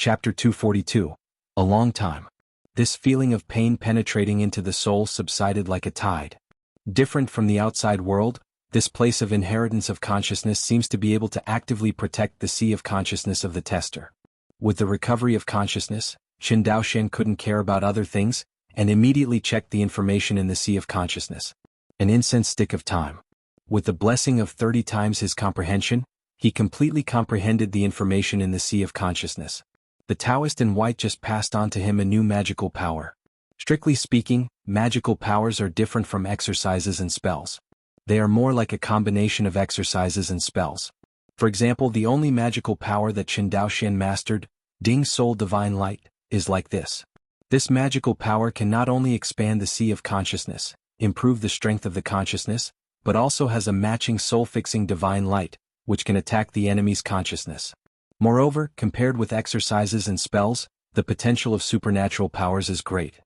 Chapter 242. A long time. This feeling of pain penetrating into the soul subsided like a tide. Different from the outside world, this place of inheritance of consciousness seems to be able to actively protect the sea of consciousness of the tester. With the recovery of consciousness, Qin Daoxian couldn't care about other things, and immediately checked the information in the sea of consciousness. An incense stick of time. With the blessing of 30 times his comprehension, he completely comprehended the information in the sea of consciousness. The Taoist in white just passed on to him a new magical power. Strictly speaking, magical powers are different from exercises and spells. They are more like a combination of exercises and spells. For example, the only magical power that Qin Daoxian mastered, Ding Soul Divine Light, is like this. This magical power can not only expand the sea of consciousness, improve the strength of the consciousness, but also has a matching soul-fixing divine light, which can attack the enemy's consciousness. Moreover, compared with exercises and spells, the potential of supernatural powers is great.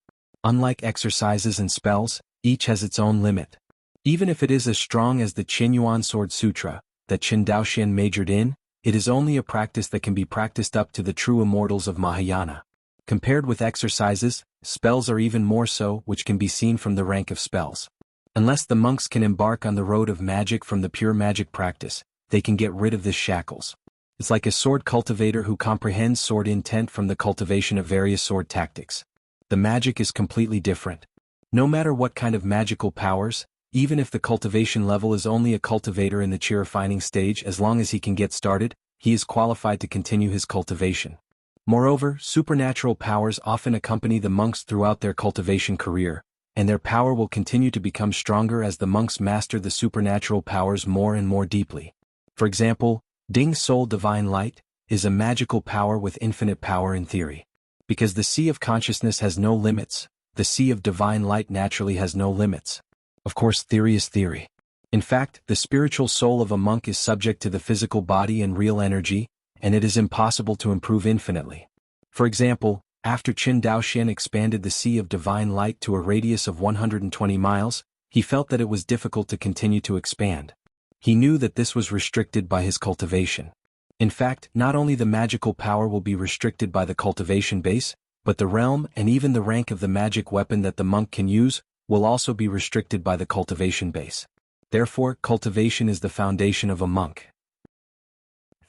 Unlike exercises and spells, each has its own limit. Even if it is as strong as the Qinyuan Sword Sutra, that Qin Daoxian majored in, it is only a practice that can be practiced up to the true immortals of Mahayana. Compared with exercises, spells are even more so, which can be seen from the rank of spells. Unless the monks can embark on the road of magic from the pure magic practice, they can get rid of this shackles. It's like a sword cultivator who comprehends sword intent from the cultivation of various sword tactics. The magic is completely different. No matter what kind of magical powers, even if the cultivation level is only a cultivator in the chi refining stage, as long as he can get started, he is qualified to continue his cultivation. Moreover, supernatural powers often accompany the monks throughout their cultivation career, and their power will continue to become stronger as the monks master the supernatural powers more and more deeply. For example, Ding Soul Divine Light is a magical power with infinite power in theory. Because the sea of consciousness has no limits, the sea of divine light naturally has no limits. Of course, theory is theory. In fact, the spiritual soul of a monk is subject to the physical body and real energy, and it is impossible to improve infinitely. For example, after Qin Daoxian expanded the sea of divine light to a radius of 120 miles, he felt that it was difficult to continue to expand. He knew that this was restricted by his cultivation. In fact, not only the magical power will be restricted by the cultivation base, but the realm and even the rank of the magic weapon that the monk can use will also be restricted by the cultivation base. Therefore, cultivation is the foundation of a monk.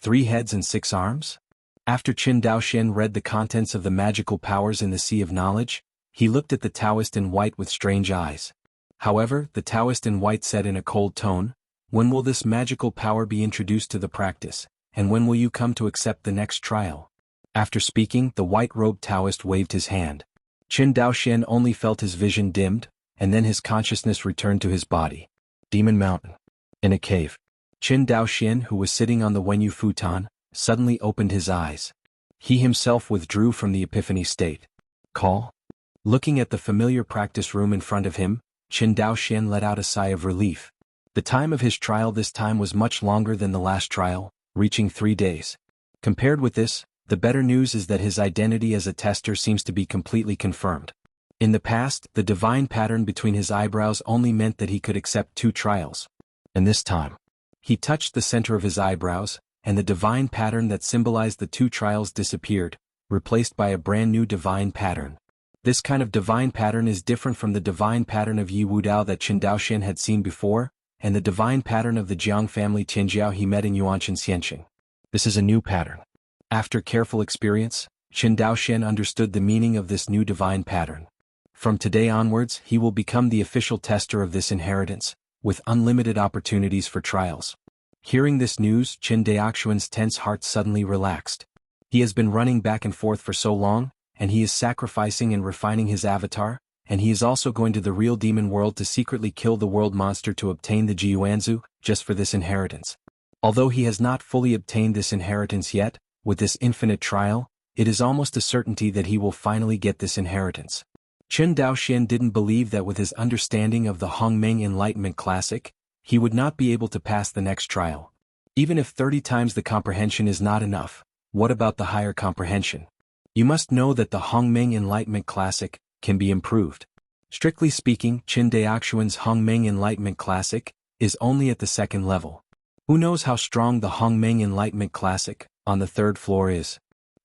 3 heads and 6 arms? After Qin Daoxian read the contents of the magical powers in the Sea of Knowledge, he looked at the Taoist in white with strange eyes. However, the Taoist in white said in a cold tone, "When will this magical power be introduced to the practice, and when will you come to accept the next trial?" After speaking, the white-robed Taoist waved his hand. Qin Daoxian only felt his vision dimmed, and then his consciousness returned to his body. Demon Mountain. In a cave. Qin Daoxian, who was sitting on the Wenyu futon, suddenly opened his eyes. He himself withdrew from the epiphany state. Call? Looking at the familiar practice room in front of him, Qin Daoxian let out a sigh of relief. The time of his trial this time was much longer than the last trial, reaching 3 days. Compared with this, the better news is that his identity as a tester seems to be completely confirmed. In the past, the divine pattern between his eyebrows only meant that he could accept 2 trials. And this time, he touched the center of his eyebrows, and the divine pattern that symbolized the 2 trials disappeared, replaced by a brand new divine pattern. This kind of divine pattern is different from the divine pattern of Yi Wudao that Qin Daoxian had seen before, and the divine pattern of the Jianghu family Tianjiao he met in Yuanchen Xianqing. This is a new pattern. After careful experience, Qin Daoxian understood the meaning of this new divine pattern. From today onwards, he will become the official tester of this inheritance, with unlimited opportunities for trials. Hearing this news, Qin Daoxian's tense heart suddenly relaxed. He has been running back and forth for so long, and he is sacrificing and refining his avatar, and he is also going to the real demon world to secretly kill the world monster to obtain the Jiuanzu, just for this inheritance. Although he has not fully obtained this inheritance yet, with this infinite trial, it is almost a certainty that he will finally get this inheritance. Qin Daoxian didn't believe that with his understanding of the Hongmeng Enlightenment Classic, he would not be able to pass the next trial. Even if 30 times the comprehension is not enough, what about the higher comprehension? You must know that the Hongmeng Enlightenment Classic can be improved. Strictly speaking, Qin Daoxian's Hongmeng Enlightenment Classic is only at the 2nd level. Who knows how strong the Hongmeng Enlightenment Classic, on the 3rd floor is?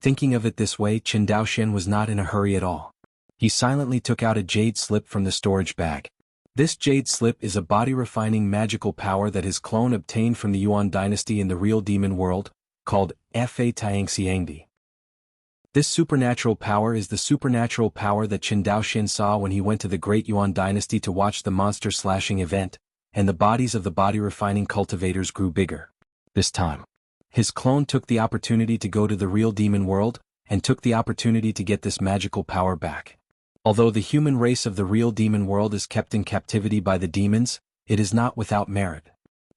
Thinking of it this way, Qin Daoxian was not in a hurry at all. He silently took out a jade slip from the storage bag. This jade slip is a body-refining magical power that his clone obtained from the Yuan dynasty in the real demon world, called Fa Tiangxiangdi. This supernatural power is the supernatural power that Qin Daoxian saw when he went to the Great Yuan dynasty to watch the monster-slashing event, and the bodies of the body-refining cultivators grew bigger. This time, his clone took the opportunity to go to the real demon world, and took the opportunity to get this magical power back. Although the human race of the real demon world is kept in captivity by the demons, it is not without merit.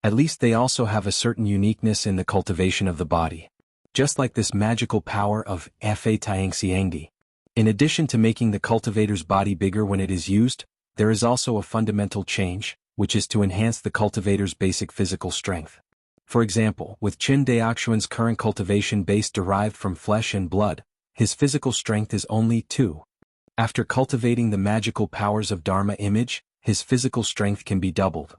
At least they also have a certain uniqueness in the cultivation of the body. Just like this magical power of Fa Tiangxiangdi. In addition to making the cultivator's body bigger when it is used, there is also a fundamental change, which is to enhance the cultivator's basic physical strength. For example, with Qin Daoxian's current cultivation base derived from flesh and blood, his physical strength is only 2. After cultivating the magical powers of Dharma image, his physical strength can be doubled.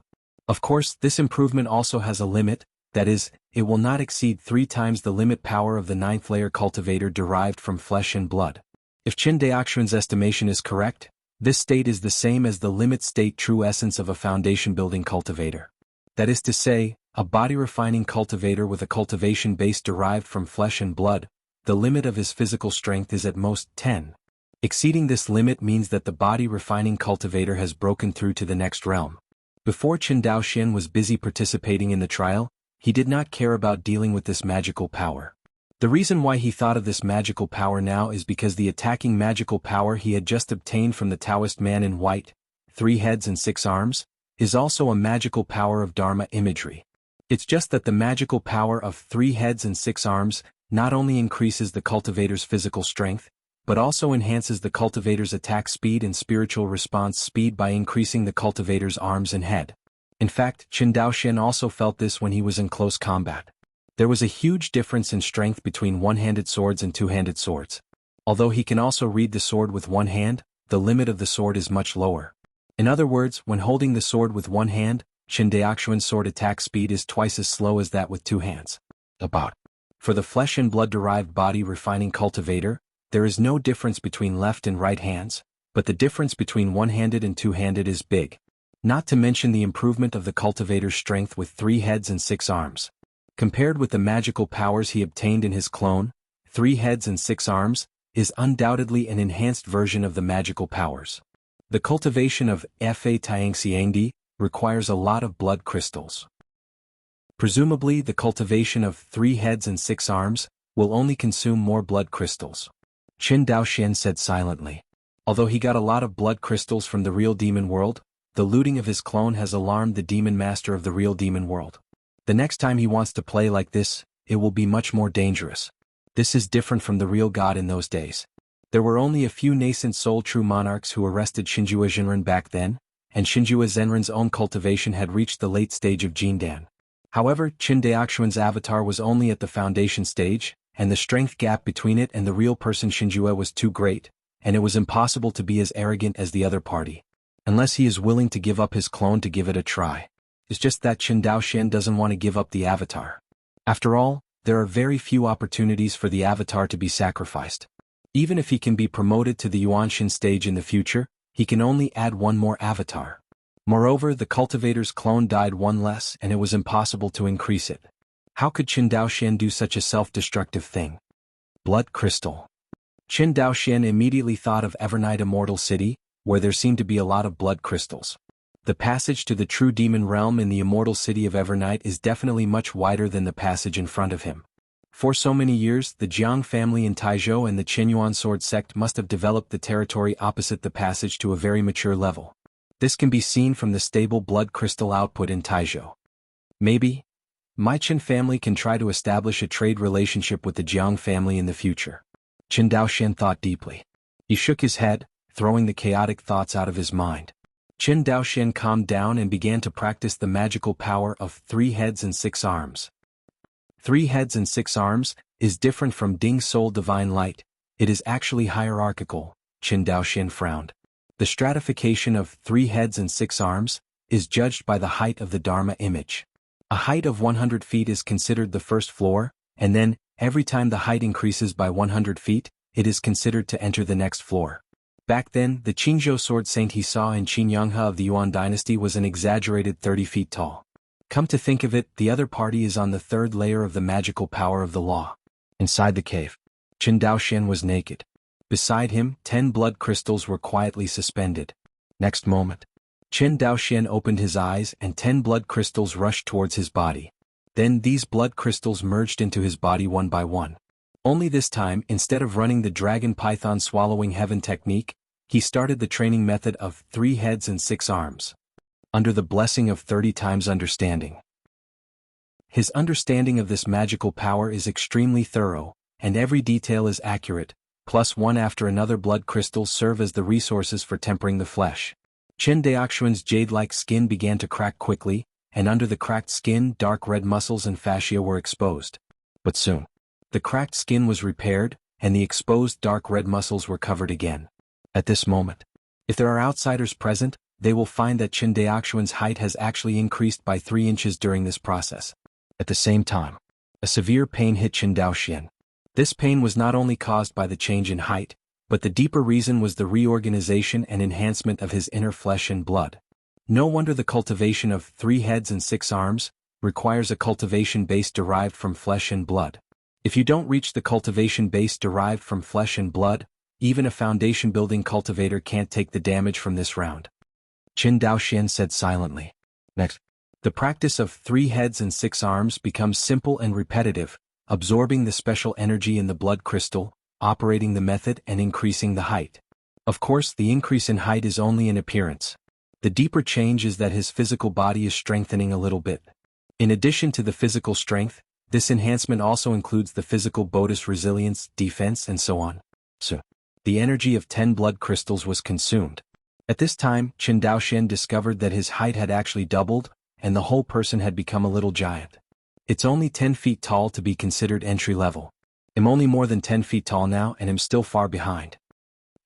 Of course, this improvement also has a limit, that is, it will not exceed 3 times the limit power of the 9th layer cultivator derived from flesh and blood. If Qin Daoxian's estimation is correct, this state is the same as the limit state true essence of a foundation-building cultivator. That is to say, a body-refining cultivator with a cultivation base derived from flesh and blood, the limit of his physical strength is at most 10. Exceeding this limit means that the body-refining cultivator has broken through to the next realm. Before Qin Daoxian was busy participating in the trial, he did not care about dealing with this magical power. The reason why he thought of this magical power now is because the attacking magical power he had just obtained from the Taoist man in white, 3 heads and 6 arms, is also a magical power of Dharma imagery. It's just that the magical power of 3 heads and 6 arms not only increases the cultivator's physical strength, but also enhances the cultivator's attack speed and spiritual response speed by increasing the cultivator's arms and head. In fact, Qin Daoxian also felt this when he was in close combat. There was a huge difference in strength between one-handed swords and two-handed swords. Although he can also read the sword with one hand, the limit of the sword is much lower. In other words, when holding the sword with one hand, Qin Daoxian's sword attack speed is twice as slow as that with 2 hands. For the flesh and blood-derived body-refining cultivator, there is no difference between left and right hands, but the difference between one-handed and two-handed is big. Not to mention the improvement of the cultivator's strength with 3 heads and 6 arms. Compared with the magical powers he obtained in his clone, 3 heads and 6 arms is undoubtedly an enhanced version of the magical powers. The cultivation of Fa Tiangxiangdi requires a lot of blood crystals. Presumably, the cultivation of 3 heads and 6 arms will only consume more blood crystals. Qin Daoxian said silently. Although he got a lot of blood crystals from the real demon world, the looting of his clone has alarmed the demon master of the real demon world. The next time he wants to play like this, it will be much more dangerous. This is different from the real god in those days. There were only a few nascent soul true monarchs who arrested Xinjue Zhenren back then, and Xinjue Zhenren's own cultivation had reached the late stage of Jindan. However, Qin Daoxian's avatar was only at the foundation stage, and the strength gap between it and the real person Xinjue was too great, and it was impossible to be as arrogant as the other party. Unless he is willing to give up his clone to give it a try. It's just that Qin Daoxian doesn't want to give up the avatar. After all, there are very few opportunities for the avatar to be sacrificed. Even if he can be promoted to the Yuanshin stage in the future, he can only add one more avatar. Moreover, the cultivator's clone died one less and it was impossible to increase it. How could Qin Daoxian do such a self-destructive thing? Blood crystal. Qin Daoxian immediately thought of Evernight Immortal City, where there seemed to be a lot of blood crystals. The passage to the true demon realm in the immortal city of Evernight is definitely much wider than the passage in front of him. For so many years, the Jianghu family in Taizhou and the Qinyuan sword sect must have developed the territory opposite the passage to a very mature level. This can be seen from the stable blood crystal output in Taizhou. Maybe my Qin family can try to establish a trade relationship with the Jianghu family in the future. Qin Daoxian thought deeply. He shook his head, throwing the chaotic thoughts out of his mind. Qin Daoxian calmed down and began to practice the magical power of 3 heads and 6 arms. 3 heads and 6 arms is different from Ding Soul Divine Light. It is actually hierarchical. Qin Daoxian frowned. The stratification of 3 heads and 6 arms is judged by the height of the Dharma image. A height of 100 feet is considered the first floor, and then, every time the height increases by 100 feet, it is considered to enter the next floor. Back then, the Qingzhou sword saint he saw in Jianghu of the Yuan dynasty was an exaggerated 30 feet tall. Come to think of it, the other party is on the third layer of the magical power of the law. Inside the cave, Qin Daoxian was naked. Beside him, 10 blood crystals were quietly suspended. Next moment, Qin Daoxian opened his eyes and 10 blood crystals rushed towards his body. Then these blood crystals merged into his body one by one. Only this time, instead of running the dragon python swallowing heaven technique, he started the training method of 3 heads and 6 arms. Under the blessing of 30 times understanding. His understanding of this magical power is extremely thorough, and every detail is accurate, plus one after another blood crystals serve as the resources for tempering the flesh. Qin Daoxian's jade-like skin began to crack quickly, and under the cracked skin dark red muscles and fascia were exposed. But soon, the cracked skin was repaired, and the exposed dark red muscles were covered again. At this moment, if there are outsiders present, they will find that Qin Daoxian's height has actually increased by 3 inches during this process. At the same time, a severe pain hit Qin Daoxian. This pain was not only caused by the change in height, but the deeper reason was the reorganization and enhancement of his inner flesh and blood. No wonder the cultivation of 3 heads and 6 arms requires a cultivation base derived from flesh and blood. If you don't reach the cultivation base derived from flesh and blood, even a foundation-building cultivator can't take the damage from this round. Qin Daoxian said silently. Next, the practice of 3 heads and 6 arms becomes simple and repetitive, absorbing the special energy in the blood crystal, operating the method and increasing the height. Of course, the increase in height is only in appearance. The deeper change is that his physical body is strengthening a little bit. In addition to the physical strength, this enhancement also includes the physical bonus resilience, defense, and so on. So, the energy of 10 blood crystals was consumed. At this time, Qin Daoxian discovered that his height had actually doubled, and the whole person had become a little giant. It's only 10 feet tall to be considered entry level. I'm only more than 10 feet tall now and am still far behind.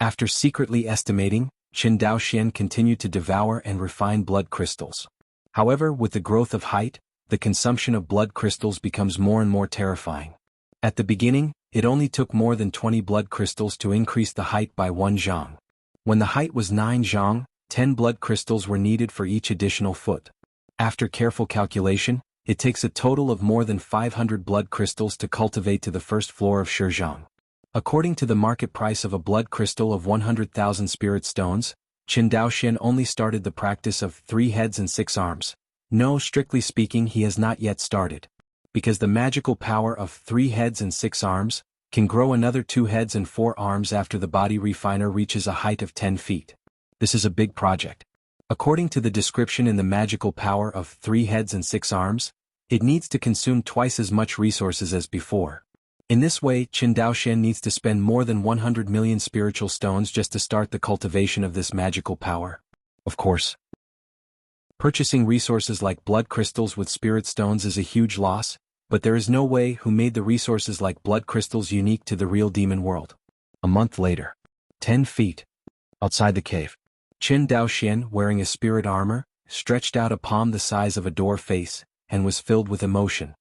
After secretly estimating, Qin Daoxian continued to devour and refine blood crystals. However, with the growth of height, the consumption of blood crystals becomes more and more terrifying. At the beginning, it only took more than 20 blood crystals to increase the height by 1 zhang. When the height was 9 zhang, 10 blood crystals were needed for each additional foot. After careful calculation, it takes a total of more than 500 blood crystals to cultivate to the first floor of Shizhang. According to the market price of a blood crystal of 100,000 spirit stones, Qin Daoxian only started the practice of 3 heads and 6 arms. No, strictly speaking, he has not yet started. Because the magical power of 3 heads and 6 arms can grow another 2 heads and 4 arms after the body refiner reaches a height of 10 feet. This is a big project. According to the description in the magical power of 3 heads and 6 arms, it needs to consume twice as much resources as before. In this way, Qin Daoxian needs to spend more than 100 million spiritual stones just to start the cultivation of this magical power. Of course, purchasing resources like blood crystals with spirit stones is a huge loss, but there is no way who made the resources like blood crystals unique to the real demon world. A month later, 10 feet outside the cave, Qin Daoxian, wearing a spirit armor, stretched out a palm the size of a door face, and was filled with emotion.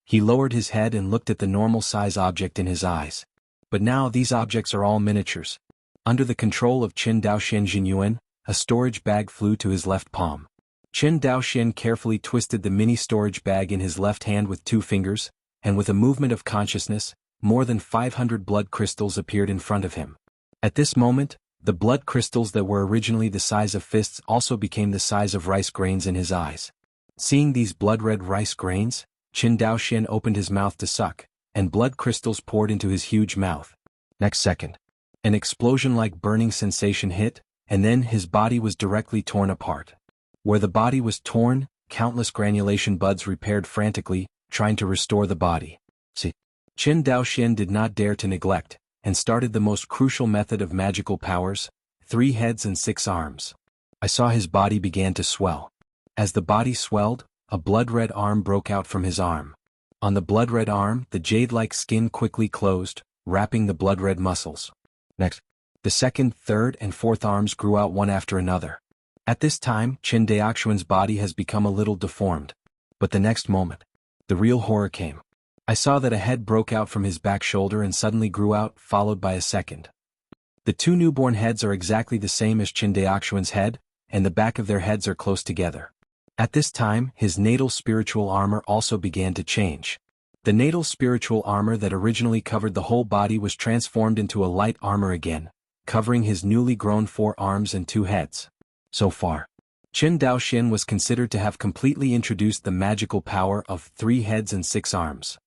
He lowered his head and looked at the normal-size object in his eyes. But now these objects are all miniatures. Under the control of Qin Daoxian Jinyuan, a storage bag flew to his left palm. Qin Daoxian carefully twisted the mini storage bag in his left hand with 2 fingers, and with a movement of consciousness, more than 500 blood crystals appeared in front of him. At this moment, the blood crystals that were originally the size of fists also became the size of rice grains in his eyes. Seeing these blood-red rice grains, Qin Daoxian opened his mouth to suck, and blood crystals poured into his huge mouth. Next second, an explosion-like burning sensation hit, and then his body was directly torn apart. Where the body was torn, countless granulation buds repaired frantically, trying to restore the body. See, Qin Daoxian did not dare to neglect, and started the most crucial method of magical powers, 3 heads and 6 arms. I saw his body began to swell. As the body swelled, a blood-red arm broke out from his arm. On the blood-red arm, the jade-like skin quickly closed, wrapping the blood-red muscles. Next, the second, third, and fourth arms grew out one after another. At this time, Qin Daoxian's body has become a little deformed. But the next moment, the real horror came. I saw that a head broke out from his back shoulder and suddenly grew out, followed by a second. The two newborn heads are exactly the same as Qin Daoxuan's head, and the back of their heads are close together. At this time, his natal spiritual armor also began to change. The natal spiritual armor that originally covered the whole body was transformed into a light armor again, covering his newly grown 4 arms and 2 heads. So far, Qin Daoxian was considered to have completely introduced the magical power of 3 heads and 6 arms.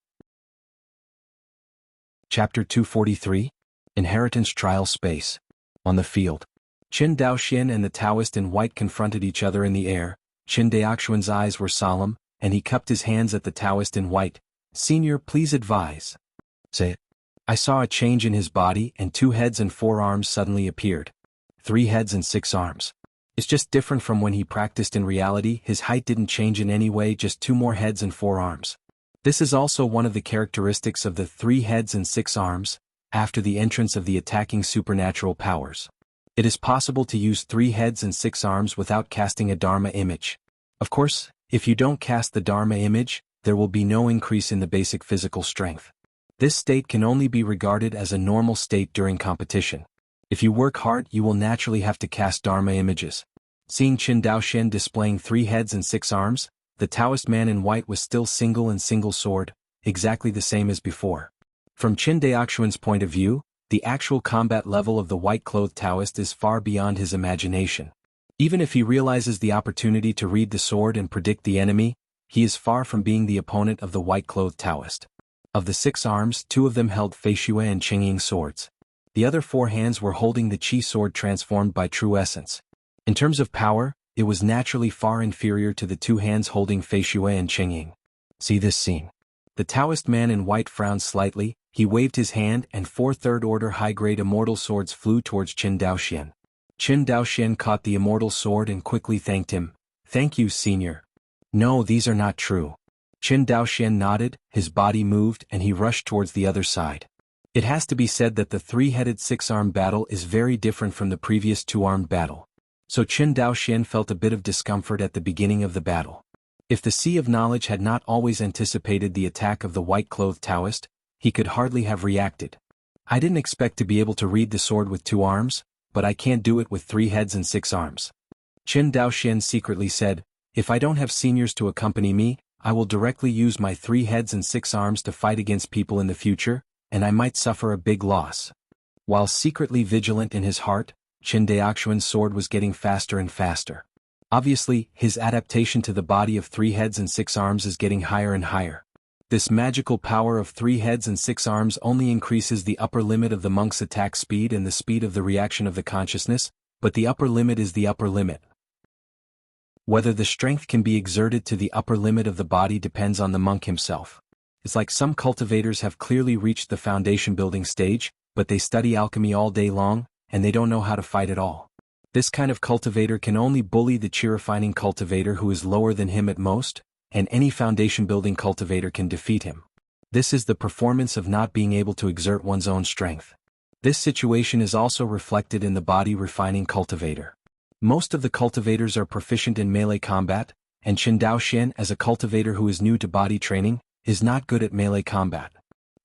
Chapter 243, Inheritance Trial Space. On the field, Qin Daoxian and the Taoist in white confronted each other in the air. Qin Daoxuan's eyes were solemn, and he cupped his hands at the Taoist in white. "Senior, please advise." "Say it." I saw a change in his body, and 2 heads and 4 arms suddenly appeared. 3 heads and 6 arms. It's just different from when he practiced in reality. His height didn't change in any way, just 2 more heads and 4 arms. This is also one of the characteristics of the 3 heads and 6 arms, after the entrance of the attacking supernatural powers. It is possible to use 3 heads and 6 arms without casting a Dharma image. Of course, if you don't cast the Dharma image, there will be no increase in the basic physical strength. This state can only be regarded as a normal state during competition. If you work hard, you will naturally have to cast Dharma images. Seeing Qin Daoxian displaying 3 heads and 6 arms, the Taoist man in white was still single and single sword, exactly the same as before. From Qin Daoxuan's point of view, the actual combat level of the white-clothed Taoist is far beyond his imagination. Even if he realizes the opportunity to read the sword and predict the enemy, he is far from being the opponent of the white-clothed Taoist. Of the 6 arms, 2 of them held Feishuo and Qingying swords. The other 4 hands were holding the Qi sword transformed by true essence. In terms of power, it was naturally far inferior to the 2 hands holding Feishuo and Qingying. See this scene. The Taoist man in white frowned slightly, he waved his hand and 4 third-order high-grade immortal swords flew towards Qin Daoxian. Qin Daoxian caught the immortal sword and quickly thanked him. "Thank you, senior." "No, these are not true." Qin Daoxian nodded, his body moved, and he rushed towards the other side. It has to be said that the 3-headed 6-armed battle is very different from the previous 2-armed battle. So Qin Daoxian felt a bit of discomfort at the beginning of the battle. If the Sea of Knowledge had not always anticipated the attack of the white-clothed Taoist, he could hardly have reacted. "I didn't expect to be able to read the sword with 2 arms, but I can't do it with 3 heads and 6 arms." Qin Daoxian secretly said, "If I don't have seniors to accompany me, I will directly use my 3 heads and 6 arms to fight against people in the future, and I might suffer a big loss." While secretly vigilant in his heart, Qin Daoxuan's sword was getting faster and faster. Obviously, his adaptation to the body of 3 heads and 6 arms is getting higher and higher. This magical power of 3 heads and 6 arms only increases the upper limit of the monk's attack speed and the speed of the reaction of the consciousness, but the upper limit is the upper limit. Whether the strength can be exerted to the upper limit of the body depends on the monk himself. It's like some cultivators have clearly reached the foundation building stage, but they study alchemy all day long, and they don't know how to fight at all. This kind of cultivator can only bully the chi-refining cultivator who is lower than him at most, and any foundation-building cultivator can defeat him. This is the performance of not being able to exert one's own strength. This situation is also reflected in the body-refining cultivator. Most of the cultivators are proficient in melee combat, and Qin Daoxian, as a cultivator who is new to body training, is not good at melee combat.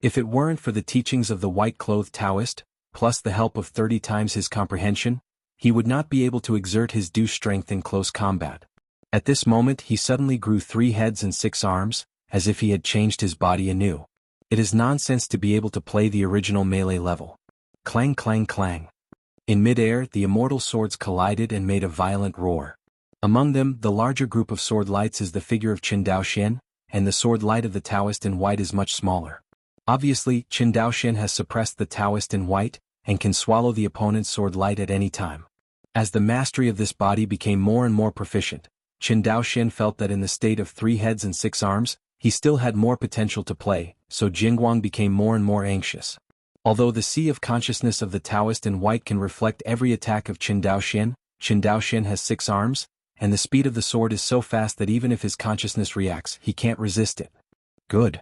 If it weren't for the teachings of the white-clothed Taoist, plus the help of 30 times his comprehension, he would not be able to exert his due strength in close combat. At this moment he suddenly grew 3 heads and 6 arms, as if he had changed his body anew. It is nonsense to be able to play the original melee level. Clang clang clang. In mid-air the immortal swords collided and made a violent roar. Among them, the larger group of sword lights is the figure of Qin Daoxian, and the sword light of the Taoist in white is much smaller. Obviously, Qin Daoxian has suppressed the Taoist in white, and can swallow the opponent's sword light at any time. As the mastery of this body became more and more proficient, Qin Daoxian felt that in the state of 3 heads and 6 arms, he still had more potential to play, so Jianghu became more and more anxious. Although the sea of consciousness of the Taoist in white can reflect every attack of Qin Daoxian has 6 arms, and the speed of the sword is so fast that even if his consciousness reacts, he can't resist it. Good.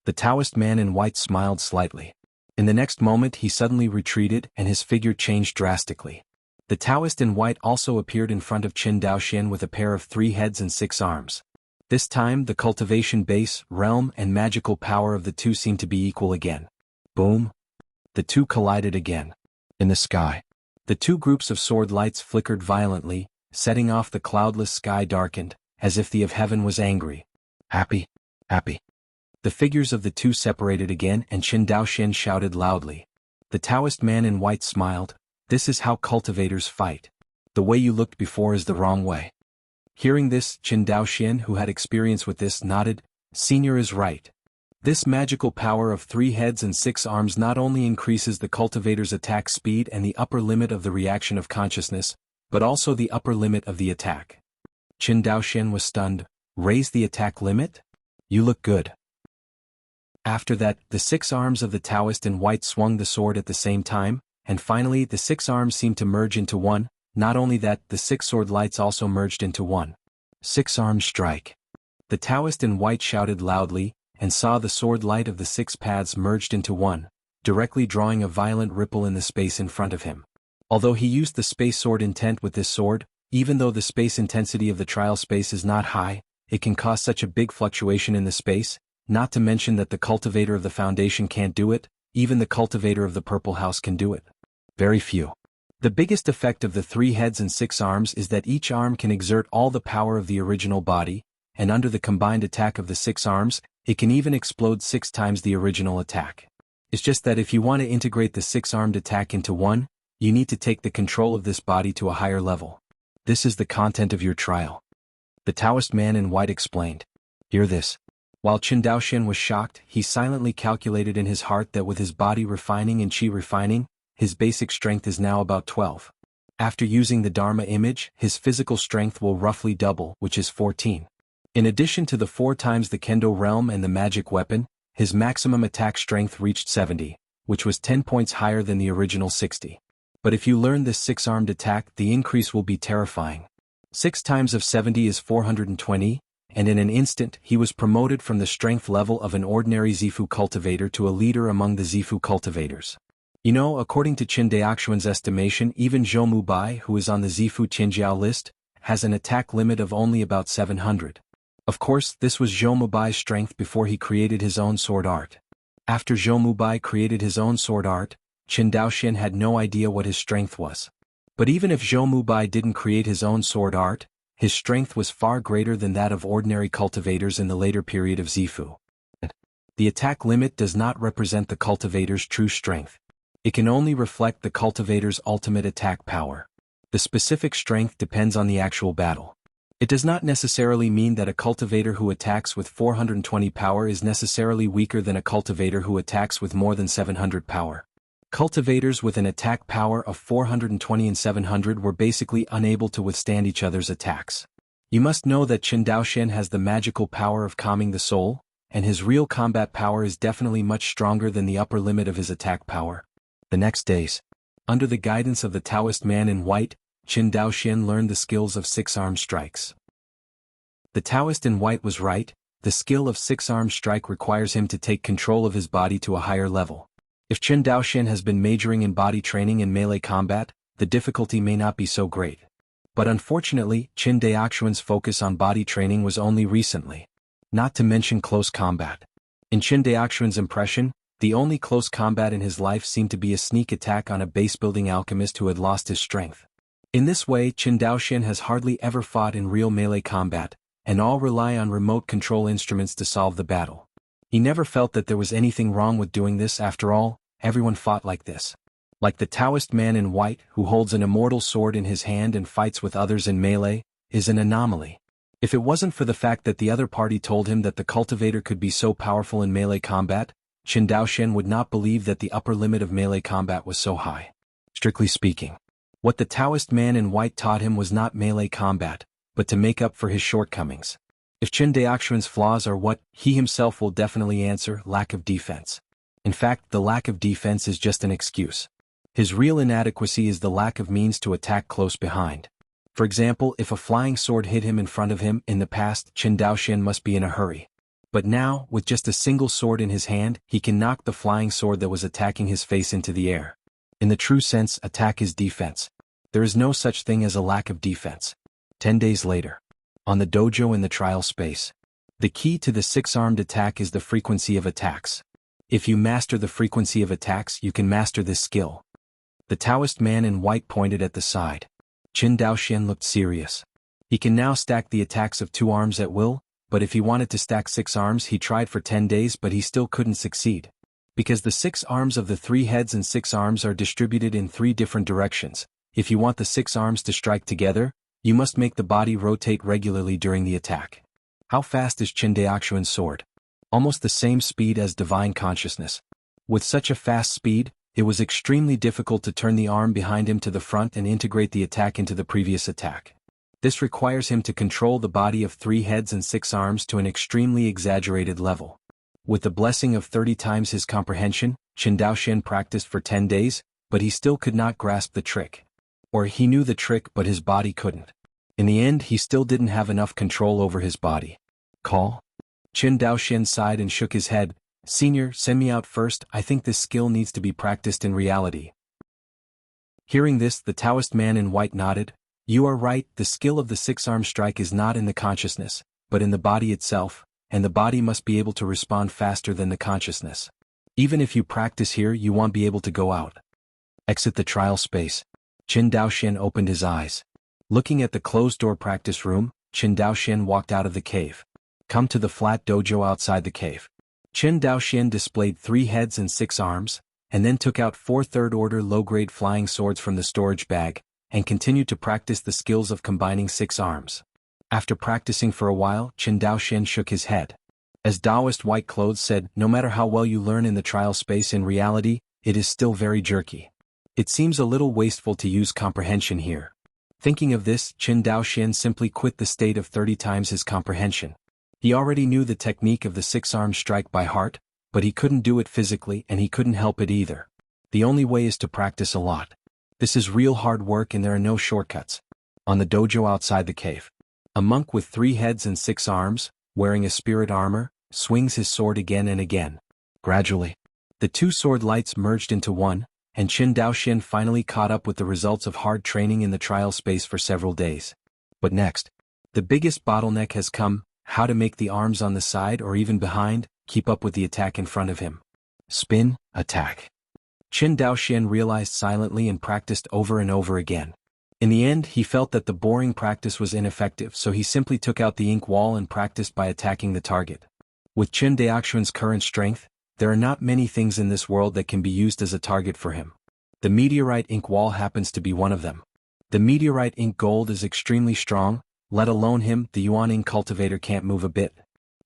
The Taoist man in white smiled slightly. In the next moment he suddenly retreated and his figure changed drastically. The Taoist in white also appeared in front of Qin Daoxian with a pair of 3 heads and 6 arms. This time the cultivation base, realm, and magical power of the two seemed to be equal again. Boom! The two collided again. In the sky, the two groups of sword lights flickered violently, setting off the cloudless sky darkened, as if the of heaven was angry. Happy? Happy. The figures of the two separated again and Qin Daoxian shouted loudly. The Taoist man in white smiled. This is how cultivators fight. The way you looked before is the wrong way. Hearing this, Qin Daoxian, who had experience with this, nodded. Senior is right. This magical power of 3 heads and 6 arms not only increases the cultivator's attack speed and the upper limit of the reaction of consciousness, but also the upper limit of the attack. Qin Daoxian was stunned. Raise the attack limit? You look good. After that, the 6 arms of the Taoist in white swung the sword at the same time, and finally the 6 arms seemed to merge into one. Not only that, the 6 sword lights also merged into one. 6-arm strike. The Taoist in white shouted loudly, and saw the sword light of the 6 paths merged into one, directly drawing a violent ripple in the space in front of him. Although he used the space sword intent with this sword, even though the space intensity of the trial space is not high, it can cause such a big fluctuation in the space, not to mention that the cultivator of the foundation can't do it, even the cultivator of the purple house can do it. Very few. The biggest effect of the 3 heads and 6 arms is that each arm can exert all the power of the original body, and under the combined attack of the 6 arms, it can even explode 6 times the original attack. It's just that if you want to integrate the 6-armed attack into one, you need to take the control of this body to a higher level. This is the content of your trial. The Taoist man in white explained. Hear this. While Qin Daoxian was shocked, he silently calculated in his heart that with his body refining and qi refining, his basic strength is now about 12. After using the Dharma image, his physical strength will roughly double, which is 14. In addition to the 4 times the Kendo realm and the magic weapon, his maximum attack strength reached 70, which was 10 points higher than the original 60. But if you learn this 6-armed attack, the increase will be terrifying. 6 times of 70 is 420, and in an instant he was promoted from the strength level of an ordinary Zifu cultivator to a leader among the Zifu cultivators. You know, according to Qin Daoxian's estimation, even Zhou Mubai, who is on the Zifu Qinjiao list, has an attack limit of only about 700. Of course, this was Zhou Mubai's strength before he created his own sword art. After Zhou Mubai created his own sword art, Qin Daoxian had no idea what his strength was. But even if Zhou Mubai didn't create his own sword art, his strength was far greater than that of ordinary cultivators in the later period of Zifu. The attack limit does not represent the cultivator's true strength. It can only reflect the cultivator's ultimate attack power. The specific strength depends on the actual battle. It does not necessarily mean that a cultivator who attacks with 420 power is necessarily weaker than a cultivator who attacks with more than 700 power. Cultivators with an attack power of 420 and 700 were basically unable to withstand each other's attacks. You must know that Qin Daoxian has the magical power of calming the soul, and his real combat power is definitely much stronger than the upper limit of his attack power. The next days, under the guidance of the Taoist man in white, Qin Daoxian learned the skills of 6-arm strikes. The Taoist in white was right, the skill of 6-arm strike requires him to take control of his body to a higher level. If Qin Daoxian has been majoring in body training and melee combat, the difficulty may not be so great. But unfortunately, Qin Daoxian's focus on body training was only recently. Not to mention close combat. In Qin Daoxian's impression, the only close combat in his life seemed to be a sneak attack on a base-building alchemist who had lost his strength. In this way, Qin Daoxian has hardly ever fought in real melee combat, and all rely on remote control instruments to solve the battle. He never felt that there was anything wrong with doing this. After all, everyone fought like this. Like the Taoist man in white, who holds an immortal sword in his hand and fights with others in melee, is an anomaly. If it wasn't for the fact that the other party told him that the cultivator could be so powerful in melee combat, Qin Daoxian would not believe that the upper limit of melee combat was so high. Strictly speaking, what the Taoist man in white taught him was not melee combat, but to make up for his shortcomings. If Qin Daoxian's flaws are what, he himself will definitely answer, lack of defense. In fact, the lack of defense is just an excuse. His real inadequacy is the lack of means to attack close behind. For example, if a flying sword hit him in front of him in the past, Qin Daoxian must be in a hurry. But now, with just a single sword in his hand, he can knock the flying sword that was attacking his face into the air. In the true sense, attack is defense. There is no such thing as a lack of defense. 10 days later. On the dojo in the trial space, The key to the six-armed attack is the frequency of attacks. If you master the frequency of attacks, you can master this skill. The Taoist man in white pointed at the side. Qin Daoxian looked serious. He can now stack the attacks of 2 arms at will, but if he wanted to stack 6 arms, he tried for 10 days but he still couldn't succeed. Because the 6 arms of the 3 heads and 6 arms are distributed in 3 different directions, if you want the 6 arms to strike together, you must make the body rotate regularly during the attack. How fast is Qin Daoxian's sword? Almost the same speed as divine consciousness. With such a fast speed, it was extremely difficult to turn the arm behind him to the front and integrate the attack into the previous attack. This requires him to control the body of 3 heads and 6 arms to an extremely exaggerated level. With the blessing of 30 times his comprehension, Qin Daoxian practiced for 10 days, but he still could not grasp the trick. Or he knew the trick but his body couldn't. In the end, he still didn't have enough control over his body. Call? Qin Daoxian sighed and shook his head. Senior, send me out first. I think this skill needs to be practiced in reality. Hearing this, the Taoist man in white nodded. You are right, the skill of the 6-arm strike is not in the consciousness, but in the body itself, and the body must be able to respond faster than the consciousness. Even if you practice here, you won't be able to go out. Exit the trial space. Qin Daoxian opened his eyes. Looking at the closed-door practice room, Qin Daoxian walked out of the cave. Come to the flat dojo outside the cave. Qin Daoxian displayed 3 heads and 6 arms, and then took out 4 third-order low-grade flying swords from the storage bag, and continued to practice the skills of combining 6 arms. After practicing for a while, Qin Daoxian shook his head. As Taoist White Clothes said, no matter how well you learn in the trial space, in reality, it is still very jerky. It seems a little wasteful to use comprehension here. Thinking of this, Qin Daoxian simply quit the state of 30 times his comprehension. He already knew the technique of the 6-arm strike by heart, but he couldn't do it physically and he couldn't help it either. The only way is to practice a lot. This is real hard work and there are no shortcuts. On the dojo outside the cave, a monk with 3 heads and 6 arms, wearing a spirit armor, swings his sword again and again. Gradually, the 2 sword lights merged into one, and Qin Daoxian finally caught up with the results of hard training in the trial space for several days. But next, the biggest bottleneck has come: how to make the arms on the side or even behind keep up with the attack in front of him. Spin, attack. Qin Daoxian realized silently and practiced over and over again. In the end, he felt that the boring practice was ineffective, so he simply took out the ink wall and practiced by attacking the target. With Qin Daoxian's current strength, there are not many things in this world that can be used as a target for him. The meteorite ink wall happens to be one of them. The meteorite ink gold is extremely strong, let alone him, the Yuan ink cultivator can't move a bit.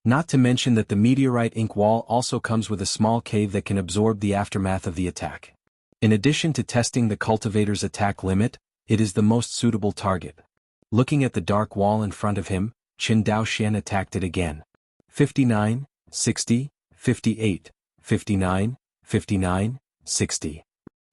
Not to mention that the meteorite ink wall also comes with a small cave that can absorb the aftermath of the attack. In addition to testing the cultivator's attack limit, it is the most suitable target. Looking at the dark wall in front of him, Qin Daoxian attacked it again. 59, 60, 58, 59, 59, 60.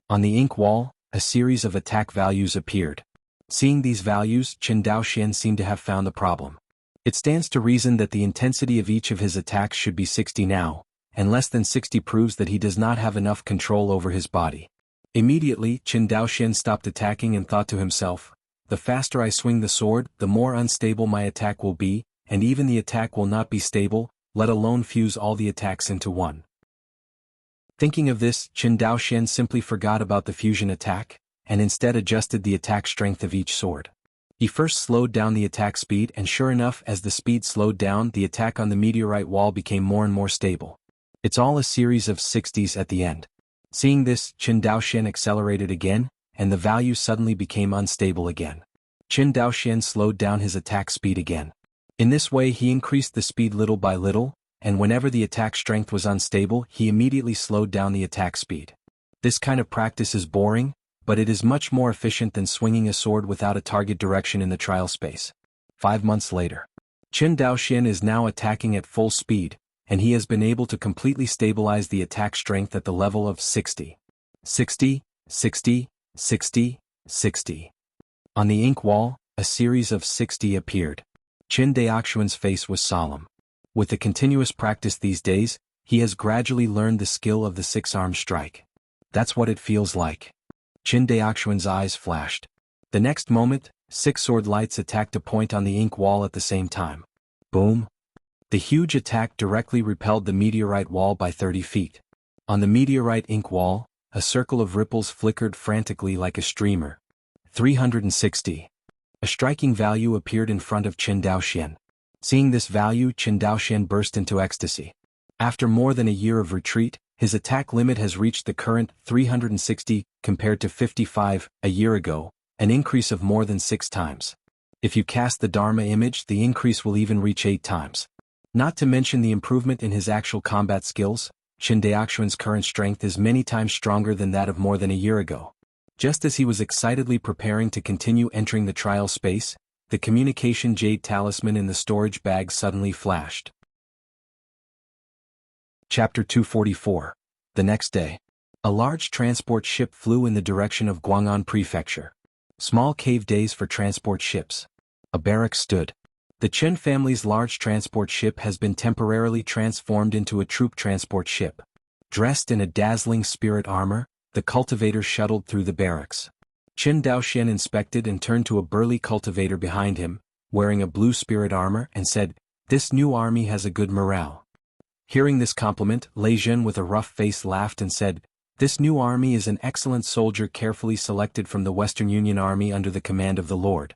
On the ink wall, a series of attack values appeared. Seeing these values, Qin Daoxian seemed to have found the problem. It stands to reason that the intensity of each of his attacks should be 60 now, and less than 60 proves that he does not have enough control over his body. Immediately, Qin Daoxian stopped attacking and thought to himself, the faster I swing the sword, the more unstable my attack will be, and even the attack will not be stable, let alone fuse all the attacks into one. Thinking of this, Qin Daoxian simply forgot about the fusion attack, and instead adjusted the attack strength of each sword. He first slowed down the attack speed, and sure enough, as the speed slowed down, the attack on the meteorite wall became more and more stable. It's all a series of 60s at the end. Seeing this, Qin Daoxian accelerated again, and the value suddenly became unstable again. Qin Daoxian slowed down his attack speed again. In this way he increased the speed little by little, and whenever the attack strength was unstable, he immediately slowed down the attack speed. This kind of practice is boring, but it is much more efficient than swinging a sword without a target direction in the trial space. 5 months later, Qin Daoxian is now attacking at full speed, and he has been able to completely stabilize the attack strength at the level of 60. 60, 60, 60, 60. On the ink wall, a series of 60 appeared. Qin Daoxian's face was solemn. With the continuous practice these days, he has gradually learned the skill of the 6-arm strike. That's what it feels like. Qin Daoxian's eyes flashed. The next moment, 6 sword lights attacked a point on the ink wall at the same time. Boom! The huge attack directly repelled the meteorite wall by 30 feet. On the meteorite ink wall, a circle of ripples flickered frantically like a streamer. 360. A striking value appeared in front of Qin Daoxian. Seeing this value, Qin Daoxian burst into ecstasy. After more than a year of retreat, his attack limit has reached the current 360 compared to 55 a year ago, an increase of more than 6 times. If you cast the Dharma image, the increase will even reach 8 times. Not to mention the improvement in his actual combat skills, Qin Daoxian's current strength is many times stronger than that of more than a year ago. Just as he was excitedly preparing to continue entering the trial space, the communication jade talisman in the storage bag suddenly flashed. Chapter 244. The next day. A large transport ship flew in the direction of Guang'an Prefecture. Small cave days for transport ships. A barrack stood. The Qin family's large transport ship has been temporarily transformed into a troop transport ship. Dressed in a dazzling spirit armor, the cultivator shuttled through the barracks. Qin Daoxian inspected and turned to a burly cultivator behind him, wearing a blue spirit armor, and said, "This new army has a good morale." Hearing this compliment, Lei Zhen with a rough face laughed and said, "This new army is an excellent soldier carefully selected from the Western Union Army under the command of the Lord."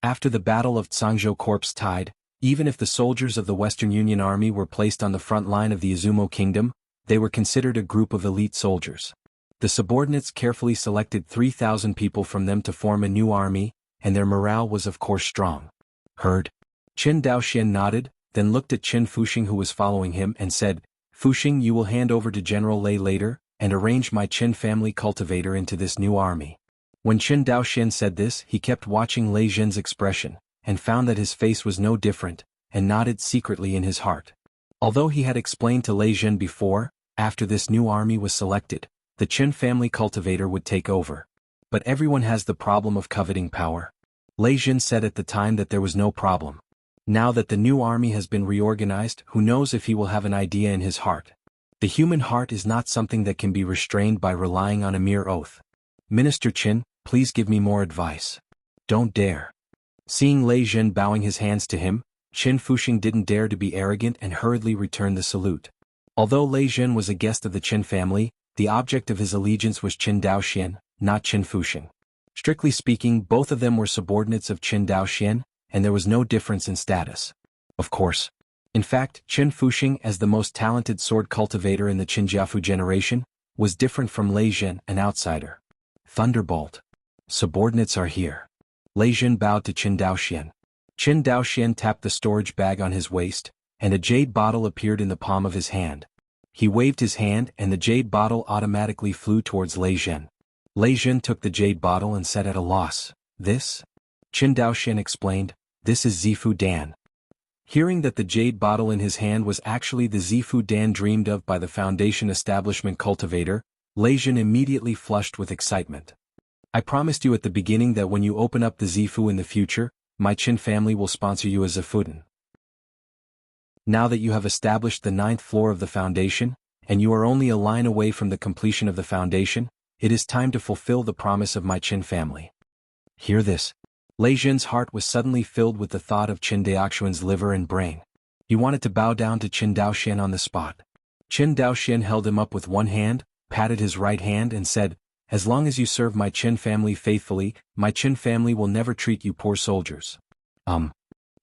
After the Battle of Zhangzhou Corpse Tide, even if the soldiers of the Western Union Army were placed on the front line of the Izumo Kingdom, they were considered a group of elite soldiers. The subordinates carefully selected 3,000 people from them to form a new army, and their morale was of course strong. Heard? Qin Daoxian nodded, then looked at Qin Fuxing who was following him and said, "Fuxing, you will hand over to General Lei later, and arrange my Qin family cultivator into this new army." When Qin Daoxian said this, he kept watching Lei Zhen's expression, and found that his face was no different, and nodded secretly in his heart. Although he had explained to Lei Zhen before, after this new army was selected, the Qin family cultivator would take over. But everyone has the problem of coveting power. Lei Zhen said at the time that there was no problem. Now that the new army has been reorganized, who knows if he will have an idea in his heart. The human heart is not something that can be restrained by relying on a mere oath. "Minister Qin, please give me more advice." "Don't dare." Seeing Lei Zhen bowing his hands to him, Qin Fuxing didn't dare to be arrogant and hurriedly returned the salute. Although Lei Zhen was a guest of the Qin family, the object of his allegiance was Qin Daoxian, not Qin Fuxing. Strictly speaking, both of them were subordinates of Qin Daoxian, and there was no difference in status. Of course. In fact, Qin Fuxing, as the most talented sword cultivator in the Qinjiafu generation, was different from Lei Zhen, an outsider. Thunderbolt. Subordinates are here. Lei Zhen bowed to Qin Daoxian. Qin Daoxian tapped the storage bag on his waist, and a jade bottle appeared in the palm of his hand. He waved his hand and the jade bottle automatically flew towards Lei Zhen. Lei Zhen took the jade bottle and said at a loss, "This?" Qin Daoxian explained, "This is Zifu Dan." Hearing that the jade bottle in his hand was actually the Zifu Dan dreamed of by the Foundation establishment cultivator, Lei Zhen immediately flushed with excitement. "I promised you at the beginning that when you open up the Zifu in the future, my Qin family will sponsor you as a Fudan. Now that you have established the 9th floor of the Foundation, and you are only a line away from the completion of the Foundation, it is time to fulfill the promise of my Qin family." Hear this. Lei Zhen's heart was suddenly filled with the thought of Qin Daoxian's liver and brain. He wanted to bow down to Qin Daoxian on the spot. Qin Daoxian held him up with one hand, patted his right hand and said, "As long as you serve my Qin family faithfully, my Qin family will never treat you poor soldiers."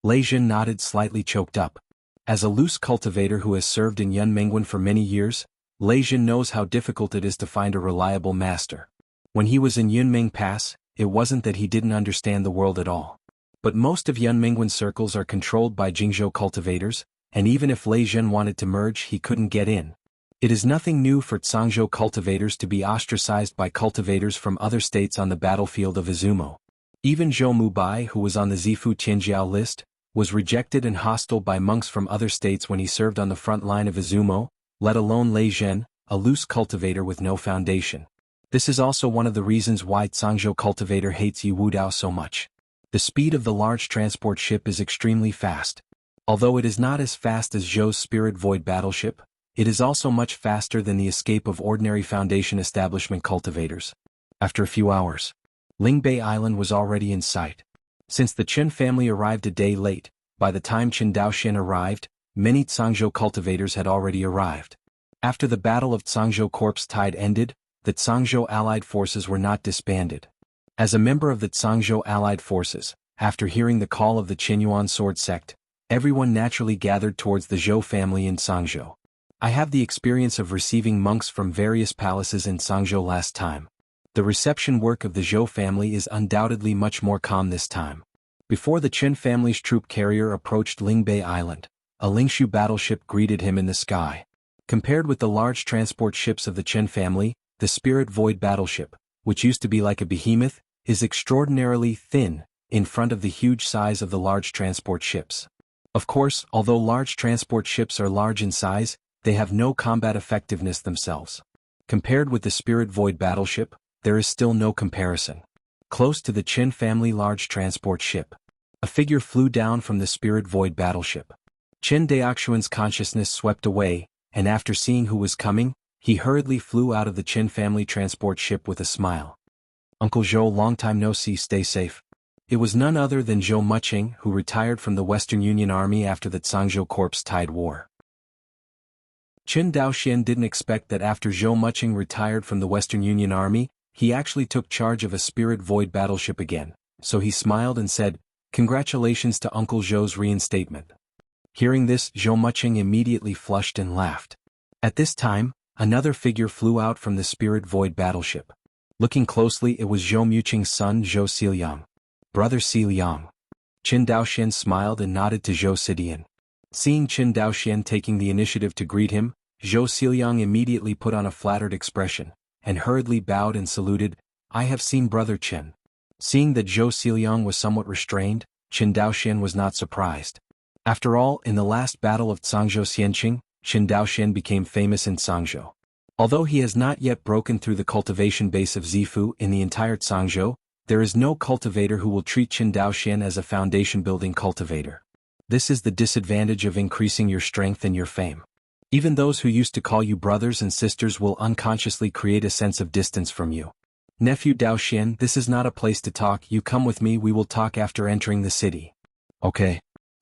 Lei Zhen nodded, slightly choked up. As a loose cultivator who has served in Yunmengwen for many years, Lei Zhen knows how difficult it is to find a reliable master. When he was in Yunmeng Pass, it wasn't that he didn't understand the world at all. But most of Yunmengwen circles are controlled by Jingzhou cultivators, and even if Lei Zhen wanted to merge, he couldn't get in. It is nothing new for Zhangzhou cultivators to be ostracized by cultivators from other states on the battlefield of Izumo. Even Zhou Mubai, who was on the Zifu Tianjiao list, was rejected and hostile by monks from other states when he served on the front line of Izumo, let alone Lei Zhen, a loose cultivator with no foundation. This is also one of the reasons why Zhangzhou cultivator hates Yi Wudao so much. The speed of the large transport ship is extremely fast. Although it is not as fast as Zhou's Spirit Void battleship, it is also much faster than the escape of ordinary Foundation establishment cultivators. After a few hours, Lingbei Island was already in sight. Since the Qin family arrived a day late, by the time Qin Daoxian arrived, many Cangzhou cultivators had already arrived. After the Battle of Cangzhou Corpse Tide ended, the Cangzhou Allied forces were not disbanded. As a member of the Cangzhou Allied forces, after hearing the call of the Qinyuan sword sect, everyone naturally gathered towards the Zhou family in Cangzhou. I have the experience of receiving monks from various palaces in Cangzhou last time. The reception work of the Zhou family is undoubtedly much more calm this time. Before the Qin family's troop carrier approached Lingbei Island, a Lingshu battleship greeted him in the sky. Compared with the large transport ships of the Qin family, the Spirit Void battleship, which used to be like a behemoth, is extraordinarily thin in front of the huge size of the large transport ships. Of course, although large transport ships are large in size, they have no combat effectiveness themselves. Compared with the Spirit Void battleship, there is still no comparison. Close to the Qin family large transport ship, a figure flew down from the Spirit Void battleship. Qin Daoxuan's consciousness swept away, and after seeing who was coming, he hurriedly flew out of the Qin family transport ship with a smile. Uncle Zhou, long time no see, stay safe. It was none other than Zhou Muqing, who retired from the Western Union Army after the Cangzhou Corpse Tide War. Qin Daoxian didn't expect that after Zhou Muqing retired from the Western Union Army, he actually took charge of a Spirit Void battleship again, so he smiled and said, "Congratulations to Uncle Zhou's reinstatement." Hearing this, Zhou Muqing immediately flushed and laughed. At this time, another figure flew out from the Spirit Void battleship. Looking closely, it was Zhou Muqing's son Zhou Xiliang. Brother Xiliang. Qin Daoxian smiled and nodded to Zhou Sidian. Seeing Qin Daoxian taking the initiative to greet him, Zhou Xiliang immediately put on a flattered expression, and hurriedly bowed and saluted, "I have seen Brother Qin." Seeing that Zhou Xiliang was somewhat restrained, Qin Daoxian was not surprised. After all, in the last battle of Cangzhou Xianqing, Qin Daoxian became famous in Cangzhou. Although he has not yet broken through the cultivation base of Zifu in the entire Cangzhou, there is no cultivator who will treat Qin Daoxian as a foundation-building cultivator. This is the disadvantage of increasing your strength and your fame. Even those who used to call you brothers and sisters will unconsciously create a sense of distance from you. "Nephew Daoxian, this is not a place to talk, you come with me, we will talk after entering the city." "Okay."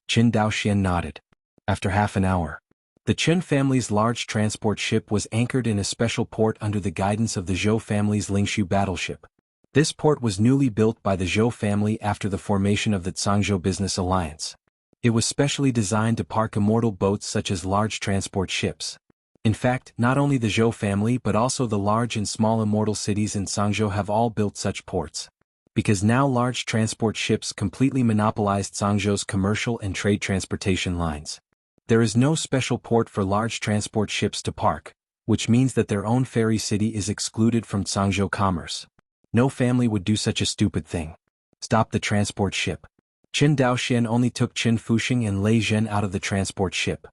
Qin Daoxian nodded. After half an hour, the Qin family's large transport ship was anchored in a special port under the guidance of the Zhou family's Lingshu battleship. This port was newly built by the Zhou family after the formation of the Cangzhou Business Alliance. It was specially designed to park immortal boats such as large transport ships. In fact, not only the Zhou family but also the large and small immortal cities in Cangzhou have all built such ports. Because now large transport ships completely monopolized Cangzhou's commercial and trade transportation lines. There is no special port for large transport ships to park, which means that their own ferry city is excluded from Cangzhou commerce. No family would do such a stupid thing. Stop the transport ship. Qin Daoxian only took Qin Fuxing and Lei Zhen out of the transport ship.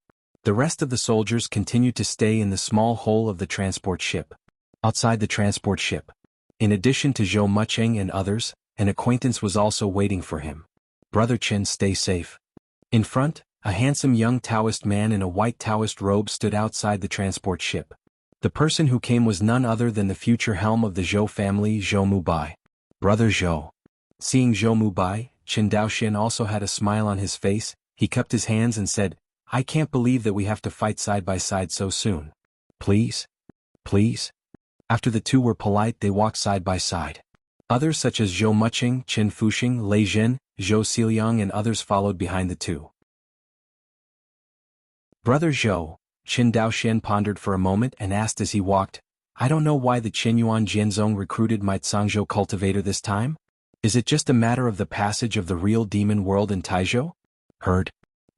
The rest of the soldiers continued to stay in the small hole of the transport ship. Outside the transport ship, in addition to Zhou Muqing and others, an acquaintance was also waiting for him. "Brother Qin, stay safe." In front, a handsome young Taoist man in a white Taoist robe stood outside the transport ship. The person who came was none other than the future helm of the Zhou family, Zhou Mubai. "Brother Zhou." Seeing Zhou Mubai, Qin Daoxian also had a smile on his face. He cupped his hands and said, "I can't believe that we have to fight side by side so soon." "Please? Please?" After the two were polite, they walked side by side. Others such as Zhou Muqing, Qin Fuxing, Lei Zhen, Zhou Xiliang and others followed behind the two. "Brother Zhou," Qin Daoxian pondered for a moment and asked as he walked, "I don't know why the Qinyuan Jianzong recruited my Cangzhou cultivator this time? Is it just a matter of the passage of the real demon world in Taizhou?" "Heard."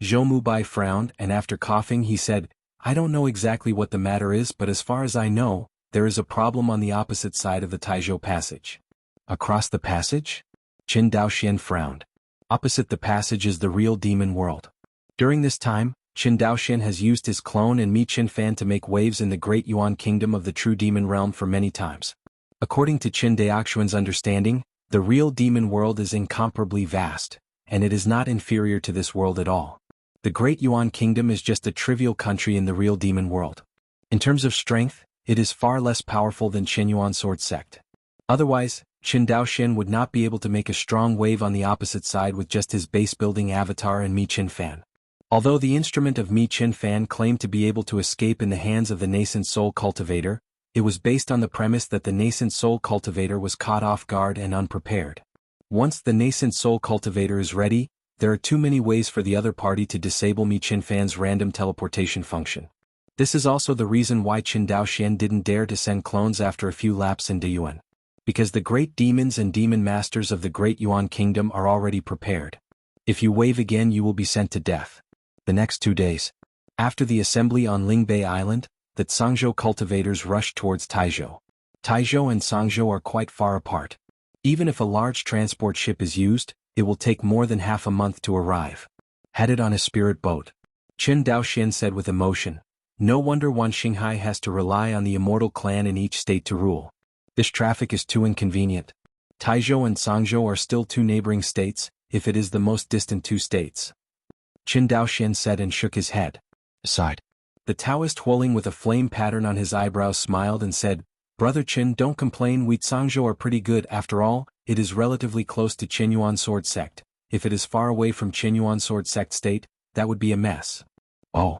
Zhou Mubai frowned, and after coughing he said, "I don't know exactly what the matter is, but as far as I know, there is a problem on the opposite side of the Taizhou passage." "Across the passage?" Qin Daoxian frowned. "Opposite the passage is the real demon world." During this time, Qin Daoxian has used his clone and Mi Qin Fan to make waves in the Great Yuan Kingdom of the True Demon Realm for many times. According to Qin Daoxuan's understanding, the real demon world is incomparably vast, and it is not inferior to this world at all. The Great Yuan Kingdom is just a trivial country in the real demon world. In terms of strength, it is far less powerful than Qinyuan sword sect. Otherwise, Qin Daoxian would not be able to make a strong wave on the opposite side with just his base-building avatar and Mi Qin Fan. Although the instrument of Mi Qin Fan claimed to be able to escape in the hands of the nascent soul cultivator, it was based on the premise that the nascent soul cultivator was caught off guard and unprepared. Once the nascent soul cultivator is ready, there are too many ways for the other party to disable Mi Qin Fan's random teleportation function. This is also the reason why Qin Daoxian didn't dare to send clones after a few laps in Deyuan. Because the great demons and demon masters of the Great Yuan Kingdom are already prepared. If you wave again you will be sent to death. The next 2 days, after the assembly on Lingbei Island, the Cangzhou cultivators rushed towards Taizhou. Taizhou and Cangzhou are quite far apart. Even if a large transport ship is used, it will take more than half a month to arrive. Headed on a spirit boat, Qin Daoxian said with emotion, "No wonder Wan Xinghai has to rely on the immortal clan in each state to rule. This traffic is too inconvenient. Taizhou and Cangzhou are still 2 neighboring states, if it is the most distant 2 states." Qin Daoxian said and shook his head. Aside. The Taoist Huoling with a flame pattern on his eyebrows smiled and said, "Brother Qin, don't complain, we Cangzhou are pretty good after all, it is relatively close to Qinyuan Sword Sect. If it is far away from Qinyuan Sword Sect state, that would be a mess." Oh.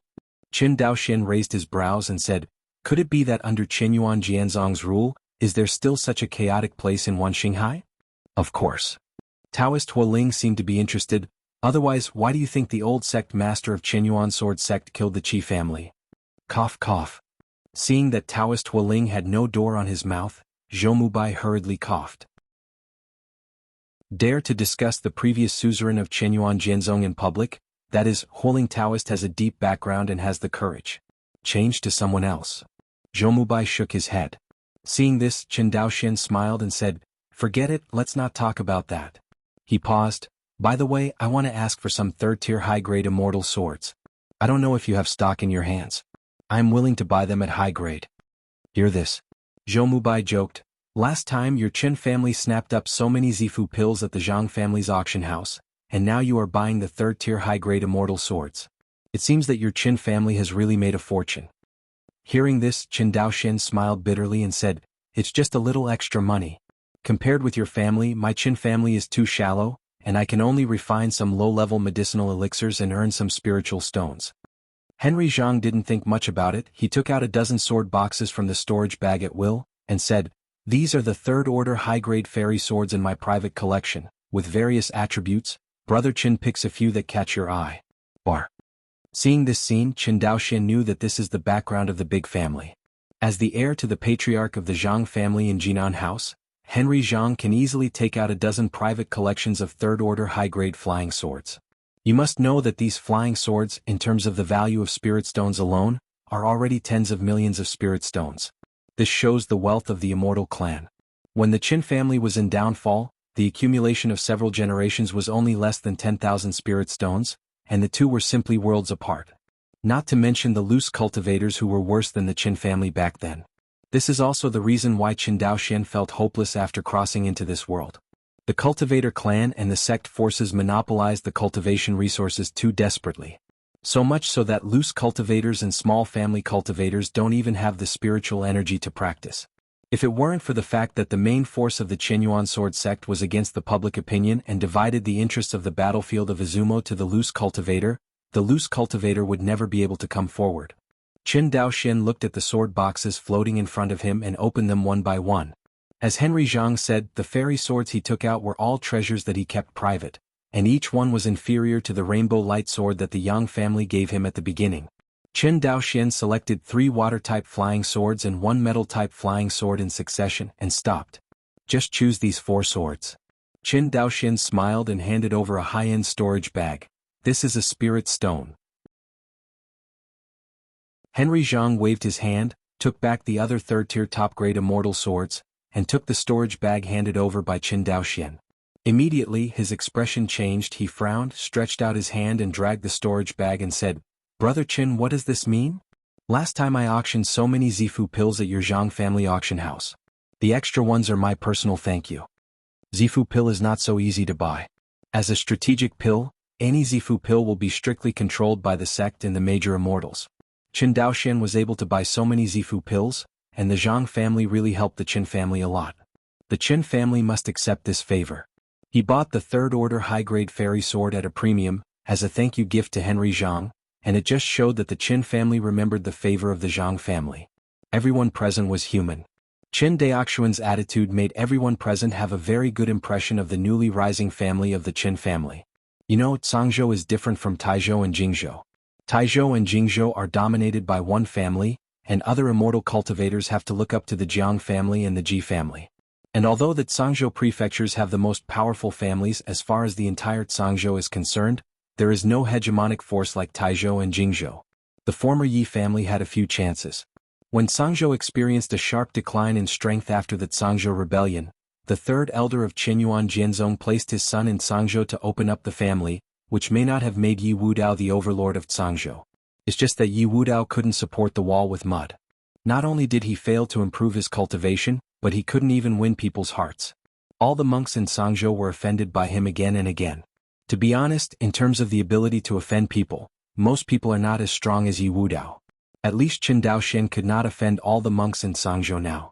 Qin Daoxian raised his brows and said, "Could it be that under Qinyuan Jianzong's rule, is there still such a chaotic place in Wanxinghai?" Of course. Taoist Huoling seemed to be interested. "Otherwise, why do you think the old sect master of Qinyuan Sword Sect killed the Qi family?" Cough cough. Seeing that Taoist Huoling had no door on his mouth, Zhou Mubai hurriedly coughed. Dare to discuss the previous suzerain of Qinyuan Jianzong in public? That is, Huoling Taoist has a deep background and has the courage. Change to someone else. Zhou Mubai shook his head. Seeing this, Qin Daoxian smiled and said, "Forget it, let's not talk about that." He paused. "By the way, I want to ask for some 3rd-tier high-grade immortal swords. I don't know if you have stock in your hands. I am willing to buy them at high grade." Hear this. Zhou Mubai joked, "Last time your Qin family snapped up so many Zifu pills at the Zhang family's auction house, and now you are buying the 3rd-tier high-grade immortal swords. It seems that your Qin family has really made a fortune." Hearing this, Qin Daoxian smiled bitterly and said, "It's just a little extra money. Compared with your family, my Qin family is too shallow, and I can only refine some low-level medicinal elixirs and earn some spiritual stones." Henry Zhang didn't think much about it. He took out a dozen sword boxes from the storage bag at will, and said, "These are the 3rd-order high-grade fairy swords in my private collection, with various attributes. Brother Qin picks a few that catch your eye." Bar. Seeing this scene, Qin Daoxian knew that this is the background of the big family. As the heir to the patriarch of the Zhang family in Jinan House, Henry Zhang can easily take out a dozen private collections of 3rd-order high-grade flying swords. You must know that these flying swords, in terms of the value of spirit stones alone, are already tens of millions of spirit stones. This shows the wealth of the immortal clan. When the Qin family was in downfall, the accumulation of several generations was only less than 10,000 spirit stones, and the two were simply worlds apart. Not to mention the loose cultivators who were worse than the Qin family back then. This is also the reason why Qin Daoxian felt hopeless after crossing into this world. The cultivator clan and the sect forces monopolized the cultivation resources too desperately. So much so that loose cultivators and small family cultivators don't even have the spiritual energy to practice. If it weren't for the fact that the main force of the Qinyuan sword sect was against the public opinion and divided the interests of the battlefield of Izumo to the loose cultivator would never be able to come forward. Qin Daoxian looked at the sword boxes floating in front of him and opened them one by one. As Henry Zhang said, the fairy swords he took out were all treasures that he kept private, and each one was inferior to the rainbow light sword that the Yang family gave him at the beginning. Qin Daoxian selected 3 water-type flying swords and 1 metal-type flying sword in succession and stopped. "Just choose these 4 swords." Qin Daoxian smiled and handed over a high-end storage bag. "This is a spirit stone." Henry Zhang waved his hand, took back the other 3rd-tier top-grade immortal swords, and took the storage bag handed over by Qin Daoxian. Immediately his expression changed. He frowned, stretched out his hand and dragged the storage bag and said, "Brother Qin, what does this mean? Last time I auctioned so many Zifu pills at your Zhang family auction house. The extra ones are my personal thank you. Zifu pill is not so easy to buy. As a strategic pill, any Zifu pill will be strictly controlled by the sect and the major immortals. Qin Daoxian was able to buy so many Zifu pills, and the Zhang family really helped the Qin family a lot. The Qin family must accept this favor." He bought the 3rd-order high-grade fairy sword at a premium, as a thank you gift to Henry Jiang, and it just showed that the Qin family remembered the favor of the Jiang family. Everyone present was human. Qin Daoxuan's attitude made everyone present have a very good impression of the newly rising family of the Qin family. You know, Cangzhou is different from Taizhou and Jingzhou. Taizhou and Jingzhou are dominated by one family, and other immortal cultivators have to look up to the Jiang family and the Ji family. And although the Cangzhou prefectures have the most powerful families as far as the entire Cangzhou is concerned, there is no hegemonic force like Taizhou and Jingzhou. The former Yi family had a few chances. When Cangzhou experienced a sharp decline in strength after the Cangzhou rebellion, the third elder of Qinyuan Jianzong placed his son in Cangzhou to open up the family, which may not have made Yi Wudao the overlord of Cangzhou. It's just that Yi Wudao couldn't support the wall with mud. Not only did he fail to improve his cultivation, but he couldn't even win people's hearts. All the monks in Cangzhou were offended by him again and again. To be honest, in terms of the ability to offend people, most people are not as strong as Yi Wudao. At least Qin Daoxian could not offend all the monks in Cangzhou now.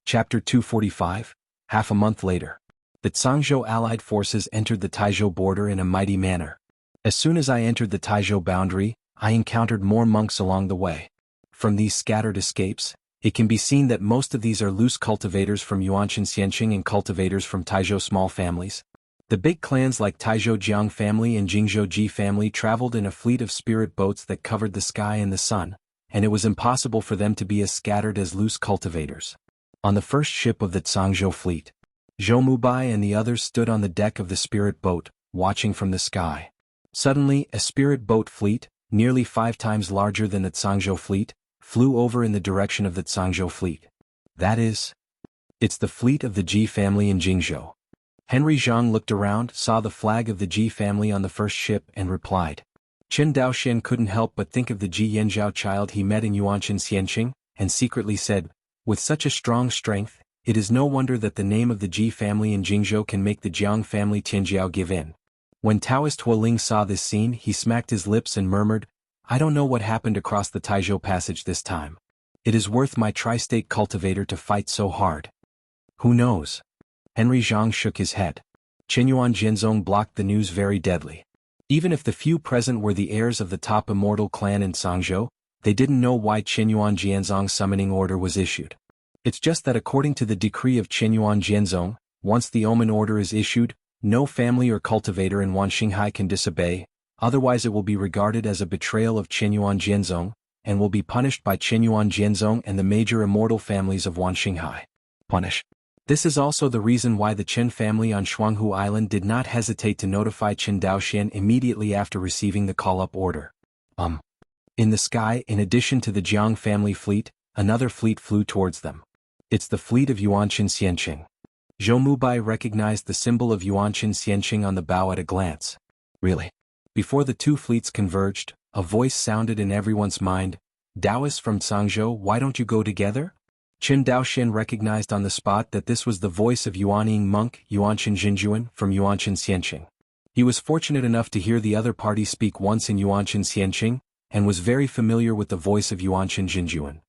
Chapter 245, half a month later. The Cangzhou allied forces entered the Taizhou border in a mighty manner. As soon as I entered the Taizhou boundary, I encountered more monks along the way. From these scattered escapes, it can be seen that most of these are loose cultivators from Yuanshan Xianqing and cultivators from Taizhou small families. The big clans like Taizhou Jiang family and Jingzhou Ji family traveled in a fleet of spirit boats that covered the sky and the sun, and it was impossible for them to be as scattered as loose cultivators. On the first ship of the Cangzhou fleet, Zhou Mubai and the others stood on the deck of the spirit boat, watching from the sky. Suddenly, a spirit boat fleet, nearly 5 times larger than the Cangzhou fleet, flew over in the direction of the Cangzhou fleet. That is, it's the fleet of the Ji family in Jingzhou. Henry Jiang looked around, saw the flag of the Ji family on the first ship, and replied. Qin Daoxian couldn't help but think of the Ji Yanzhao child he met in Yuanshan Xianqing, and secretly said, with such a strong strength, it is no wonder that the name of the Ji family in Jingzhou can make the Jiang family Tianjiao give in. When Taoist Huoling saw this scene, he smacked his lips and murmured, I don't know what happened across the Taizhou passage this time. It is worth my tri-state cultivator to fight so hard. Who knows? Henry Jiang shook his head. Qinyuan Jianzong blocked the news very deadly. Even if the few present were the heirs of the top immortal clan in Cangzhou, they didn't know why Qinyuan Jianzong's summoning order was issued. It's just that according to the decree of Qinyuan Jianzong, once the omen order is issued, no family or cultivator in Wanxinghai can disobey, otherwise it will be regarded as a betrayal of Qinyuan Jianzong, and will be punished by Qinyuan Jianzong and the major immortal families of Wanxinghai. Punish. This is also the reason why the Qin family on Shuanghu Island did not hesitate to notify Qin Daoxian immediately after receiving the call-up order. In the sky, in addition to the Jiang family fleet, another fleet flew towards them. It's the fleet of Yuanshan Xianqing. Zhou Mubai recognized the symbol of Yuanshan Xianqing on the bow at a glance. Really? Before the two fleets converged, a voice sounded in everyone's mind, Taoists from Cangzhou, why don't you go together? Qin Daoxian recognized on the spot that this was the voice of Yuanying monk Yuanshan Jinjuan from Yuanshan Xianqing. He was fortunate enough to hear the other party speak once in Yuanshan Xianqing, and was very familiar with the voice of Yuanshan Jinjuan.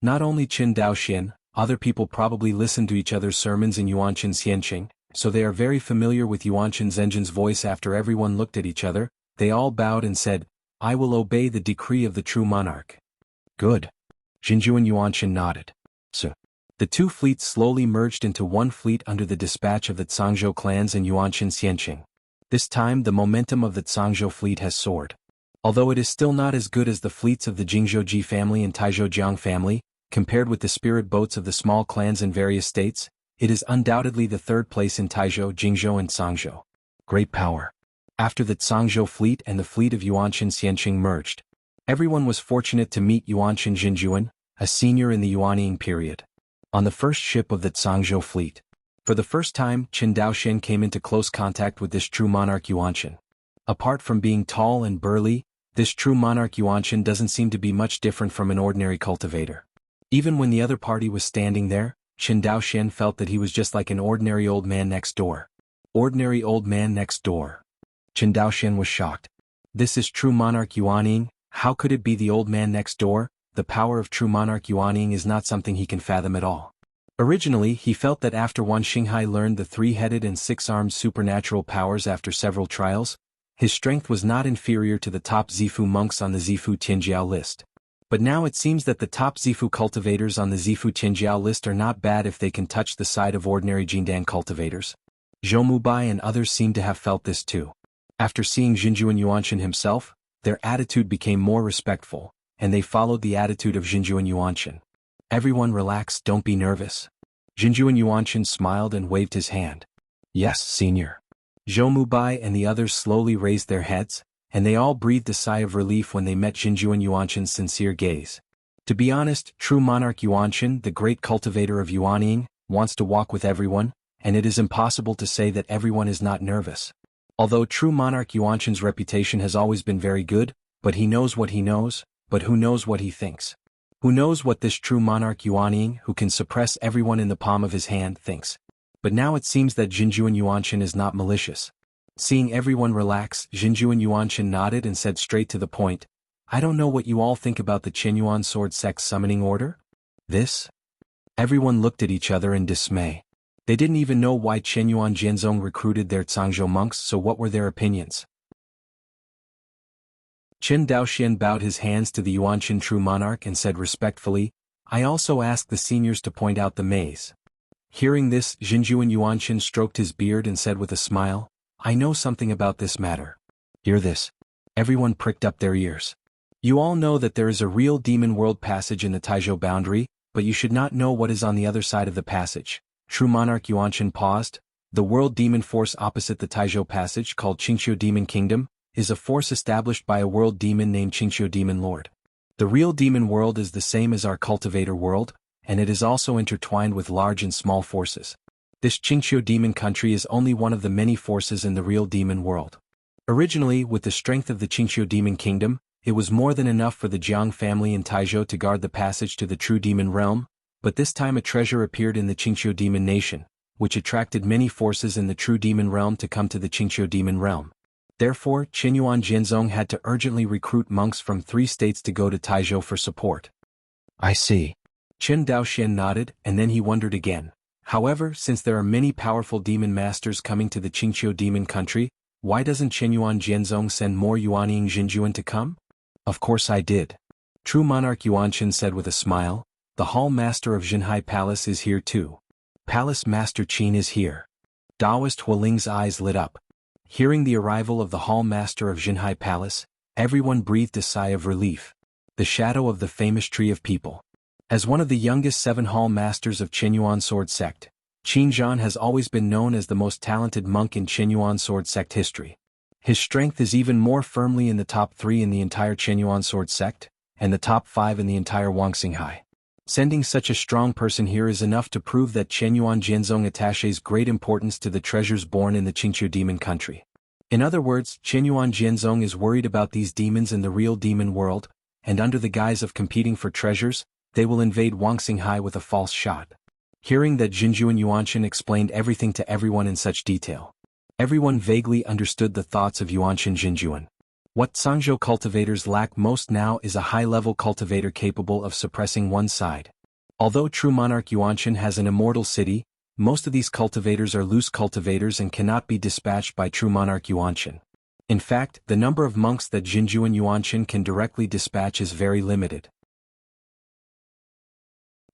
Not only Qin Daoxian, other people probably listened to each other's sermons in Yuanshan Xianqing, so they are very familiar with Yuanshan Zhenjin's voice. After everyone looked at each other, they all bowed and said, I will obey the decree of the true monarch. Good. Jinjuan Yuanshan nodded. So, the two fleets slowly merged into one fleet under the dispatch of the Cangzhou clans and Yuanshan Xianqing. This time the momentum of the Cangzhou fleet has soared. Although it is still not as good as the fleets of the Jingzhou Ji family and Taizhou Jiang family, compared with the spirit boats of the small clans in various states, it is undoubtedly the third place in Taizhou, Jingzhou and Cangzhou. Great power. After the Cangzhou fleet and the fleet of Yuanshan Xianqing merged, everyone was fortunate to meet Yuanshan Jinjuan, a senior in the Yuanying period. On the first ship of the Cangzhou fleet, for the first time, Qin Daoxian came into close contact with this true monarch Yuanshan. Apart from being tall and burly, this true monarch Yuanshan doesn't seem to be much different from an ordinary cultivator. Even when the other party was standing there, Qin Daoxian felt that he was just like an ordinary old man next door. Ordinary old man next door. Qin Daoxian was shocked. This is true monarch Yuanying, how could it be the old man next door? The power of true monarch Yuanying is not something he can fathom at all. Originally, he felt that after Wan Xinghai learned the three-headed and six-armed supernatural powers after several trials, his strength was not inferior to the top Zifu monks on the Zifu Tianjiao list. But now it seems that the top Zifu cultivators on the Zifu Tianjiao list are not bad if they can touch the side of ordinary Jingdan cultivators. Zhou Mubai and others seem to have felt this too. After seeing Jinjuan Yuanshan himself, their attitude became more respectful, and they followed the attitude of Jinjuan Yuanshan. Everyone relax, don't be nervous. Jinjuan Yuanshan smiled and waved his hand. Yes, senior. Zhou Mubai and the others slowly raised their heads, and they all breathed a sigh of relief when they met Jinjuan Yuanshan's sincere gaze. To be honest, true monarch Yuanshan, the great cultivator of Yuanying, wants to walk with everyone, and it is impossible to say that everyone is not nervous. Although true monarch Yuanshan's reputation has always been very good, but he knows what he knows, but who knows what he thinks? Who knows what this true monarch Yuanying, who can suppress everyone in the palm of his hand, thinks? But now it seems that Jinjuan Yuanshan is not malicious. Seeing everyone relax, Jinjuan Yuanshan nodded and said straight to the point, I don't know what you all think about the Qinyuan Sword Sect summoning order? This? Everyone looked at each other in dismay. They didn't even know why Qinyuan Jianzong recruited their Cangzhou monks, so what were their opinions? Qin Daoxian bowed his hands to the Yuanshan true monarch and said respectfully, I also asked the seniors to point out the maze. Hearing this, Jinjuan Yuanshan stroked his beard and said with a smile, I know something about this matter. Hear this. Everyone pricked up their ears. You all know that there is a real demon world passage in the Taizhou boundary, but you should not know what is on the other side of the passage. True monarch Yuanshan paused. The world demon force opposite the Taizhou passage, called Qingqiu Demon Kingdom, is a force established by a world demon named Qingqiu Demon Lord. The real demon world is the same as our cultivator world, and it is also intertwined with large and small forces. This Qingqiu demon country is only one of the many forces in the real demon world. Originally, with the strength of the Qingqiu Demon Kingdom, it was more than enough for the Jiang family in Taizhou to guard the passage to the true demon realm, but this time a treasure appeared in the Qingqiu Demon Nation, which attracted many forces in the true demon realm to come to the Qingqiu Demon realm. Therefore, Qinyuan Jianzong had to urgently recruit monks from 3 states to go to Taizhou for support. I see. Qin Daoxian nodded, and then he wondered again. However, since there are many powerful demon masters coming to the Qingqiu demon country, why doesn't Qinyuan Jianzong send more Yuanying Jinjuan to come? Of course I did. True monarch Yuanshan said with a smile, the hall master of Jinhai Palace is here too. Palace Master Qin is here. Daoist Hualing's eyes lit up. Hearing the arrival of the hall master of Jinhai Palace, everyone breathed a sigh of relief. The shadow of the famous tree of people. As one of the youngest 7 hall masters of Qinyuan Sword Sect, Qin Zhan has always been known as the most talented monk in Qinyuan Sword Sect history. His strength is even more firmly in the top 3 in the entire Qinyuan Sword Sect, and the top 5 in the entire Wangxinghai. Sending such a strong person here is enough to prove that Qinyuan Jianzong attaches great importance to the treasures born in the Qingqiu demon country. In other words, Qinyuan Jianzong is worried about these demons in the real demon world, and under the guise of competing for treasures, they will invade Wangxinghai with a false shot. Hearing that Jinjuan Yuanshan explained everything to everyone in such detail, everyone vaguely understood the thoughts of Yuanshan Jinjuan. What Cangzhou cultivators lack most now is a high-level cultivator capable of suppressing one side. Although true monarch Yuanshan has an immortal city, most of these cultivators are loose cultivators and cannot be dispatched by true monarch Yuanshan. In fact, the number of monks that Jinjuan Yuanshan can directly dispatch is very limited.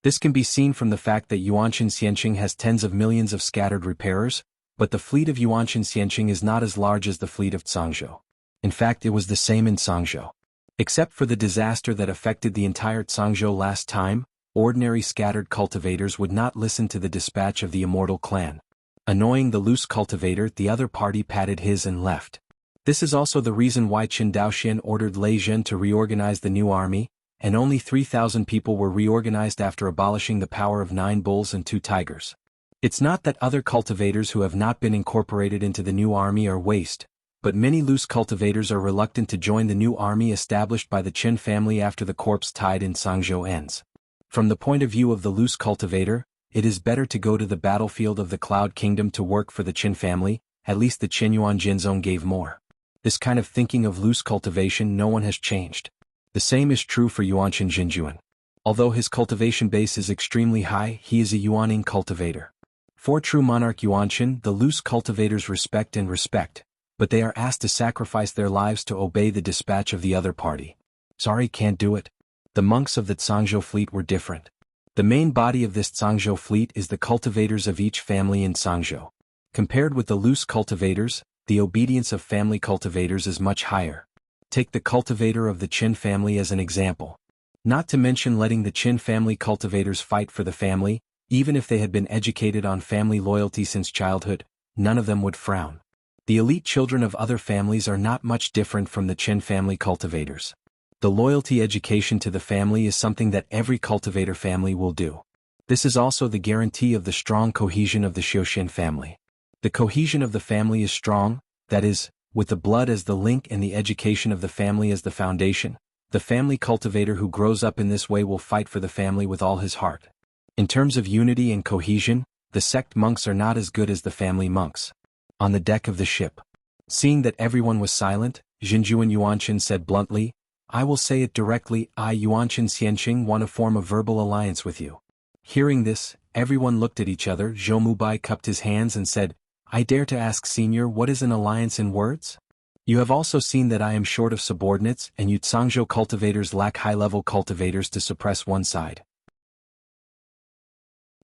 This can be seen from the fact that Yuanshan Xianqing has tens of millions of scattered repairers, but the fleet of Yuanshan Xianqing is not as large as the fleet of Cangzhou. In fact, it was the same in Cangzhou. Except for the disaster that affected the entire Cangzhou last time, ordinary scattered cultivators would not listen to the dispatch of the immortal clan. Annoying the loose cultivator, the other party patted his and left. This is also the reason why Qin Daoxian ordered Lei Zhen to reorganize the new army, and only 3,000 people were reorganized after abolishing the power of 9 bulls and 2 tigers. It's not that other cultivators who have not been incorporated into the new army are waste, but many loose cultivators are reluctant to join the new army established by the Qin family after the corpse tide in Cangzhou ends. From the point of view of the loose cultivator, it is better to go to the battlefield of the Cloud Kingdom to work for the Qin family, at least the Qinyuan Jianzong gave more. This kind of thinking of loose cultivation no one has changed. The same is true for Yuanshan Jinjuan. Although his cultivation base is extremely high, he is a Yuaning cultivator. For true monarch Yuanshan, the loose cultivators respect, but they are asked to sacrifice their lives to obey the dispatch of the other party. Sorry, can't do it. The monks of the Zhangzhou fleet were different. The main body of this Zhangzhou fleet is the cultivators of each family in Zhangzhou. Compared with the loose cultivators, the obedience of family cultivators is much higher. Take the cultivator of the Qin family as an example. Not to mention letting the Qin family cultivators fight for the family, even if they had been educated on family loyalty since childhood, none of them would frown. The elite children of other families are not much different from the Qin family cultivators. The loyalty education to the family is something that every cultivator family will do. This is also the guarantee of the strong cohesion of the Xiuxin family. The cohesion of the family is strong, that is, with the blood as the link and the education of the family as the foundation. The family cultivator who grows up in this way will fight for the family with all his heart. In terms of unity and cohesion, the sect monks are not as good as the family monks. On the deck of the ship. Seeing that everyone was silent, Jinjuan Yuanshan said bluntly, "I will say it directly, I Yuanshan Xianqing want to form a verbal alliance with you." Hearing this, everyone looked at each other. Zhou Mubai cupped his hands and said, "I dare to ask, Senior, what is an alliance in words? You have also seen that I am short of subordinates, and you Zhangzhou cultivators lack high-level cultivators to suppress one side.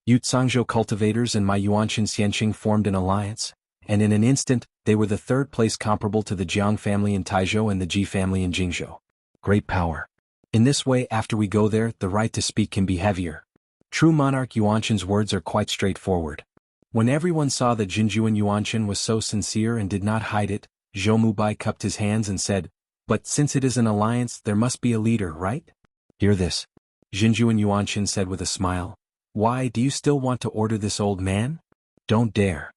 You Zhangzhou cultivators and my Yuanshan Xianqing formed an alliance, and in an instant, they were the third place comparable to the Jiang family in Taizhou and the Ji family in Jingzhou. Great power. In this way, after we go there, the right to speak can be heavier." True monarch Yuanshan's words are quite straightforward. When everyone saw that Jinjuan Yuanshan was so sincere and did not hide it, Zhou Mubai cupped his hands and said, "But since it is an alliance, there must be a leader, right?" Hear this. Jinjuan Yuanshan said with a smile. "Why, do you still want to order this old man? Don't dare."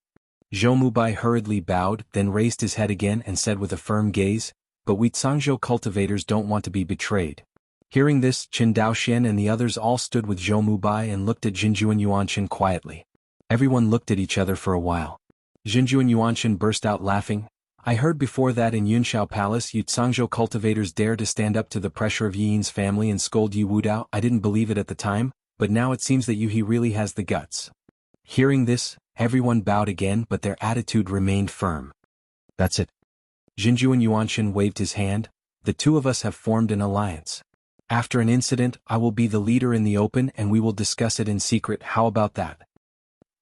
Zhou Mubai hurriedly bowed, then raised his head again and said with a firm gaze, "But we Zhangzhou cultivators don't want to be betrayed." Hearing this, Qin Daoxian and the others all stood with Zhou Mubai and looked at Jinjuan Yuanshan quietly. Everyone looked at each other for a while. Jinjuan Yuanshan burst out laughing. "I heard before that in Yunshao Palace you Zhangzhou cultivators dared to stand up to the pressure of Yi Yin's family and scold Yi Wudao. I didn't believe it at the time, but now it seems that he really has the guts." Hearing this, everyone bowed again, but their attitude remained firm. "That's it." Jinjuan Yuanshan waved his hand. "The two of us have formed an alliance. After an incident, I will be the leader in the open and we will discuss it in secret. How about that?"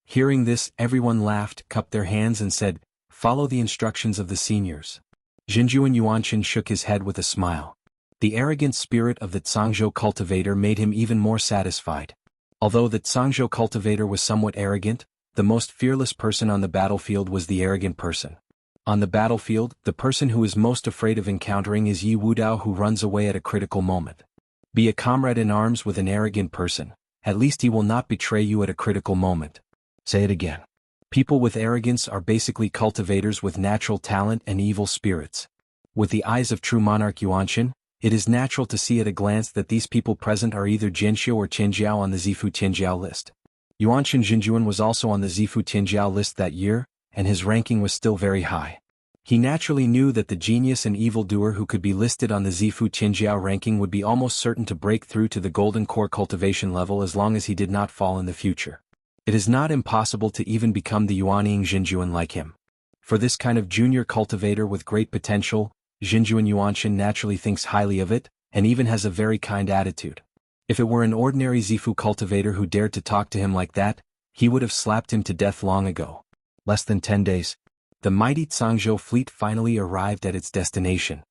Hearing this, everyone laughed, cupped their hands and said, "Follow the instructions of the seniors." Jinjuan Yuanshan shook his head with a smile. The arrogant spirit of the Zhangzhou cultivator made him even more satisfied. Although the Zhangzhou cultivator was somewhat arrogant, the most fearless person on the battlefield was the arrogant person. On the battlefield, the person who is most afraid of encountering is Yi Wudao, who runs away at a critical moment. Be a comrade in arms with an arrogant person. At least he will not betray you at a critical moment. Say it again. People with arrogance are basically cultivators with natural talent and evil spirits. With the eyes of true monarch Yuanshan, it is natural to see at a glance that these people present are either Jianxiu or Qinjiao on the Zifu Tianjiao list. Yuanshan Jinjuan was also on the Zifu Tianjiao list that year, and his ranking was still very high. He naturally knew that the genius and evildoer who could be listed on the Zifu Tianjiao ranking would be almost certain to break through to the golden core cultivation level as long as he did not fall in the future. It is not impossible to even become the Yuaning Jinjuan like him. For this kind of junior cultivator with great potential, Jinjuan Yuanshan naturally thinks highly of it, and even has a very kind attitude. If it were an ordinary Zifu cultivator who dared to talk to him like that, he would have slapped him to death long ago. Less than 10 days. The mighty Zhangzhou fleet finally arrived at its destination.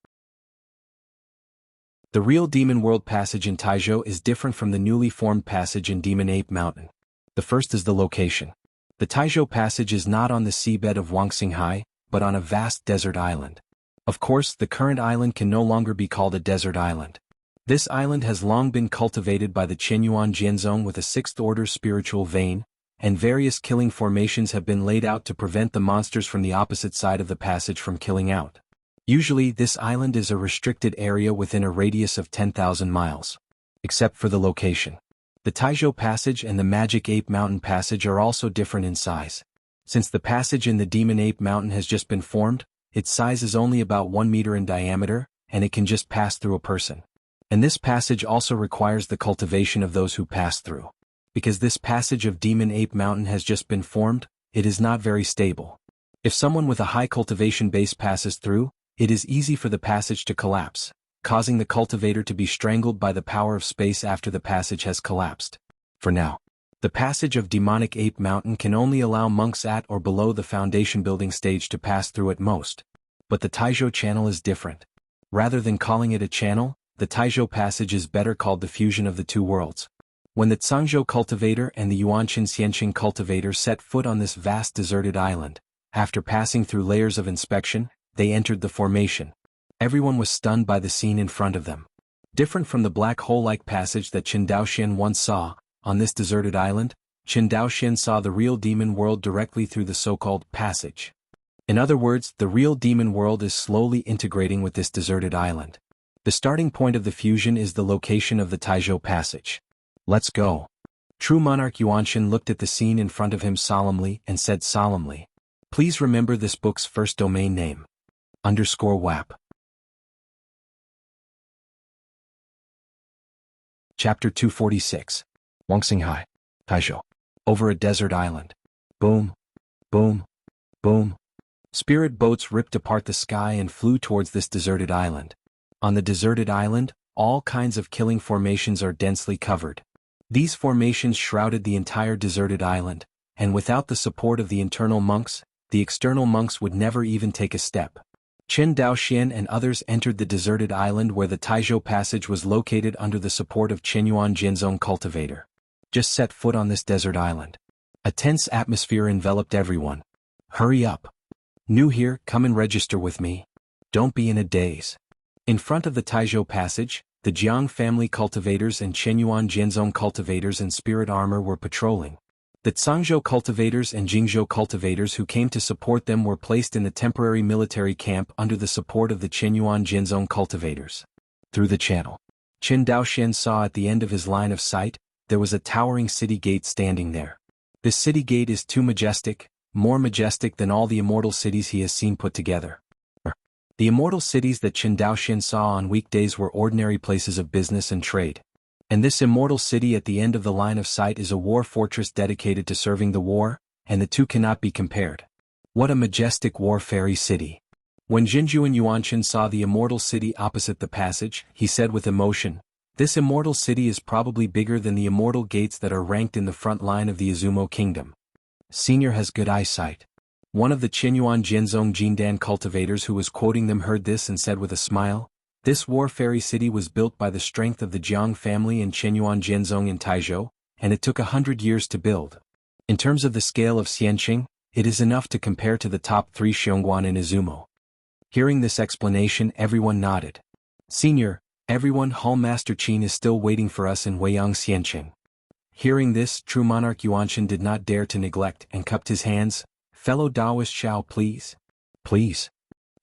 The real Demon World passage in Taizhou is different from the newly formed passage in Demon Ape Mountain. The first is the location. The Taizhou passage is not on the seabed of Wangxinghai, but on a vast desert island. Of course, the current island can no longer be called a desert island. This island has long been cultivated by the Qinyuan Jianzong with a sixth-order spiritual vein, and various killing formations have been laid out to prevent the monsters from the opposite side of the passage from killing out. Usually, this island is a restricted area within a radius of 10,000 miles. Except for the location. The Taizhou Passage and the Magic Ape Mountain Passage are also different in size. Since the passage in the Demon Ape Mountain has just been formed, its size is only about 1 meter in diameter, and it can just pass through a person. And this passage also requires the cultivation of those who pass through. Because this passage of Demon Ape Mountain has just been formed, it is not very stable. If someone with a high cultivation base passes through, it is easy for the passage to collapse, causing the cultivator to be strangled by the power of space after the passage has collapsed. For now, the passage of Demonic Ape Mountain can only allow monks at or below the foundation building stage to pass through at most. But the Taizhou channel is different. Rather than calling it a channel, the Taizhou passage is better called the fusion of the two worlds. When the Zhangzhou cultivator and the Yuanqin Xianqing cultivator set foot on this vast deserted island, after passing through layers of inspection, they entered the formation. Everyone was stunned by the scene in front of them. Different from the black hole-like passage that Qin Daoxian once saw, on this deserted island, Qin Daoxian saw the real demon world directly through the so-called passage. In other words, the real demon world is slowly integrating with this deserted island. The starting point of the fusion is the location of the Taizhou passage. Let's go. True monarch Yuanqin looked at the scene in front of him solemnly and said solemnly, "Please remember this book's first domain name. _WAP. Chapter 246. Wangxinghai, Taizhou. Over a desert island. Boom. Boom. Boom. Spirit boats ripped apart the sky and flew towards this deserted island. On the deserted island, all kinds of killing formations are densely covered. These formations shrouded the entire deserted island, and without the support of the internal monks, the external monks would never even take a step. Qin Daoxian and others entered the deserted island where the Taizhou passage was located under the support of Qinyuan Jinzong cultivator. Just set foot on this desert island. A tense atmosphere enveloped everyone. Hurry up. New here, come and register with me. Don't be in a daze. In front of the Taizhou passage, the Jiang family cultivators and Qinyuan Jinzong cultivators in spirit armor were patrolling. The Zhangzhou cultivators and Jingzhou cultivators who came to support them were placed in the temporary military camp under the support of the Qinyuan Jinzong cultivators. Through the channel, Qin Daoxian saw at the end of his line of sight, there was a towering city gate standing there. This city gate is too majestic, more majestic than all the immortal cities he has seen put together. The immortal cities that Qin Daoxian saw on weekdays were ordinary places of business and trade. And this immortal city at the end of the line of sight is a war fortress dedicated to serving the war, and the two cannot be compared. What a majestic war fairy city. When Jinzhuan Yuanqin saw the immortal city opposite the passage, he said with emotion, "This immortal city is probably bigger than the immortal gates that are ranked in the front line of the Izumo kingdom." Senior has good eyesight. One of the Qinyuan Jinzong Jindan cultivators who was quoting them heard this and said with a smile, "This war fairy city was built by the strength of the Jiang family and Qinyuan Jinzong in Taizhou, and it took 100 years to build. In terms of the scale of Xianqing, it is enough to compare to the top 3 Xiongguan in Izumo." Hearing this explanation, everyone nodded. "Senior, everyone, Hall Master Qin is still waiting for us in Weiyang Xianqing." Hearing this, true monarch Yuanqin did not dare to neglect and cupped his hands. "Fellow Taoist Xiao, please. Please.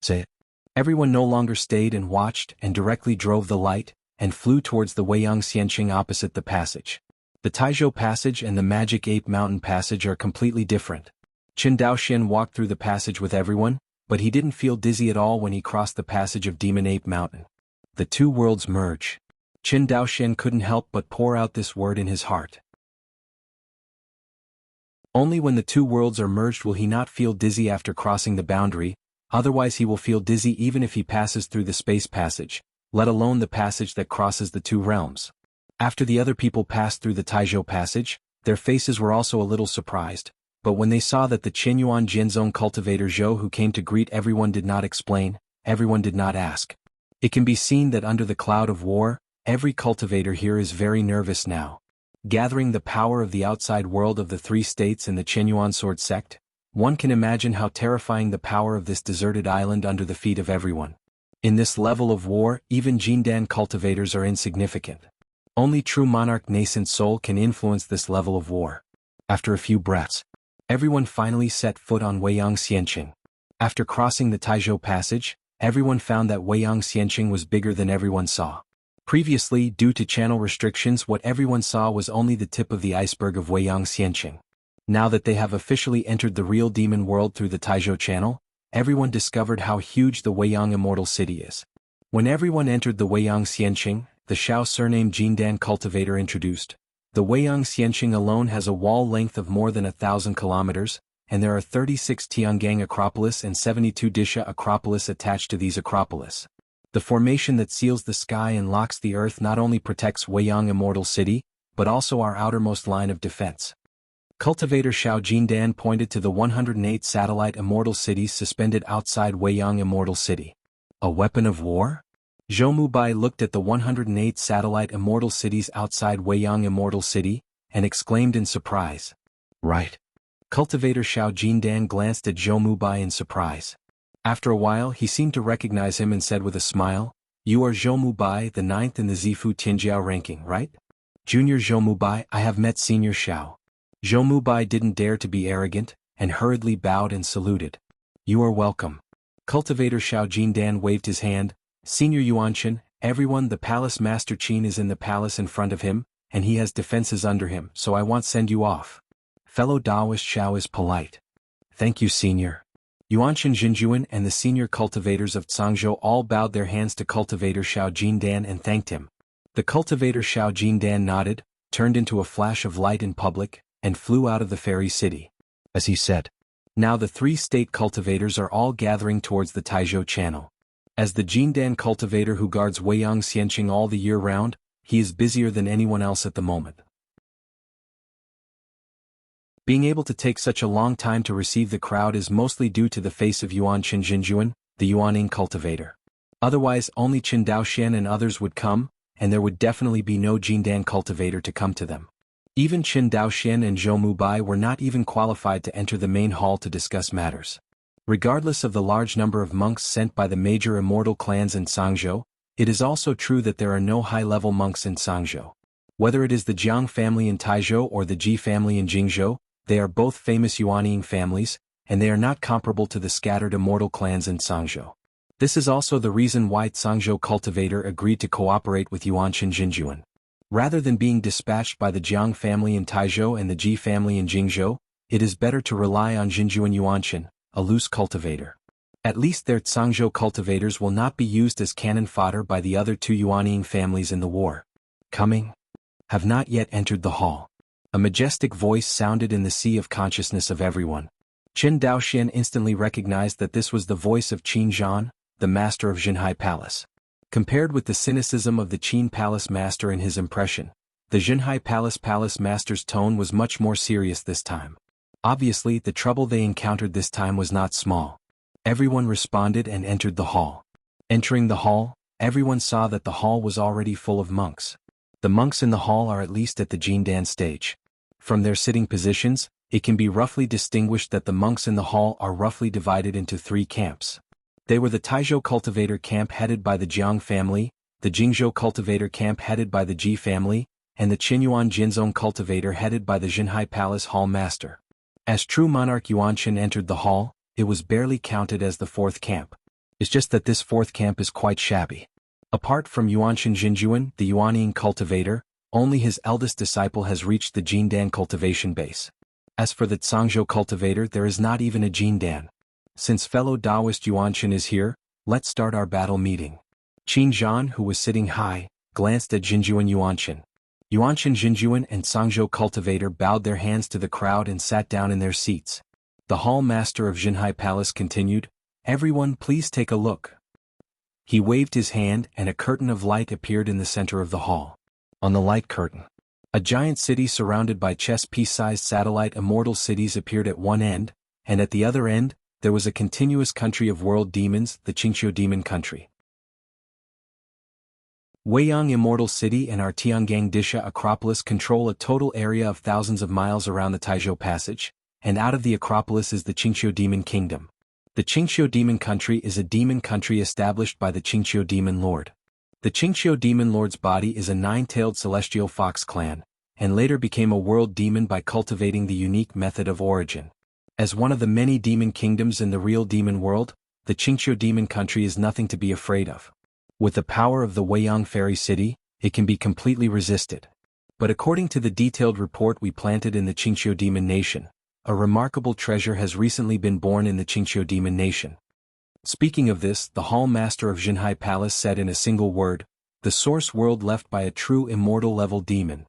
Say it." Everyone no longer stayed and watched and directly drove the light, and flew towards the Weiyang Xianqing opposite the passage. The Taizhou passage and the Magic Ape Mountain passage are completely different. Qin Daoxian walked through the passage with everyone, but he didn't feel dizzy at all when he crossed the passage of Demon Ape Mountain. The two worlds merge. Qin Daoxian couldn't help but pour out this word in his heart. Only when the two worlds are merged will he not feel dizzy after crossing the boundary, otherwise he will feel dizzy even if he passes through the space passage, let alone the passage that crosses the two realms. After the other people passed through the Taizhou passage, their faces were also a little surprised, but when they saw that the Qinyuan Jinzong cultivator Zhou who came to greet everyone did not explain, everyone did not ask. It can be seen that under the cloud of war, every cultivator here is very nervous now. Gathering the power of the outside world of the 3 states and the Qinyuan sword sect, one can imagine how terrifying the power of this deserted island under the feet of everyone. In this level of war, even Jindan cultivators are insignificant. Only true monarch nascent soul can influence this level of war. After a few breaths, everyone finally set foot on Weiyang Xianqing. After crossing the Taizhou passage, everyone found that Weiyang Xianqing was bigger than everyone saw. Previously, due to channel restrictions, what everyone saw was only the tip of the iceberg of Weiyang Xianqing. Now that they have officially entered the real demon world through the Taizhou channel, everyone discovered how huge the Weiyang immortal city is. When everyone entered the Weiyang Xianqing, the Shao surnamed Jindan cultivator introduced. The Weiyang Xianqing alone has a wall length of more than 1,000 kilometers, and there are 36 Tiangang Acropolis and 72 Disha Acropolis attached to these Acropolis. The formation that seals the sky and locks the earth not only protects Weiyang Immortal City, but also our outermost line of defense. Cultivator Shao Jindan pointed to the 108 satellite immortal cities suspended outside Weiyang Immortal City. A weapon of war? Zhou Mubai looked at the 108 satellite immortal cities outside Weiyang Immortal City, and exclaimed in surprise. Right. Cultivator Shao Jindan glanced at Zhou Mubai in surprise. After a while he seemed to recognize him and said with a smile, "You are Zhou Mubai, the 9th in the Zifu Tianjiao ranking, right?" "Junior Zhou Mubai, I have met Senior Shao." Zhou Mubai didn't dare to be arrogant, and hurriedly bowed and saluted. "You are welcome." Cultivator Shao Jindan waved his hand. "Senior Yuanchen, everyone, the palace master Qin is in the palace in front of him, and he has defenses under him, so I won't send you off." Fellow Taoist Shao is polite. "Thank you, Senior." Yuanchen Jinjuan and the senior cultivators of Zhangzhou all bowed their hands to Cultivator Shao Jindan and thanked him. The Cultivator Shao Jindan nodded, turned into a flash of light in public, and flew out of the fairy city. As he said, "Now the 3 state cultivators are all gathering towards the Taizhou Channel. As the Jindan cultivator who guards Weiyang Xianqing all the year round, he is busier than anyone else at the moment." Being able to take such a long time to receive the crowd is mostly due to the face of Yuanchen Jinjuan, the Yuaning cultivator. Otherwise only Qin Daoxian and others would come, and there would definitely be no Jindan cultivator to come to them. Even Qin Daoxian and Zhou Mubai were not even qualified to enter the main hall to discuss matters. Regardless of the large number of monks sent by the major immortal clans in Zhangzhou, it is also true that there are no high-level monks in Zhangzhou. Whether it is the Jiang family in Taizhou or the Ji family in Jingzhou, they are both famous Yuanying families, and they are not comparable to the scattered immortal clans in Zhangzhou. This is also the reason why Zhangzhou cultivator agreed to cooperate with Yuanchen Jinjuan. Rather than being dispatched by the Jiang family in Taizhou and the Ji family in Jingzhou, it is better to rely on Jinjuan Yuanchen, a loose cultivator. At least their Zhangzhou cultivators will not be used as cannon fodder by the other 2 Yuanying families in the war. "Coming? Have not yet entered the hall." A majestic voice sounded in the sea of consciousness of everyone. Qin Daoxian instantly recognized that this was the voice of Qin Zhan, the master of Jinhai Palace. Compared with the cynicism of the Qin Palace master in his impression, the Jinhai Palace master's tone was much more serious this time. Obviously, the trouble they encountered this time was not small. Everyone responded and entered the hall. Entering the hall, everyone saw that the hall was already full of monks. The monks in the hall are at least at the Jindan stage. From their sitting positions, it can be roughly distinguished that the monks in the hall are roughly divided into 3 camps. They were the Taizhou cultivator camp headed by the Jiang family, the Jingzhou cultivator camp headed by the Ji family, and the Qinyuan Jinzong cultivator headed by the Jinhai Palace hall master. As true monarch Yuanchen entered the hall, it was barely counted as the 4th camp. It's just that this 4th camp is quite shabby. Apart from Yuanchen Jinjuan, the Yuanying cultivator, only his eldest disciple has reached the Jindan cultivation base. As for the Zhangzhou cultivator, there is not even a Jindan. Since fellow Taoist Yuanchen is here, let's start our battle meeting. Qin Zhan, who was sitting high, glanced at Jinjuan Yuanchen. Yuanchen Jinjuan and Zhangzhou cultivator bowed their hands to the crowd and sat down in their seats. The hall master of Jinhai Palace continued, "Everyone please take a look." He waved his hand and a curtain of light appeared in the center of the hall. On the light curtain, a giant city surrounded by chess piece-sized satellite immortal cities appeared at one end, and at the other end, there was a continuous country of world demons, the Qingqiu Demon Country. Weiyang Immortal City and our Tiangang Disha Acropolis control a total area of thousands of miles around the Taizhou Passage, and out of the Acropolis is the Qingqiu Demon Kingdom. The Qingqiu Demon Country is a demon country established by the Qingqiu Demon Lord. The Qingqiu Demon Lord's body is a 9-tailed celestial fox clan, and later became a world demon by cultivating the unique method of origin. As one of the many demon kingdoms in the real demon world, the Qingqiu Demon Country is nothing to be afraid of. With the power of the Weiyang Fairy City, it can be completely resisted. But according to the detailed report we planted in the Qingqiu Demon Nation, a remarkable treasure has recently been born in the Qingqiu Demon Nation. Speaking of this, the hall master of Jinhai Palace said in a single word, The source world left by a true immortal level demon.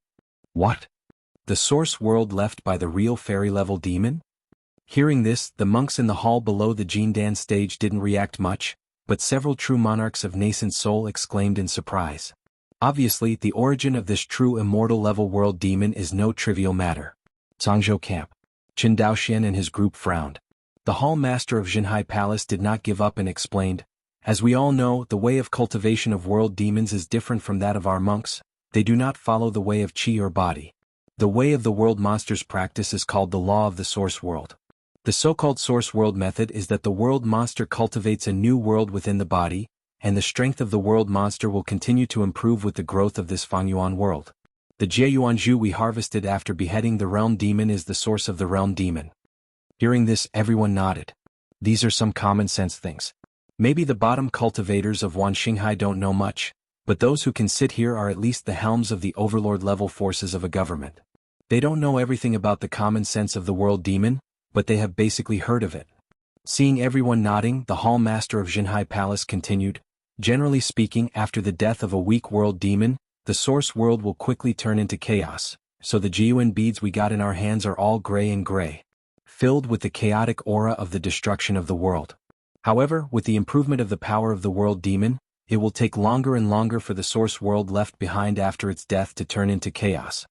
What? The source world left by the real fairy level demon? Hearing this, the monks in the hall below the Jindan stage didn't react much, but several true monarchs of nascent soul exclaimed in surprise. Obviously, the origin of this true immortal level world demon is no trivial matter. Zhangzhou camp. Qin Daoxian and his group frowned. The hall master of Jinhai Palace did not give up and explained, as we all know, the way of cultivation of world demons is different from that of our monks. They do not follow the way of qi or body. The way of the world monsters practice is called the law of the source world. The so-called source world method is that the world monster cultivates a new world within the body, and the strength of the world monster will continue to improve with the growth of this Fangyuan world. The Jieyuanzhu we harvested after beheading the realm demon is the source of the realm demon. Hearing this, everyone nodded. These are some common sense things. Maybe the bottom cultivators of Wanxinghai don't know much, but those who can sit here are at least the helms of the overlord-level forces of a government. They don't know everything about the common sense of the world demon, but they have basically heard of it. Seeing everyone nodding, the hall master of Jinhai Palace continued, generally speaking, after the death of a weak world demon, the source world will quickly turn into chaos, so the Jiuan beads we got in our hands are all gray and gray, filled with the chaotic aura of the destruction of the world. However, with the improvement of the power of the world demon, it will take longer and longer for the source world left behind after its death to turn into chaos.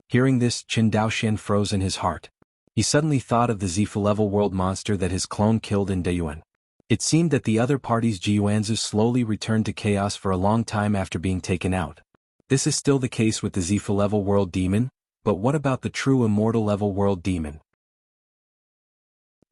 Hearing this, Qin Daoxian froze in his heart. He suddenly thought of the Zifu-level world monster that his clone killed in Dayuan. It seemed that the other party's Jiuanzu slowly returned to chaos for a long time after being taken out. This is still the case with the Zifu-level world demon, but what about the true immortal-level world demon?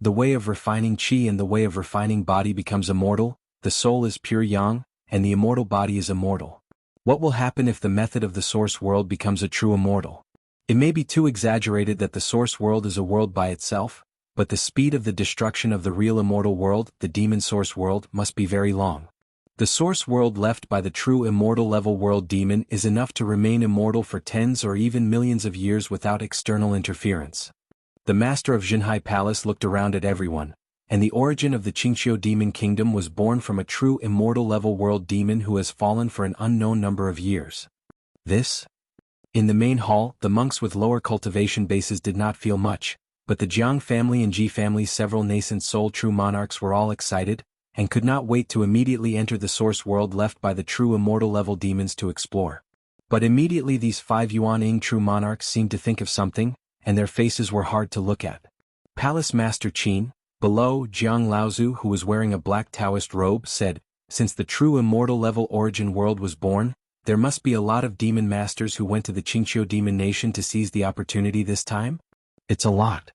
The way of refining qi and the way of refining body becomes immortal, the soul is pure yang, and the immortal body is immortal. What will happen if the method of the source world becomes a true immortal? It may be too exaggerated that the source world is a world by itself, but the speed of the destruction of the real immortal world, the demon source world, must be very long. The source world left by the true immortal level world demon is enough to remain immortal for tens or even millions of years without external interference. The master of Jinhai Palace looked around at everyone, and the origin of the Qingqiu demon kingdom was born from a true immortal level world demon who has fallen for an unknown number of years. This? In the main hall, the monks with lower cultivation bases did not feel much, but the Jiang family and Ji family's several nascent soul true monarchs were all excited, and could not wait to immediately enter the source world left by the true immortal level demons to explore. But immediately these 5 Yuan-ing true monarchs seemed to think of something, and their faces were hard to look at. Palace Master Qin, below, Jiang Laozu, who was wearing a black Taoist robe, said, since the true immortal level origin world was born, there must be a lot of demon masters who went to the Qingqiu demon nation to seize the opportunity this time? It's a lot.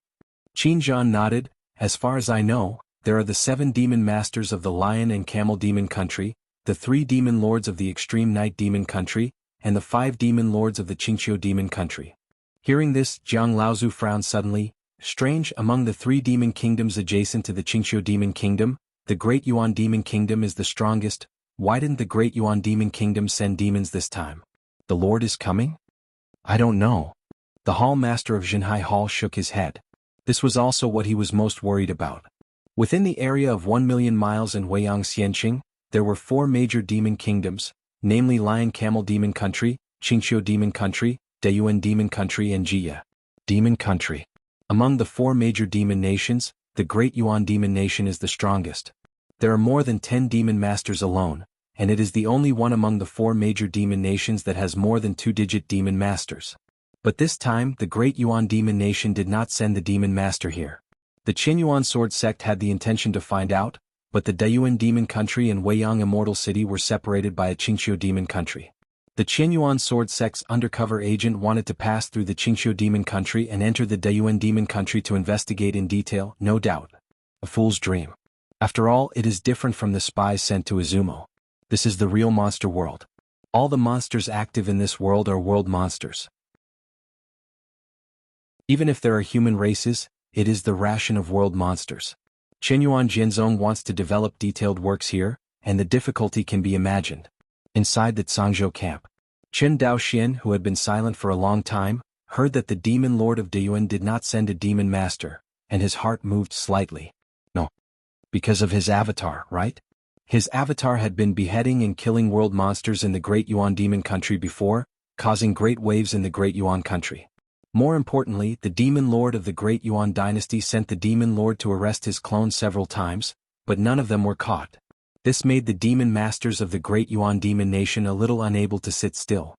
Qin Zhan nodded. As far as I know, there are the 7 demon masters of the lion and camel demon country, the 3 demon lords of the extreme night demon country, and the 5 demon lords of the Qingqiu demon country. Hearing this, Jiang Laozu frowned suddenly. Strange, among the 3 demon kingdoms adjacent to the Qingqiu demon kingdom, the Great Yuan demon kingdom is the strongest. Why didn't the Great Yuan demon kingdom send demons this time? The Lord is coming? I don't know. The hall master of Jinhai Hall shook his head. This was also what he was most worried about. Within the area of 1 million miles in Weiyang Xianqing, there were 4 major demon kingdoms, namely Lion Camel Demon Country, Qingqiu Demon Country, Dayuan Demon Country and Jia Demon Country. Among the 4 major demon nations, the Great Yuan Demon Nation is the strongest. There are more than 10 demon masters alone, and it is the only one among the 4 major demon nations that has more than 2-digit demon masters. But this time, the Great Yuan Demon Nation did not send the demon master here. The Qinyuan Sword Sect had the intention to find out, but the Dayuan Demon Country and Weiyang Immortal City were separated by a Qingqiu Demon Country. The Qinyuan Sword Sect's undercover agent wanted to pass through the Qingqiu Demon Country and enter the Dayuan Demon Country to investigate in detail, no doubt. A fool's dream. After all, it is different from the spies sent to Izumo. This is the real monster world. All the monsters active in this world are world monsters. Even if there are human races, it is the ration of world monsters. Qinyuan Jianzong wants to develop detailed works here, and the difficulty can be imagined. Inside the Zhangzhou camp, Qin Daoxian, who had been silent for a long time, heard that the demon lord of Dayuan did not send a demon master, and his heart moved slightly. No. Because of his avatar, right? His avatar had been beheading and killing world monsters in the Great Yuan Demon Country before, causing great waves in the Great Yuan Country. More importantly, the Demon Lord of the Great Yuan Dynasty sent the Demon Lord to arrest his clones several times, but none of them were caught. This made the Demon Masters of the Great Yuan Demon Nation a little unable to sit still.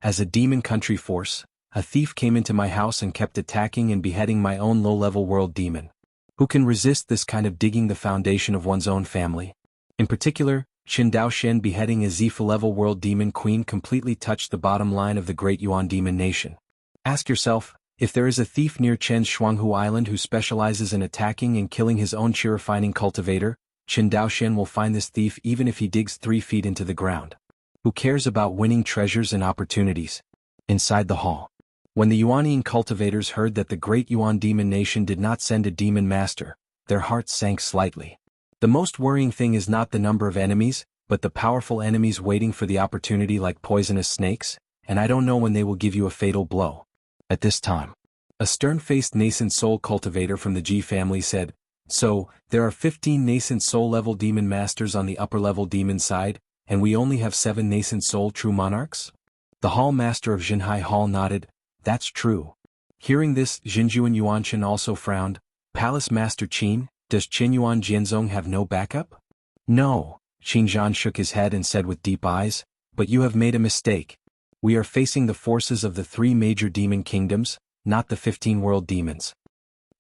As a Demon Country force, a thief came into my house and kept attacking and beheading my own low-level world demon. Who can resist this kind of digging the foundation of one's own family? In particular, Qin Daoshen beheading a Zifa-level world demon queen completely touched the bottom line of the Great Yuan Demon Nation. Ask yourself, if there is a thief near Chen's Shuanghu Island who specializes in attacking and killing his own chi-refining cultivator, Qin Daoshen will find this thief even if he digs 3 feet into the ground. Who cares about winning treasures and opportunities? Inside the hall. When the Yuanian cultivators heard that the Great Yuan Demon Nation did not send a demon master, their hearts sank slightly. The most worrying thing is not the number of enemies, but the powerful enemies waiting for the opportunity like poisonous snakes, and I don't know when they will give you a fatal blow. At this time, a stern-faced nascent soul cultivator from the G family said, "So, there are 15 nascent soul-level demon masters on the upper-level demon side, and we only have 7 nascent soul true monarchs?" The hall master of Jinhai Hall nodded. "That's true." Hearing this, Jinjuan Yuanshan also frowned. "Palace Master Qin, does Qin Yuan Jianzong have no backup?" "No," Qin Zhan shook his head and said with deep eyes, "but you have made a mistake. We are facing the forces of the 3 major demon kingdoms, not the 15 world demons."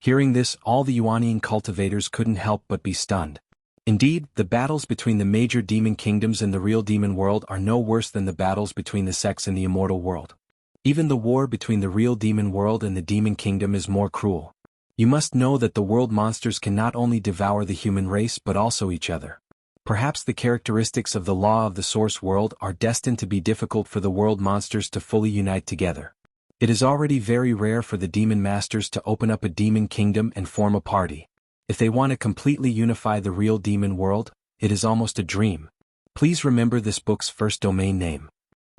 Hearing this, all the Yuanian cultivators couldn't help but be stunned. Indeed, the battles between the major demon kingdoms and the real demon world are no worse than the battles between the sects in the immortal world. Even the war between the real demon world and the demon kingdom is more cruel. You must know that the world monsters can not only devour the human race but also each other. Perhaps the characteristics of the law of the source world are destined to be difficult for the world monsters to fully unite together. It is already very rare for the demon masters to open up a demon kingdom and form a party. If they want to completely unify the real demon world, it is almost a dream. Please remember this book's first domain name.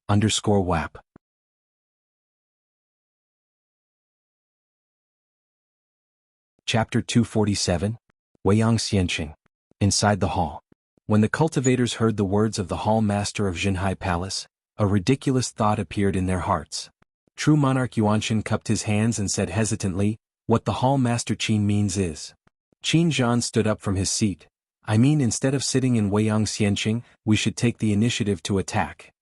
_WAP. Chapter 247, Weiyang Xianqing. Inside the hall. When the cultivators heard the words of the hall master of Jinhai Palace, a ridiculous thought appeared in their hearts. True monarch Yuanshan cupped his hands and said hesitantly, "What the hall master Qin means is..." Qin Zhan stood up from his seat. "I mean, instead of sitting in Weiyang Xianqing, we should take the initiative to attack."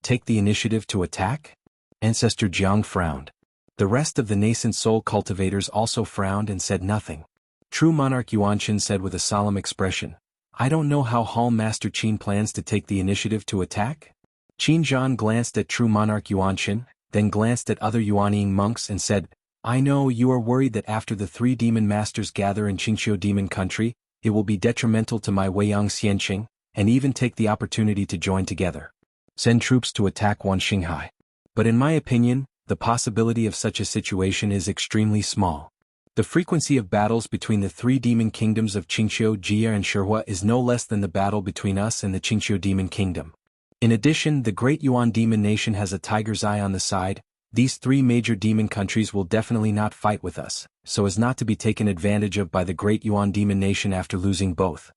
"Take the initiative to attack?" Ancestor Jiang frowned. The rest of the nascent soul cultivators also frowned and said nothing. True monarch Yuanshan said with a solemn expression, "I don't know how Hall Master Qin plans to take the initiative to attack." Qin Zhan glanced at True monarch Yuanshan, then glanced at other Yuanian monks and said, "I know you are worried that after the 3 demon masters gather in Qingqiu Demon Country, it will be detrimental to my Weiyang Xianqing, and even take the opportunity to join together. Send troops to attack Wanxinghai. But in my opinion, the possibility of such a situation is extremely small. The frequency of battles between the 3 demon kingdoms of Qingqiu, Jia and Shihua is no less than the battle between us and the Qingqiu Demon Kingdom. In addition, the Great Yuan Demon Nation has a tiger's eye on the side. These 3 major demon countries will definitely not fight with us, so as not to be taken advantage of by the Great Yuan Demon Nation after losing both."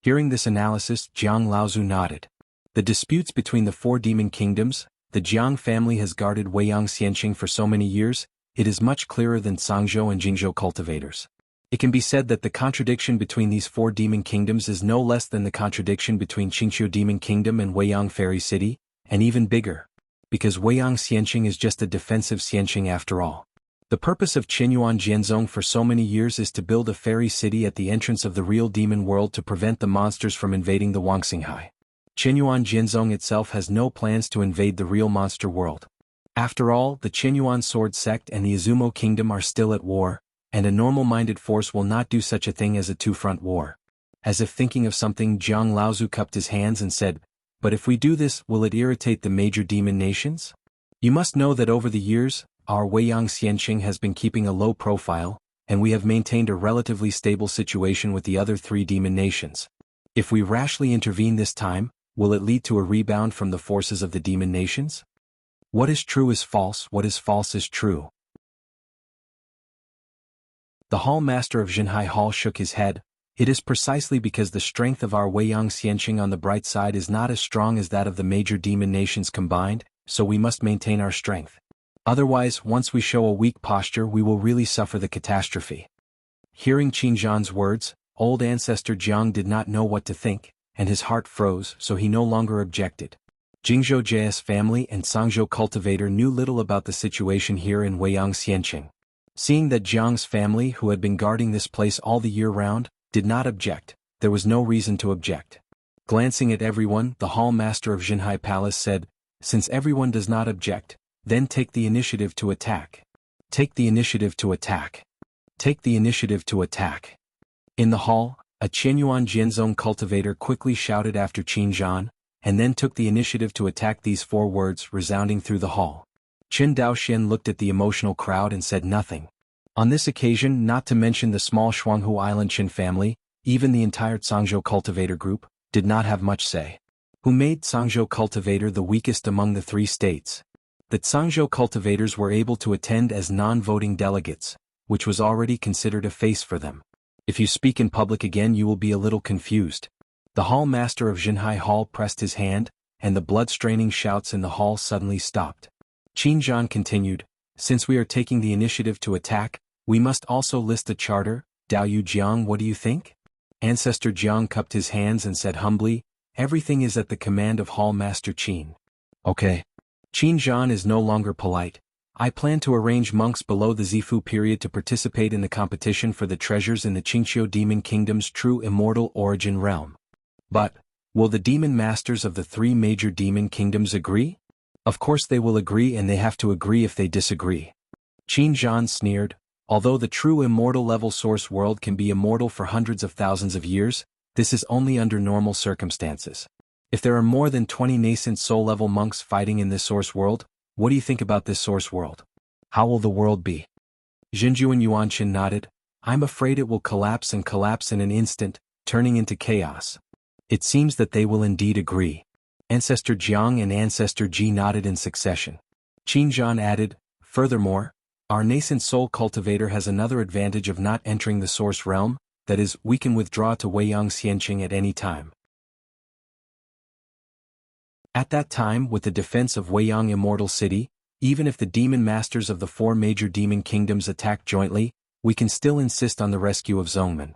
Hearing this analysis, Jiang Laozu nodded. The disputes between the 4 demon kingdoms, the Jiang family has guarded Weiyang Xianqing for so many years, it is much clearer than Sangzhou and Jingzhou cultivators. It can be said that the contradiction between these 4 demon kingdoms is no less than the contradiction between Qingqiu Demon Kingdom and Weiyang Fairy City, and even bigger. Because Weiyang Xianqing is just a defensive Xianqing after all. The purpose of Qin Yuan Jianzong for so many years is to build a fairy city at the entrance of the real demon world to prevent the monsters from invading the Wanxinghai. Qin Yuan Jianzong itself has no plans to invade the real monster world. After all, the Qin Yuan Sword Sect and the Izumo Kingdom are still at war, and a normal-minded force will not do such a thing as a two-front war. As if thinking of something, Jiang Laozu cupped his hands and said, "But if we do this, will it irritate the major demon nations? You must know that over the years, our Weiyang Xianqing has been keeping a low profile, and we have maintained a relatively stable situation with the other 3 demon nations. If we rashly intervene this time, will it lead to a rebound from the forces of the demon nations? What is true is false, what is false is true." The hall master of Jinhai Hall shook his head. It is precisely because the strength of our Weiyang Xianqing on the bright side is not as strong as that of the major demon nations combined, so we must maintain our strength. Otherwise, once we show a weak posture, we will really suffer the catastrophe. Hearing Qin Zhan's words, old ancestor Jiang did not know what to think, and his heart froze, so he no longer objected. Jingzhou Jie's family and Sangzhou cultivator knew little about the situation here in Weiyang Xianqing. Seeing that Jiang's family, who had been guarding this place all the year round, did not object, there was no reason to object. Glancing at everyone, the hall master of Jinhai Palace said, "Since everyone does not object, then take the initiative to attack. Take the initiative to attack. Take the initiative to attack." In the hall, a Qianyuan Jianzong cultivator quickly shouted after Qin Zhan, and then took the initiative to attack, these 4 words resounding through the hall. Qin Daoxian looked at the emotional crowd and said nothing. On this occasion, not to mention the small Shuanghu Island Qin family, even the entire Sangzhou cultivator group, did not have much say. Who made Sangzhou cultivator the weakest among the 3 states? The Sangzhou cultivators were able to attend as non-voting delegates, which was already considered a face for them. If you speak in public again, you will be a little confused. The hall master of Jinhai Hall pressed his hand, and the blood-straining shouts in the hall suddenly stopped. Qin Zhan continued, "Since we are taking the initiative to attack, we must also list a charter. Dao Yu Jiang, what do you think?" Ancestor Jiang cupped his hands and said humbly, "Everything is at the command of Hall Master Qin." "Okay." Qin Zhan is no longer polite. "I plan to arrange monks below the Zifu period to participate in the competition for the treasures in the Qingqiu Demon Kingdom's true immortal origin realm. But, will the demon masters of the 3 major demon kingdoms agree? Of course they will agree, and they have to agree if they disagree." Qin Zhan sneered, "Although the true immortal level source world can be immortal for hundreds of thousands of years, this is only under normal circumstances. If there are more than 20 nascent soul level monks fighting in this source world, what do you think about this source world? How will the world be?" Xinjuan Yuanqin nodded, "I'm afraid it will collapse in an instant, turning into chaos." It seems that they will indeed agree. Ancestor Jiang and Ancestor Ji nodded in succession. Qin Zhan added, "Furthermore, our nascent soul cultivator has another advantage of not entering the source realm, that is, we can withdraw to Weiyang Xianqing at any time. At that time, with the defense of Weiyang Immortal City, even if the demon masters of the 4 major demon kingdoms attack jointly, we can still insist on the rescue of Zhongmen."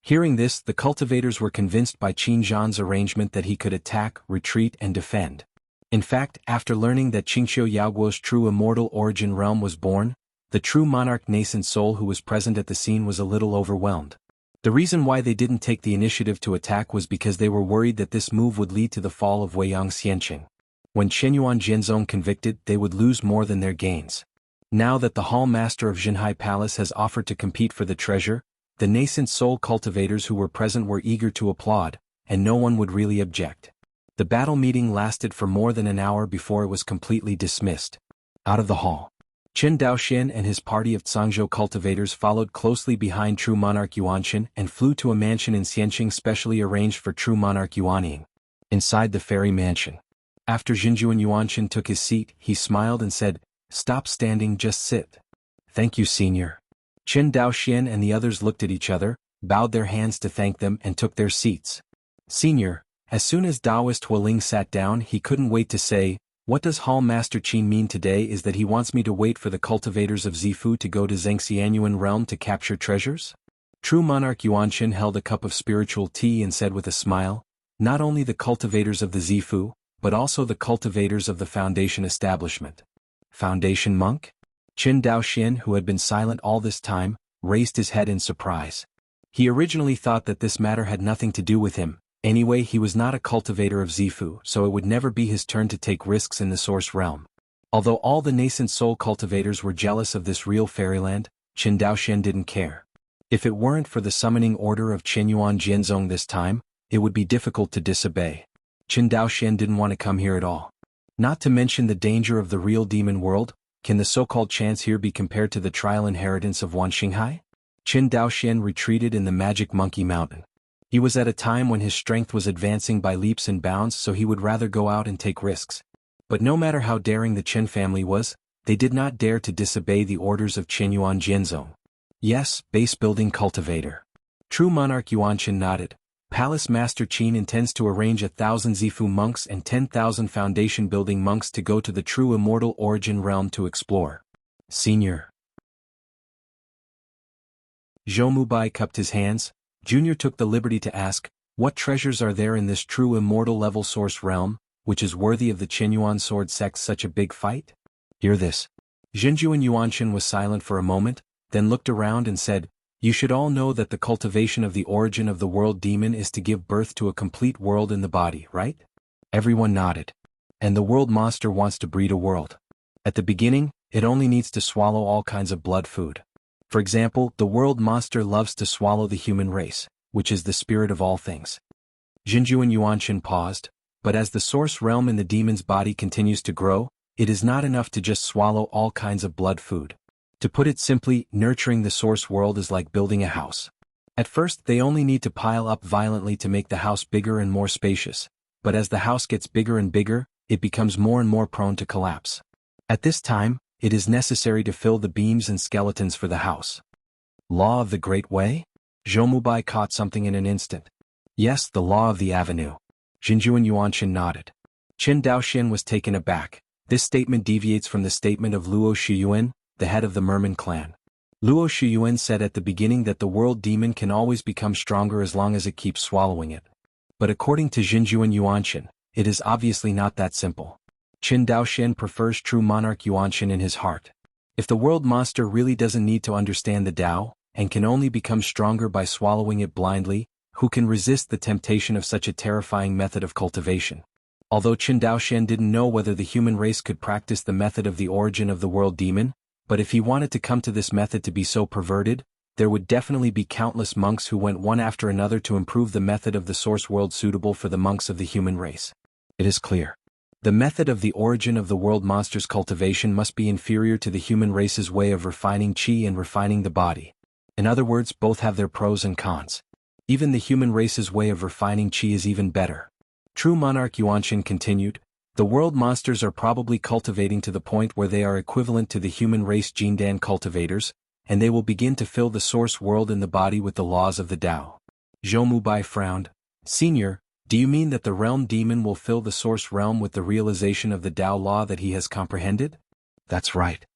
Hearing this, the cultivators were convinced by Qin Zhan's arrangement that he could attack, retreat, and defend. In fact, after learning that Qingqiu Yaoguo's true immortal origin realm was born, the true monarch nascent soul who was present at the scene was a little overwhelmed. The reason why they didn't take the initiative to attack was because they were worried that this move would lead to the fall of Weiyang Xianqing. When Qianyuan Jianzong convicted, they would lose more than their gains. Now that the hall master of Jinhai Palace has offered to compete for the treasure, the nascent soul cultivators who were present were eager to applaud, and no one would really object. The battle meeting lasted for more than an hour before it was completely dismissed. Out of the hall, Qin Daoxian and his party of Sangzhou cultivators followed closely behind true monarch Yuanqin and flew to a mansion in Xianqing specially arranged for true monarch Yuanying. Inside the fairy mansion, after Xinjuan Yuanqin took his seat, he smiled and said, "Stop standing, just sit." "Thank you, senior." Qin Daoxian and the others looked at each other, bowed their hands to thank them, and took their seats. "Senior," as soon as Taoist Hualing sat down, he couldn't wait to say, "What does Hall Master Qin mean today is that he wants me to wait for the cultivators of Zifu to go to Zhengxianyuan realm to capture treasures?" True monarch Yuanqin held a cup of spiritual tea and said with a smile, "Not only the cultivators of the Zifu, but also the cultivators of the Foundation establishment." "Foundation monk?" Qin Daoxian, who had been silent all this time, raised his head in surprise. He originally thought that this matter had nothing to do with him. Anyway, he was not a cultivator of Zifu, so it would never be his turn to take risks in the source realm. Although all the nascent soul cultivators were jealous of this real fairyland, Qin Daoxian didn't care. If it weren't for the summoning order of Qianyuan Jianzong this time, it would be difficult to disobey. Qin Daoxian didn't want to come here at all. Not to mention the danger of the real demon world. Can the so-called chance here be compared to the trial inheritance of Wanxinghai? Qin Daoxian retreated in the Magic Monkey Mountain. He was at a time when his strength was advancing by leaps and bounds, so he would rather go out and take risks. But no matter how daring the Qin family was, they did not dare to disobey the orders of Qianyuan Jianzong. Yes, base building cultivator. True monarch Yuanqin nodded. Palace Master Qin intends to arrange 1,000 Zifu monks and 10,000 foundation-building monks to go to the true immortal origin realm to explore. Senior. Zhou Mubai cupped his hands. Junior took the liberty to ask, what treasures are there in this true immortal level source realm, which is worthy of the Qinyuan sword sect's such a big fight? Hear this. Zhenjuan Yuanqin was silent for a moment, then looked around and said, you should all know that the cultivation of the origin of the world demon is to give birth to a complete world in the body, right? Everyone nodded. And the world monster wants to breed a world. At the beginning, it only needs to swallow all kinds of blood food. For example, the world monster loves to swallow the human race, which is the spirit of all things. Zhenjuan Yuanqin paused, but as the source realm in the demon's body continues to grow, it is not enough to just swallow all kinds of blood food. To put it simply, nurturing the source world is like building a house. At first they only need to pile up violently to make the house bigger and more spacious, but as the house gets bigger and bigger, it becomes more and more prone to collapse. At this time, it is necessary to fill the beams and skeletons for the house. Law of the Great Way? Zhou Mubai caught something in an instant. Yes, the law of the avenue. Zhenjuan Yuanqin nodded. Qin Daoxian was taken aback. This statement deviates from the statement of Luo Shiyuan, the head of the Merman clan. Luo Shiyuan said at the beginning that the world demon can always become stronger as long as it keeps swallowing it. But according to Zhenjuan Yuanqin, it is obviously not that simple. Qin Daoxian prefers true monarch Yuanqin in his heart. If the world monster really doesn't need to understand the Tao, and can only become stronger by swallowing it blindly, who can resist the temptation of such a terrifying method of cultivation? Although Qin Daoxian didn't know whether the human race could practice the method of the origin of the world demon, but if he wanted to come to this method to be so perverted, there would definitely be countless monks who went one after another to improve the method of the source world suitable for the monks of the human race. It is clear. The method of the origin of the world monster's cultivation must be inferior to the human race's way of refining qi and refining the body. In other words, both have their pros and cons. Even the human race's way of refining qi is even better. True monarch Yuanqin continued, the world monsters are probably cultivating to the point where they are equivalent to the human race Jindan cultivators, and they will begin to fill the source world in the body with the laws of the Tao. Zhou Mubai frowned. Senior, do you mean that the realm demon will fill the source realm with the realization of the Tao law that he has comprehended? That's right.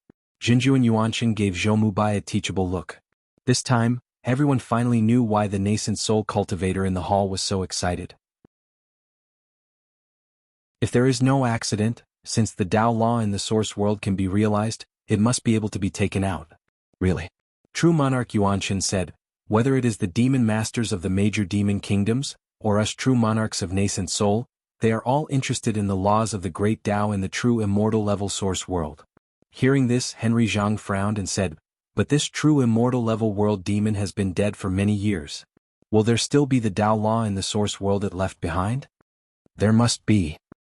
Zhenjuan Yuanqin gave Zhou Mubai a teachable look. This time, everyone finally knew why the nascent soul cultivator in the hall was so excited. If there is no accident, since the Tao law in the source world can be realized, it must be able to be taken out. Really? True monarch Yuanqin said, whether it is the demon masters of the major demon kingdoms, or us true monarchs of nascent soul, they are all interested in the laws of the great Tao in the true immortal level source world. Hearing this, Henry Zhang frowned and said, but this true immortal level world demon has been dead for many years. Will there still be the Tao law in the source world it left behind? There must be.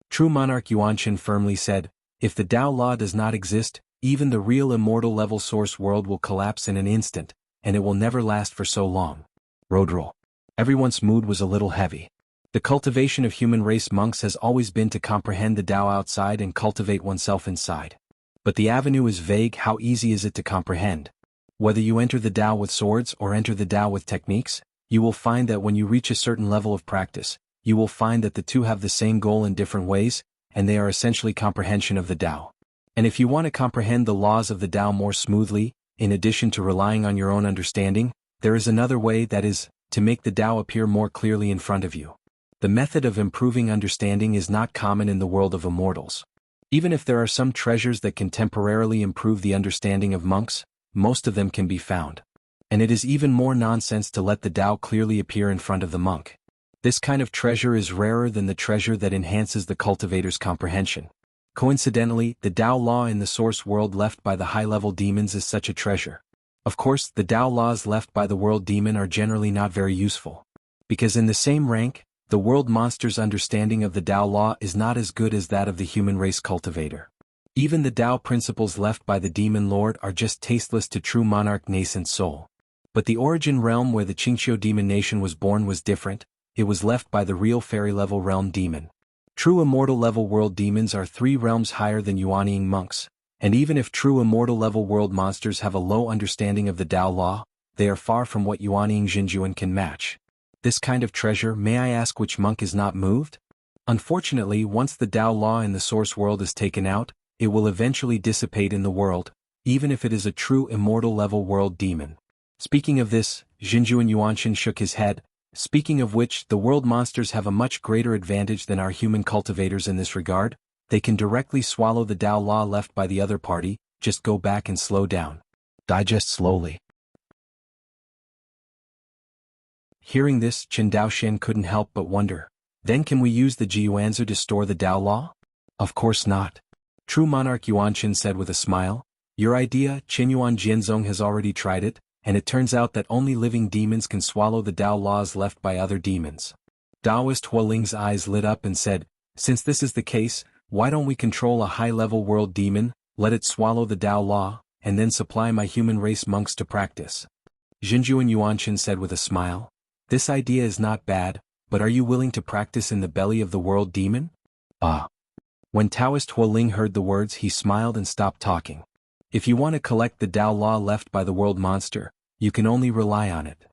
True monarch Yuanqin firmly said, if the Tao law does not exist, even the real immortal level source world will collapse in an instant, and it will never last for so long. Rodrol. Everyone's mood was a little heavy. The cultivation of human race monks has always been to comprehend the Tao outside and cultivate oneself inside. But the avenue is vague. How easy is it to comprehend? Whether you enter the Tao with swords or enter the Tao with techniques, you will find that when you reach a certain level of practice, you will find that the two have the same goal in different ways, and they are essentially comprehension of the Tao. And if you want to comprehend the laws of the Tao more smoothly, in addition to relying on your own understanding, there is another way, that is, to make the Tao appear more clearly in front of you. The method of improving understanding is not common in the world of immortals. Even if there are some treasures that can temporarily improve the understanding of monks, most of them can be found. And it is even more nonsense to let the Tao clearly appear in front of the monk. This kind of treasure is rarer than the treasure that enhances the cultivator's comprehension. Coincidentally, the Tao law in the source world left by the high-level demons is such a treasure. Of course, the Tao laws left by the world demon are generally not very useful. Because in the same rank, the world monster's understanding of the Tao law is not as good as that of the human race cultivator. Even the Tao principles left by the demon lord are just tasteless to true monarch nascent soul. But the origin realm where the Qingqiu demon nation was born was different. It was left by the real fairy-level realm demon. True immortal-level world demons are 3 realms higher than Yuanying monks, and even if true immortal-level world monsters have a low understanding of the Tao law, they are far from what Yuanying Jinjuan can match. This kind of treasure, may I ask which monk is not moved? Unfortunately, once the Tao law in the source world is taken out, it will eventually dissipate in the world, even if it is a true immortal level world demon. Speaking of this, Jinjuan Yuanshan shook his head. Speaking of which, the world monsters have a much greater advantage than our human cultivators in this regard. They can directly swallow the Tao law left by the other party, just go back and slow down. Digest slowly. Hearing this, Chen Daoshen couldn't help but wonder. Then can we use the Jiuanzi to store the Tao law? Of course not. True Monarch Yuanshan said with a smile. Your idea, Qinyuan Jianzong has already tried it, and it turns out that only living demons can swallow the Tao laws left by other demons. Taoist Huoling's eyes lit up and said, since this is the case, why don't we control a high-level world demon, let it swallow the Tao law, and then supply my human race monks to practice? Jinjuan Yuanshan said with a smile. This idea is not bad, but are you willing to practice in the belly of the world demon? When Taoist Huoling heard the words, he smiled and stopped talking. If you want to collect the Tao law left by the world monster, you can only rely on it.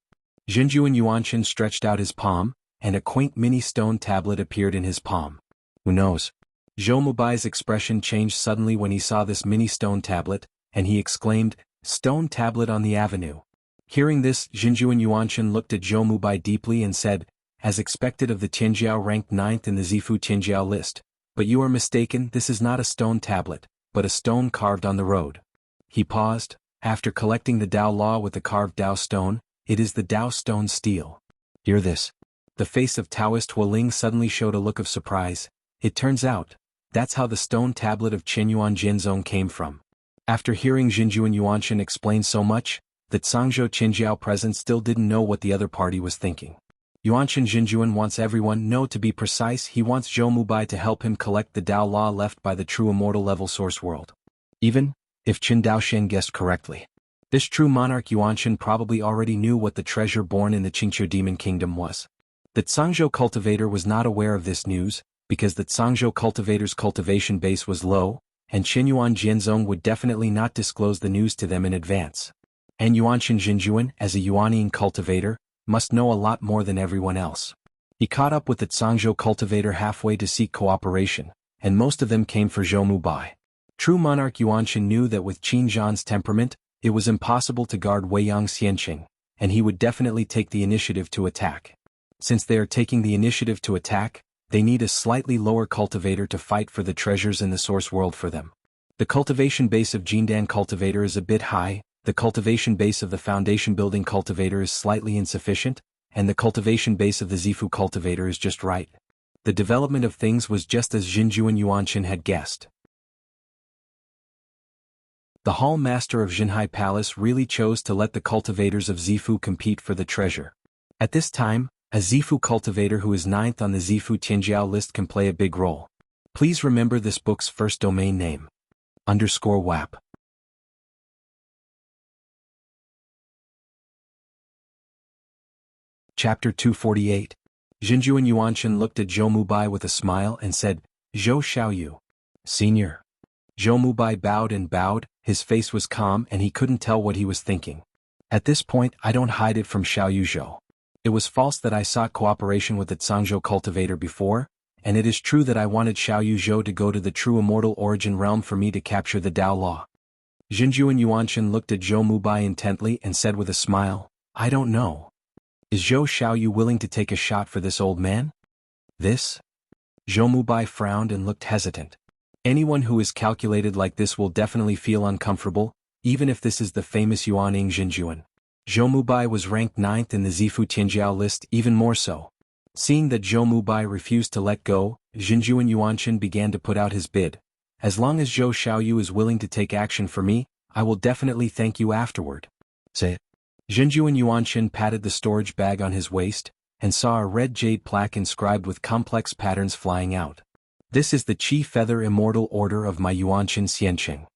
Jinjuan Yuanshan stretched out his palm, and a quaint mini stone tablet appeared in his palm. Who knows? Zhou Mubai's expression changed suddenly when he saw this mini stone tablet, and he exclaimed, Stone tablet on the avenue. Hearing this, Jinjuan Yuanshan looked at Zhou Mubai deeply and said, as expected of the Tianjiao ranked 9th in the Zifu Tianjiao list, but you are mistaken, this is not a stone tablet, but a stone carved on the road. He paused. After collecting the Tao law with the carved Tao stone, it is the Tao stone steel. Hear this. The face of Taoist Huoling suddenly showed a look of surprise. It turns out, that's how the stone tablet of Qinyuan Jianzong came from. After hearing Jinjuan Yuanshan explain so much, the Cangzhou Qinjiao present still didn't know what the other party was thinking. Yuanshan Jinjuan wants everyone know to be precise, he wants Zhou Mubai to help him collect the Tao law left by the true immortal level source world. Even if Chen Daoshen guessed correctly. This true monarch Yuanshan probably already knew what the treasure born in the Qingqiu Demon Kingdom was. The Cangzhou cultivator was not aware of this news, because the Cangzhou cultivator's cultivation base was low, and Qinyuan Jianzong would definitely not disclose the news to them in advance. And Yuanshan Jinjuan, as a Yuanian cultivator, must know a lot more than everyone else. He caught up with the Cangzhou cultivator halfway to seek cooperation, and most of them came for Zhou Mubai. True monarch Yuanshan knew that with Qin Zhan's temperament, it was impossible to guard Weiyang Xianqing, and he would definitely take the initiative to attack. Since they are taking the initiative to attack, they need a slightly lower cultivator to fight for the treasures in the source world for them. The cultivation base of Jindan cultivator is a bit high, the cultivation base of the foundation building cultivator is slightly insufficient, and the cultivation base of the Zifu cultivator is just right. The development of things was just as Jinjuan Yuanshan had guessed. The Hall Master of Jinhai Palace really chose to let the cultivators of Zifu compete for the treasure. At this time, a Zifu cultivator who is 9th on the Zifu Tianjiao list can play a big role. Please remember this book's first domain name. _WAP. Chapter 248. Jinjuan Yuanshan looked at Zhou Mubai with a smile and said, Zhou Xiaoyu. Senior. Zhou Mubai bowed, his face was calm and he couldn't tell what he was thinking. At this point, I don't hide it from Xiaoyu Zhou. It was false that I sought cooperation with the Cangzhou cultivator before, and it is true that I wanted Xiaoyu Zhou to go to the true immortal origin realm for me to capture the Tao law. Jinjuan Yuanshan looked at Zhou Mubai intently and said with a smile, I don't know. Is Zhou Xiaoyu willing to take a shot for this old man? This? Zhou Mubai frowned and looked hesitant. Anyone who is calculated like this will definitely feel uncomfortable, even if this is the famous Yuaning Jinjuan. Zhou Mubai was ranked 9th in the Zifu Tianjiao list, even more so. Seeing that Zhou Mubai refused to let go, Jinjuan Yuanshan began to put out his bid. As long as Zhou Xiaoyu is willing to take action for me, I will definitely thank you afterward. Say it. Jinjuan Yuanshan patted the storage bag on his waist, and saw a red jade plaque inscribed with complex patterns flying out. This is the Qi Feather Immortal Order of my Yuanshan Xianqing.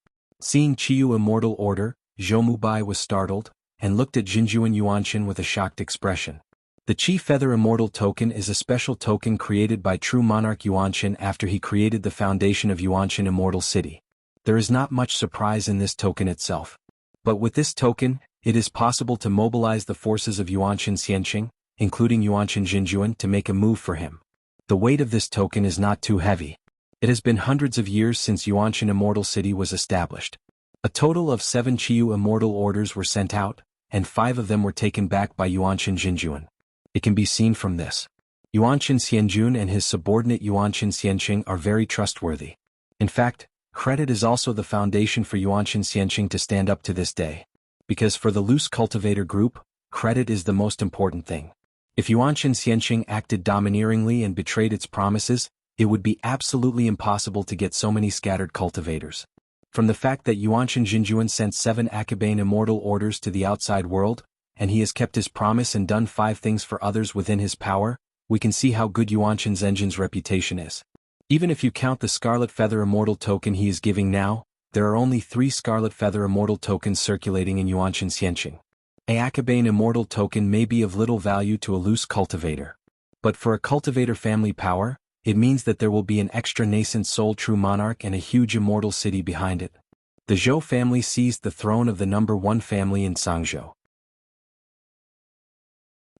Seeing Qiyu Immortal Order, Zhou Mubai was startled, and looked at Jinjuan Yuanshan with a shocked expression. The Qi Feather Immortal Token is a special token created by true monarch Yuanshan after he created the foundation of Yuanshan Immortal City. There is not much surprise in this token itself. But with this token, it is possible to mobilize the forces of Yuanshan Xianqing, including Yuanshan Jinjuan, to make a move for him. The weight of this token is not too heavy. It has been hundreds of years since Yuanshan Immortal City was established. A total of 7 Qiyu Immortal Orders were sent out, and 5 of them were taken back by Yuanshan Jinjuan. It can be seen from this. Yuanshan Xianjun and his subordinate Yuanshan Xianqing are very trustworthy. In fact, credit is also the foundation for Yuanshan Xianqing to stand up to this day. Because for the loose cultivator group, credit is the most important thing. If Yuanshan Xianqing acted domineeringly and betrayed its promises, it would be absolutely impossible to get so many scattered cultivators. From the fact that Yuanshan Jinjuan sent 7 Akabane Immortal Orders to the outside world, and he has kept his promise and done 5 things for others within his power, we can see how good Yuanshan Zhenjin's reputation is. Even if you count the Scarlet Feather Immortal token he is giving now, there are only 3 Scarlet Feather Immortal tokens circulating in Yuanshan Xianqing. A Akabane Immortal token may be of little value to a loose cultivator. But for a cultivator family power, it means that there will be an extra nascent soul true monarch and a huge immortal city behind it. The Zhou family seized the throne of the number 1 family in Sangzhou.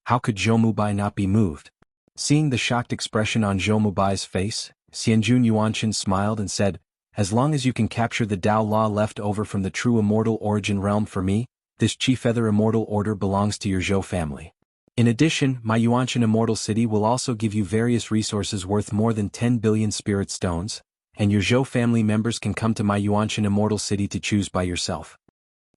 How could Zhou Mubai not be moved? Seeing the shocked expression on Zhou Mubai's face, Xianjun Yuanshan smiled and said, "As long as you can capture the Dao Law left over from the true immortal origin realm for me, this Qi Feather Immortal Order belongs to your Zhou family. In addition, my Yuanshan Immortal City will also give you various resources worth more than 10 billion spirit stones, and your Zhou family members can come to my Yuanshan Immortal City to choose by yourself.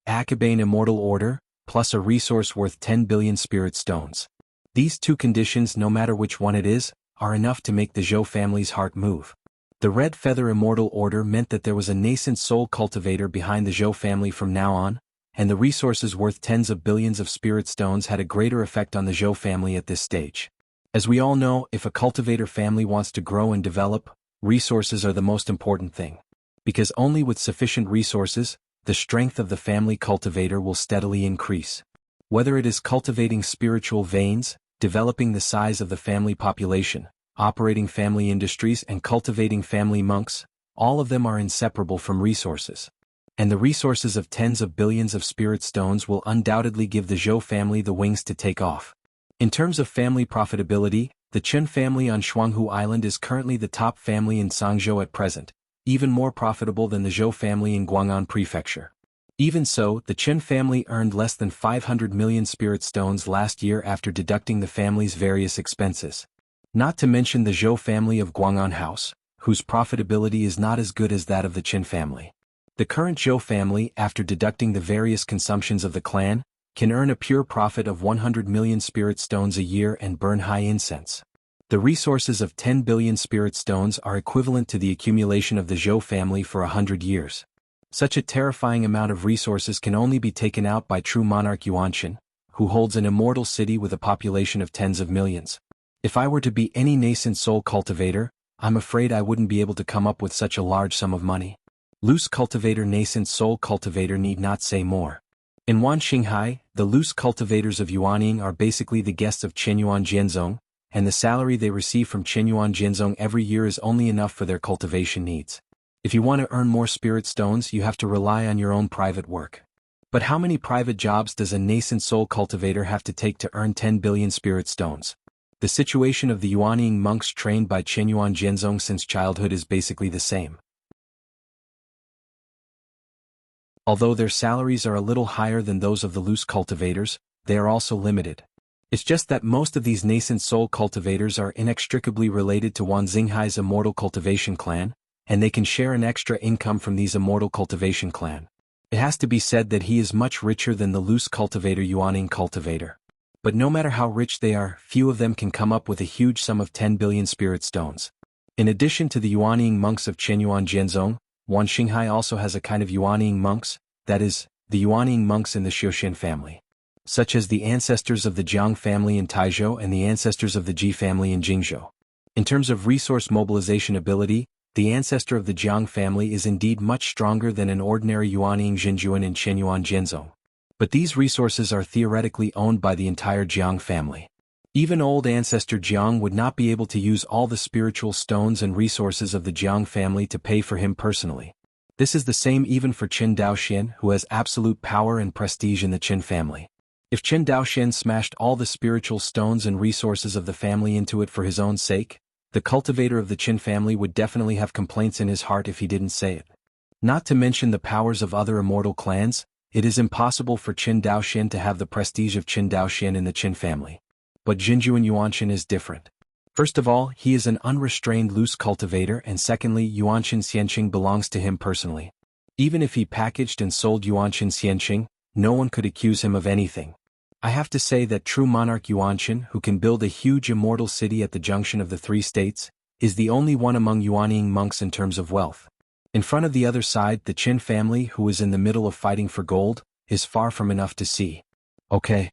Akabane Immortal Order, plus a resource worth 10 billion spirit stones. These 2 conditions, no matter which one it is, are enough to make the Zhou family's heart move." The Red Feather Immortal Order meant that there was a nascent soul cultivator behind the Zhou family from now on, and the resources worth tens of billions of spirit stones had a greater effect on the Zhou family at this stage. As we all know, if a cultivator family wants to grow and develop, resources are the most important thing. Because only with sufficient resources, the strength of the family cultivator will steadily increase. Whether it is cultivating spiritual veins, developing the size of the family population, operating family industries and cultivating family monks, all of them are inseparable from resources. And the resources of tens of billions of spirit stones will undoubtedly give the Zhou family the wings to take off. In terms of family profitability, the Chen family on Shuanghu Island is currently the top family in Sangzhou at present, even more profitable than the Zhou family in Guang'an Prefecture. Even so, the Chen family earned less than 500 million spirit stones last year after deducting the family's various expenses. Not to mention the Zhou family of Guang'an House, whose profitability is not as good as that of the Chen family. The current Zhou family, after deducting the various consumptions of the clan, can earn a pure profit of 100 million spirit stones a year and burn high incense. The resources of 10 billion spirit stones are equivalent to the accumulation of the Zhou family for 100 years. Such a terrifying amount of resources can only be taken out by true monarch Yuanshan, who holds an immortal city with a population of tens of millions. If I were to be any nascent soul cultivator, I'm afraid I wouldn't be able to come up with such a large sum of money. Loose cultivator nascent soul cultivator need not say more. In Wanxinghai, the loose cultivators of Yuanying are basically the guests of Qianyuan Jianzong, and the salary they receive from Qianyuan Jianzong every year is only enough for their cultivation needs. If you want to earn more spirit stones, you have to rely on your own private work. But how many private jobs does a nascent soul cultivator have to take to earn 10 billion spirit stones? The situation of the Yuanying monks trained by Qianyuan Jianzong since childhood is basically the same. Although their salaries are a little higher than those of the loose cultivators, they are also limited. It's just that most of these nascent soul cultivators are inextricably related to Wanxinghai's Immortal Cultivation clan, and they can share an extra income from these Immortal Cultivation clan. It has to be said that he is much richer than the loose cultivator Yuanying cultivator. But no matter how rich they are, few of them can come up with a huge sum of 10 billion spirit stones. In addition to the Yuanying monks of Qianyuan Jianzong, Wanxinghai also has a kind of Yuanying monks, that is, the Yuanying monks in the Xiuxian family. Such as the ancestors of the Jiang family in Taizhou and the ancestors of the Ji family in Jingzhou. In terms of resource mobilization ability, the ancestor of the Jiang family is indeed much stronger than an ordinary Yuanying Jinjuan in Qianyuan Jianzong. But these resources are theoretically owned by the entire Jiang family. Even old ancestor Jiang would not be able to use all the spiritual stones and resources of the Jiang family to pay for him personally. This is the same even for Qin Daoxian, who has absolute power and prestige in the Qin family. If Qin Daoxian smashed all the spiritual stones and resources of the family into it for his own sake, the cultivator of the Qin family would definitely have complaints in his heart if he didn't say it. Not to mention the powers of other immortal clans, it is impossible for Qin Daoxian to have the prestige of Qin Daoxian in the Qin family. But Jinjuan Yuanqin is different. First of all, he is an unrestrained loose cultivator, and secondly, Yuanqin Xianqing belongs to him personally. Even if he packaged and sold Yuanqin Xianqing, no one could accuse him of anything. I have to say that true monarch Yuanqin, who can build a huge immortal city at the junction of the three states, is the only one among Yuanying monks in terms of wealth. In front of the other side, the Qin family, who is in the middle of fighting for gold, is far from enough to see. Okay.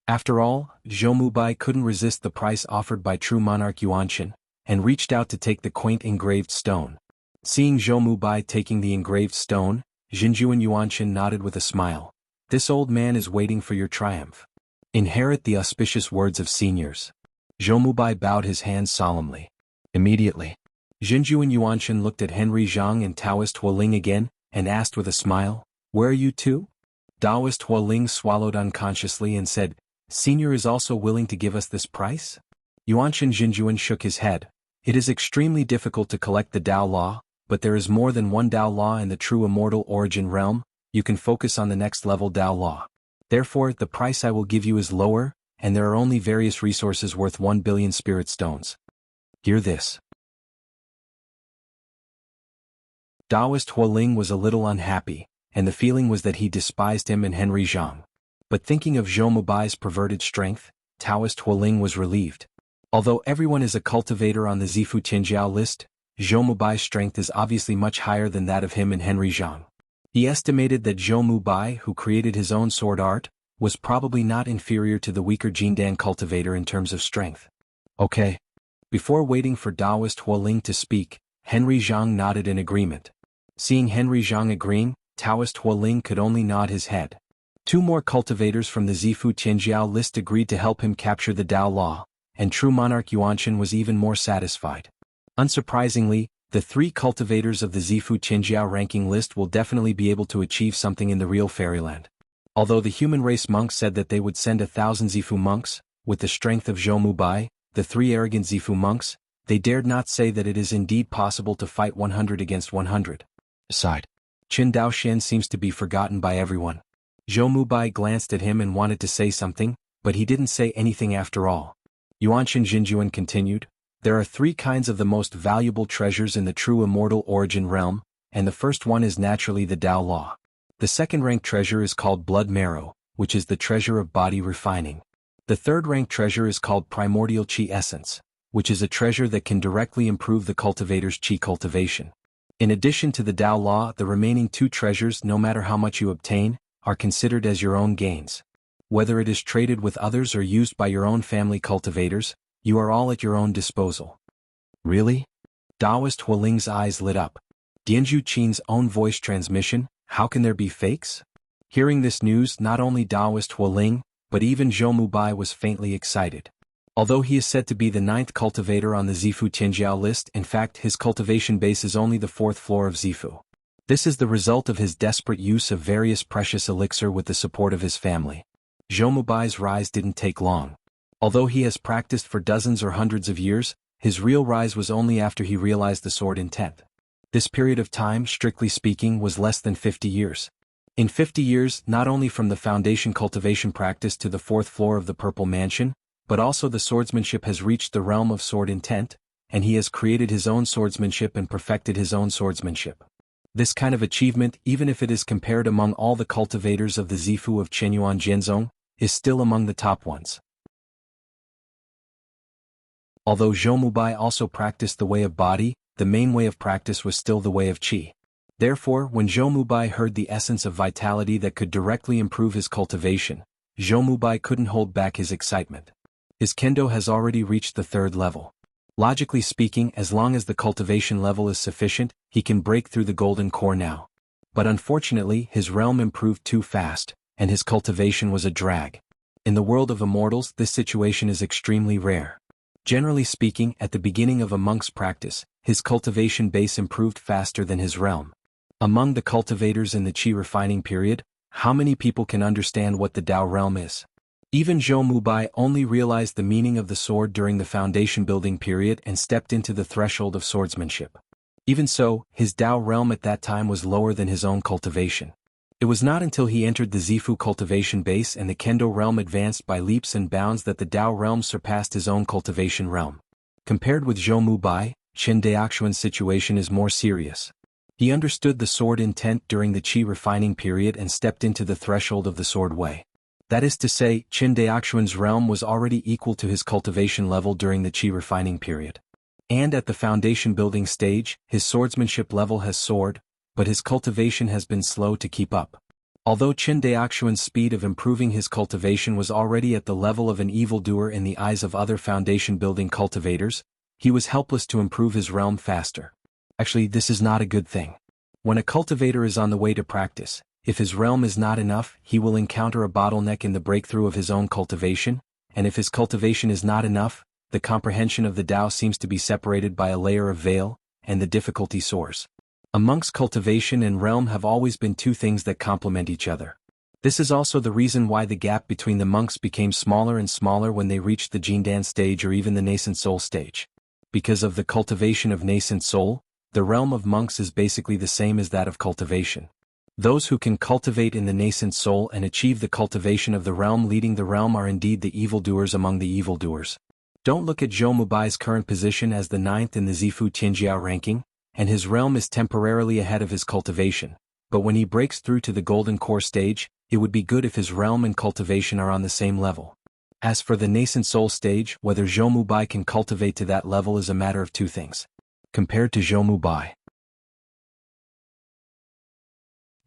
After all, Zhou Mubai couldn't resist the price offered by true monarch Yuanqin, and reached out to take the quaint engraved stone. Seeing Zhou Mubai taking the engraved stone, Jinjuan Yuanqin nodded with a smile. This old man is waiting for your triumph. Inherit the auspicious words of seniors. Zhou Mubai bowed his hands solemnly. Immediately, Jinjuan Yuanqin looked at Henry Zhang and Taoist Hualing again, and asked with a smile, "Where are you two?" Taoist Hualing swallowed unconsciously and said, "Senior is also willing to give us this price?" Yuanqin Jinjuan shook his head. It is extremely difficult to collect the Tao Law, but there is more than one Tao Law in the true immortal origin realm. You can focus on the next level Tao Law. Therefore, the price I will give you is lower, and there are only various resources worth 1 billion spirit stones. Hear this. Taoist Hualing was a little unhappy, and the feeling was that he despised him and Henry Zhang. But thinking of Zhou Mubai's perverted strength, Taoist Hualing was relieved. Although everyone is a cultivator on the Zifu Tianjiao list, Zhou Mubai's strength is obviously much higher than that of him and Henry Zhang. He estimated that Zhou Mubai, who created his own sword art, was probably not inferior to the weaker Jindan cultivator in terms of strength. Okay. Before waiting for Taoist Hualing to speak, Henry Zhang nodded in agreement. Seeing Henry Zhang agreeing, Taoist Hualing could only nod his head. Two more cultivators from the Zifu Tianjiao list agreed to help him capture the Tao Law, and true monarch Yuanqin was even more satisfied. Unsurprisingly, the three cultivators of the Zifu Tianjiao ranking list will definitely be able to achieve something in the real fairyland. Although the human race monks said that they would send 1,000 Zifu monks, with the strength of Zhou Mubai, the three arrogant Zifu monks, they dared not say that it is indeed possible to fight 100 against 100. Aside, Qin Daoxian seems to be forgotten by everyone. Zhou Mubai glanced at him and wanted to say something, but he didn't say anything after all. Yuanqin Jinjuan continued, "There are three kinds of the most valuable treasures in the true immortal origin realm, and the first one is naturally the Tao Law. The second-ranked treasure is called Blood Marrow, which is the treasure of body refining. The third-ranked treasure is called Primordial Qi Essence, which is a treasure that can directly improve the cultivator's Qi cultivation. In addition to the Tao Law, the remaining two treasures, no matter how much you obtain, are considered as your own gains. Whether it is traded with others or used by your own family cultivators, you are all at your own disposal." Really? Taoist Hualing's eyes lit up. Dianju Qin's own voice transmission, how can there be fakes? Hearing this news, not only Taoist Hualing, but even Zhou Mubai was faintly excited. Although he is said to be the 9th cultivator on the Zifu Tianjiao list, in fact his cultivation base is only the 4th floor of Zifu. This is the result of his desperate use of various precious elixir with the support of his family. Zhou Mubai's rise didn't take long. Although he has practiced for dozens or hundreds of years, his real rise was only after he realized the sword intent. This period of time, strictly speaking, was less than 50 years. In 50 years, not only from the foundation cultivation practice to the 4th floor of the Purple Mansion, but also the swordsmanship has reached the realm of sword intent, and he has created his own swordsmanship and perfected his own swordsmanship. This kind of achievement, even if it is compared among all the cultivators of the Zifu of Qianyuan Jianzong, is still among the top ones. Although Zhou Mubai also practiced the way of body, the main way of practice was still the way of qi. Therefore, when Zhou Mubai heard the essence of vitality that could directly improve his cultivation, Zhou Mubai couldn't hold back his excitement. His kendo has already reached the 3rd level. Logically speaking, as long as the cultivation level is sufficient, he can break through the golden core now. But unfortunately, his realm improved too fast, and his cultivation was a drag. In the world of immortals, this situation is extremely rare. Generally speaking, at the beginning of a monk's practice, his cultivation base improved faster than his realm. Among the cultivators in the Qi refining period, how many people can understand what the Tao realm is? Even Zhou Mubai only realized the meaning of the sword during the foundation building period and stepped into the threshold of swordsmanship. Even so, his Tao realm at that time was lower than his own cultivation. It was not until he entered the Zifu cultivation base and the Kendo realm advanced by leaps and bounds that the Tao realm surpassed his own cultivation realm. Compared with Zhou Mubai, Qin Daoxuan's situation is more serious. He understood the sword intent during the Qi refining period and stepped into the threshold of the sword way. That is to say, Qin Daoxuan's realm was already equal to his cultivation level during the Qi refining period. And at the foundation building stage, his swordsmanship level has soared, but his cultivation has been slow to keep up. Although Qin Daoxuan's speed of improving his cultivation was already at the level of an evildoer in the eyes of other foundation building cultivators, he was helpless to improve his realm faster. Actually, this is not a good thing. When a cultivator is on the way to practice, if his realm is not enough, he will encounter a bottleneck in the breakthrough of his own cultivation, and if his cultivation is not enough, the comprehension of the Tao seems to be separated by a layer of veil, and the difficulty soars. A monk's cultivation and realm have always been two things that complement each other. This is also the reason why the gap between the monks became smaller and smaller when they reached the Jindan stage or even the nascent soul stage. Because of the cultivation of nascent soul, the realm of monks is basically the same as that of cultivation. Those who can cultivate in the nascent soul and achieve the cultivation of the realm leading the realm are indeed the evildoers among the evildoers. Don't look at Zhou Mubai's current position as the 9th in the Zifu Tianjiao ranking, and his realm is temporarily ahead of his cultivation, but when he breaks through to the golden core stage, it would be good if his realm and cultivation are on the same level. As for the nascent soul stage, whether Zhou Mubai can cultivate to that level is a matter of two things. Compared to Zhou Mubai,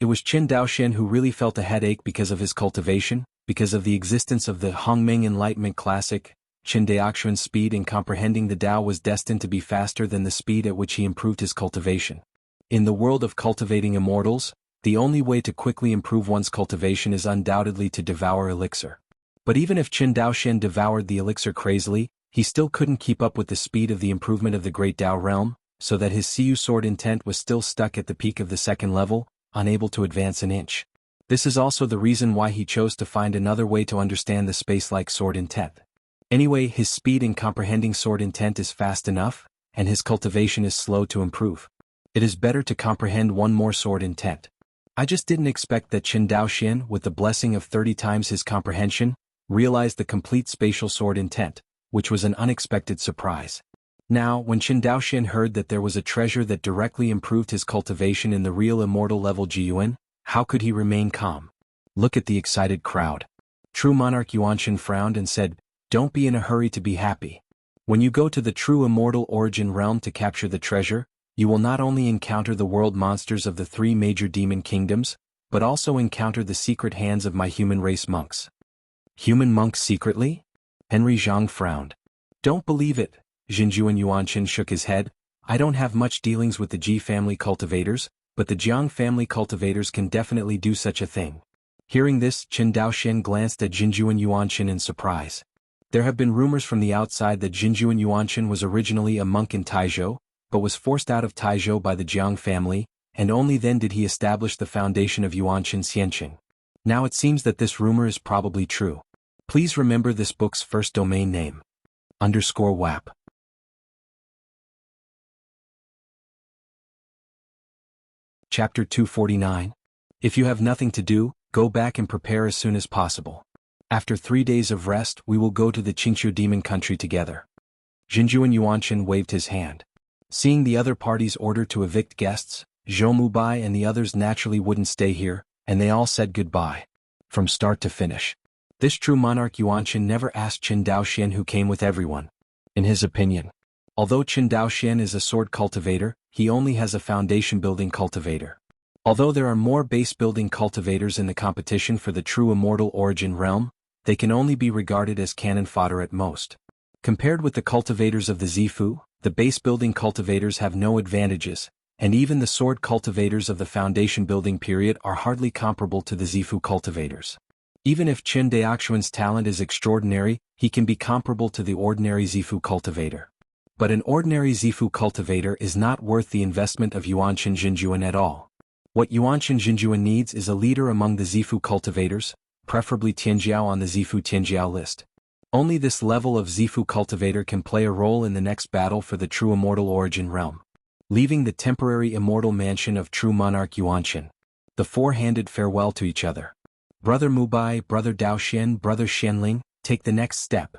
it was Qin Daoxian who really felt a headache because of his cultivation, because of the existence of the Hongming Enlightenment Classic. Qin Daoxuan's speed in comprehending the Tao was destined to be faster than the speed at which he improved his cultivation. In the world of cultivating immortals, the only way to quickly improve one's cultivation is undoubtedly to devour elixir. But even if Qin Daoxian devoured the elixir crazily, he still couldn't keep up with the speed of the improvement of the Great Tao realm, so that his Siyu sword intent was still stuck at the peak of the second level, unable to advance an inch. This is also the reason why he chose to find another way to understand the space-like sword intent. Anyway, his speed in comprehending sword intent is fast enough, and his cultivation is slow to improve. It is better to comprehend one more sword intent. I just didn't expect that Qin Daoxian, with the blessing of 30 times his comprehension, realized the complete spatial sword intent, which was an unexpected surprise. Now, when Qin Daoxian heard that there was a treasure that directly improved his cultivation in the real immortal level Jiyuan, how could he remain calm? Look at the excited crowd. True monarch Yuanshan frowned and said, "Don't be in a hurry to be happy. When you go to the true immortal origin realm to capture the treasure, you will not only encounter the world monsters of the 3 major demon kingdoms, but also encounter the secret hands of my human race monks." Human monks secretly? Henry Zhang frowned. Don't believe it. Jinjuan Yuanshan shook his head. I don't have much dealings with the Ji family cultivators, but the Jiang family cultivators can definitely do such a thing. Hearing this, Qin Daoxian glanced at Jinjuan Yuanshan in surprise. There have been rumors from the outside that Jinjuan Yuanshan was originally a monk in Taizhou, but was forced out of Taizhou by the Jiang family, and only then did he establish the foundation of Yuanshan Xianqing. Now it seems that this rumor is probably true. Please remember this book's first domain name. _WAP. Chapter 249. If you have nothing to do, go back and prepare as soon as possible. After 3 days of rest, we will go to the Qingqiu demon country together. Jinjuan Yuanshan waved his hand. Seeing the other party's order to evict guests, Zhou Mubai and the others naturally wouldn't stay here, and they all said goodbye. From start to finish. This true monarch Yuanshan never asked Qin Daoxian who came with everyone. In his opinion, although Qin Daoxian is a sword cultivator, he only has a foundation-building cultivator. Although there are more base-building cultivators in the competition for the true immortal origin realm, they can only be regarded as cannon fodder at most. Compared with the cultivators of the Zifu, the base-building cultivators have no advantages, and even the sword cultivators of the foundation-building period are hardly comparable to the Zifu cultivators. Even if Qin Daoxuan's talent is extraordinary, he can be comparable to the ordinary Zifu cultivator. But an ordinary Zifu cultivator is not worth the investment of Yuanshan Jinjuan at all. What Yuanshan Jinjuan needs is a leader among the Zifu cultivators, preferably Tianjiao on the Zifu Tianjiao list. Only this level of Zifu cultivator can play a role in the next battle for the true immortal origin realm. Leaving the temporary immortal mansion of true monarch Yuanshan, the four handed farewell to each other. Brother Mubai, Brother Daoxian, Brother Xianling, take the next step.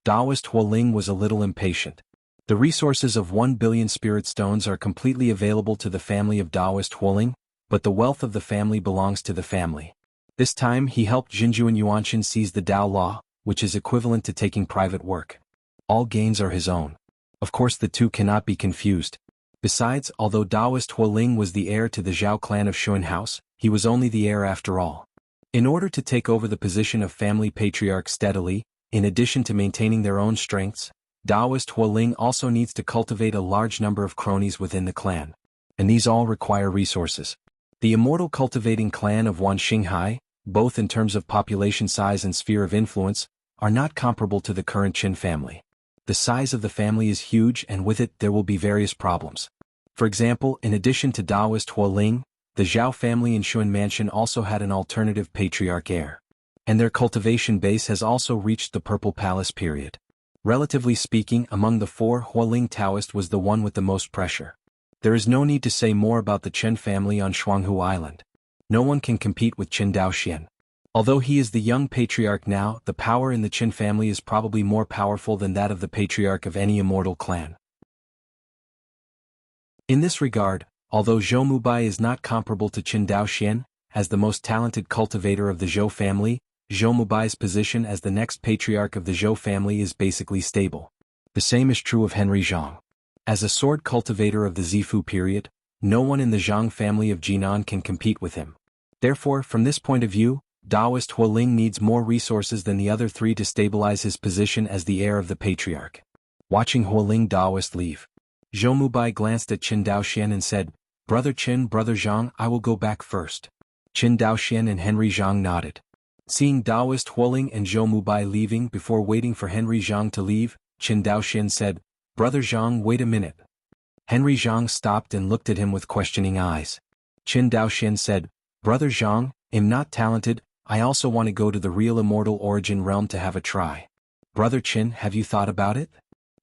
Taoist Huoling was a little impatient. The resources of 1 billion spirit stones are completely available to the family of Taoist Huoling, but the wealth of the family belongs to the family. This time he helped Jinjuan Yuanshan seize the Tao law, which is equivalent to taking private work. All gains are his own. Of course the two cannot be confused. Besides, although Taoist Huoling was the heir to the Zhao clan of Xuan House, he was only the heir after all. In order to take over the position of family patriarch steadily, in addition to maintaining their own strengths, Taoist Huoling also needs to cultivate a large number of cronies within the clan. And these all require resources. The immortal cultivating clan of Wanxinghai, both in terms of population size and sphere of influence, are not comparable to the current Qin family. The size of the family is huge and with it there will be various problems. For example, in addition to Taoist Huoling, the Zhao family in Xuan Mansion also had an alternative patriarch heir. And their cultivation base has also reached the Purple Palace period. Relatively speaking, among the four, Huoling Taoist was the one with the most pressure. There is no need to say more about the Chen family on Shuanghu Island. No one can compete with Qin Daoxian. Although he is the young patriarch now, the power in the Qin family is probably more powerful than that of the patriarch of any immortal clan. In this regard, although Zhou Mubai is not comparable to Qin Daoxian, as the most talented cultivator of the Zhou family, Zhou Mubai's position as the next patriarch of the Zhou family is basically stable. The same is true of Henry Zhang. As a sword cultivator of the Zifu period, no one in the Zhang family of Jinan can compete with him. Therefore, from this point of view, Taoist Huoling needs more resources than the other three to stabilize his position as the heir of the patriarch. Watching Huoling Taoist leave, Zhou Mubai glanced at Qin Daoxian and said, "Brother Qin, Brother Zhang, I will go back first." Qin Daoxian and Henry Zhang nodded. Seeing Taoist Huoling and Zhou Mubai leaving before waiting for Henry Zhang to leave, Qin Daoxian said, "Brother Zhang, wait a minute." Henry Zhang stopped and looked at him with questioning eyes. Qin Daoxian said, "Brother Zhang, I'm not talented, I also want to go to the real immortal origin realm to have a try. Brother Qin, have you thought about it?"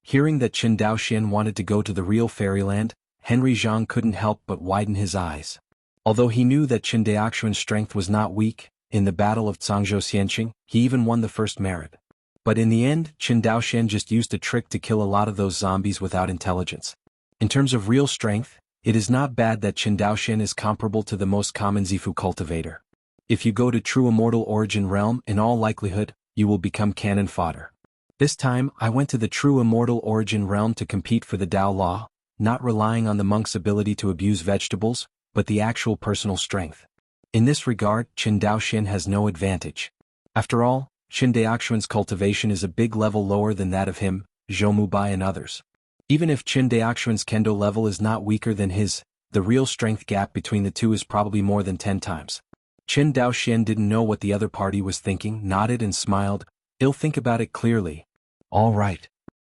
Hearing that Qin Daoxian wanted to go to the real fairyland, Henry Zhang couldn't help but widen his eyes. Although he knew that Qin Daoxian's strength was not weak, in the battle of Cangzhou Xianqing, he even won the first merit. But in the end, Qin Daoxian just used a trick to kill a lot of those zombies without intelligence. In terms of real strength, it is not bad that Qin Daoxian is comparable to the most common Zifu cultivator. If you go to true immortal origin realm, in all likelihood, you will become cannon fodder. This time, I went to the true immortal origin realm to compete for the Tao law, not relying on the monk's ability to abuse vegetables, but the actual personal strength. In this regard, Qin Daoxian has no advantage. After all, Qin Daoxian's cultivation is a big level lower than that of him, Zhou Mubai and others. Even if Qin Daoxian's kendo level is not weaker than his, the real strength gap between the two is probably more than 10 times. Qin Daoxian didn't know what the other party was thinking, nodded and smiled, "I'll think about it clearly." "All right."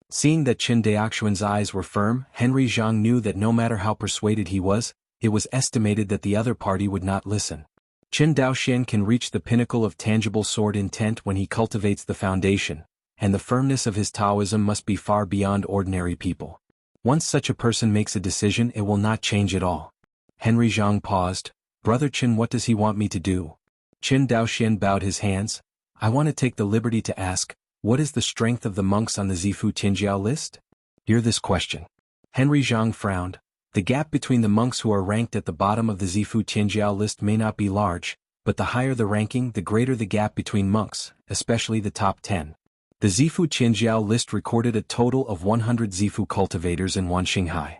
Seeing that Qin Daoxian's eyes were firm, Henry Zhang knew that no matter how persuaded he was, it was estimated that the other party would not listen. Qin Daoxian can reach the pinnacle of tangible sword intent when he cultivates the foundation, and the firmness of his Taoism must be far beyond ordinary people. Once such a person makes a decision, it will not change at all. Henry Zhang paused. "Brother Qin, what does he want me to do?" Qin Daoxian bowed his hands. "I want to take the liberty to ask, what is the strength of the monks on the Zifu Tianjiao list?" Hear this question. Henry Zhang frowned. The gap between the monks who are ranked at the bottom of the Zifu Tianjiao list may not be large, but the higher the ranking, the greater the gap between monks, especially the top 10. The Zifu Tianjiao list recorded a total of 100 Zifu cultivators in Wanxinghai.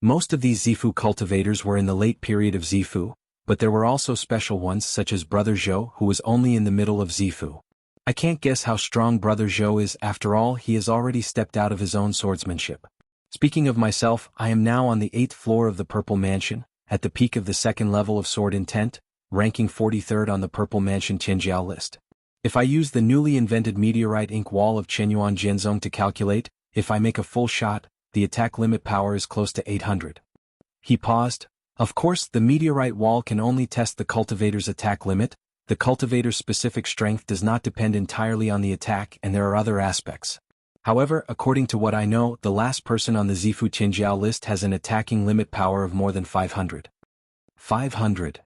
Most of these Zifu cultivators were in the late period of Zifu, but there were also special ones such as Brother Zhou, who was only in the middle of Zifu. I can't guess how strong Brother Zhou is. After all, he has already stepped out of his own swordsmanship. Speaking of myself, I am now on the 8th floor of the Purple Mansion, at the peak of the 2nd level of sword intent, ranking 43rd on the Purple Mansion Tianjiao list. If I use the newly invented meteorite ink wall of Chenyuan Jianzong to calculate, if I make a full shot, the attack limit power is close to 800. He paused. Of course, the meteorite wall can only test the cultivator's attack limit. The cultivator's specific strength does not depend entirely on the attack, and there are other aspects. However, according to what I know, the last person on the Zifu Qinjiao list has an attacking limit power of more than 500. 500.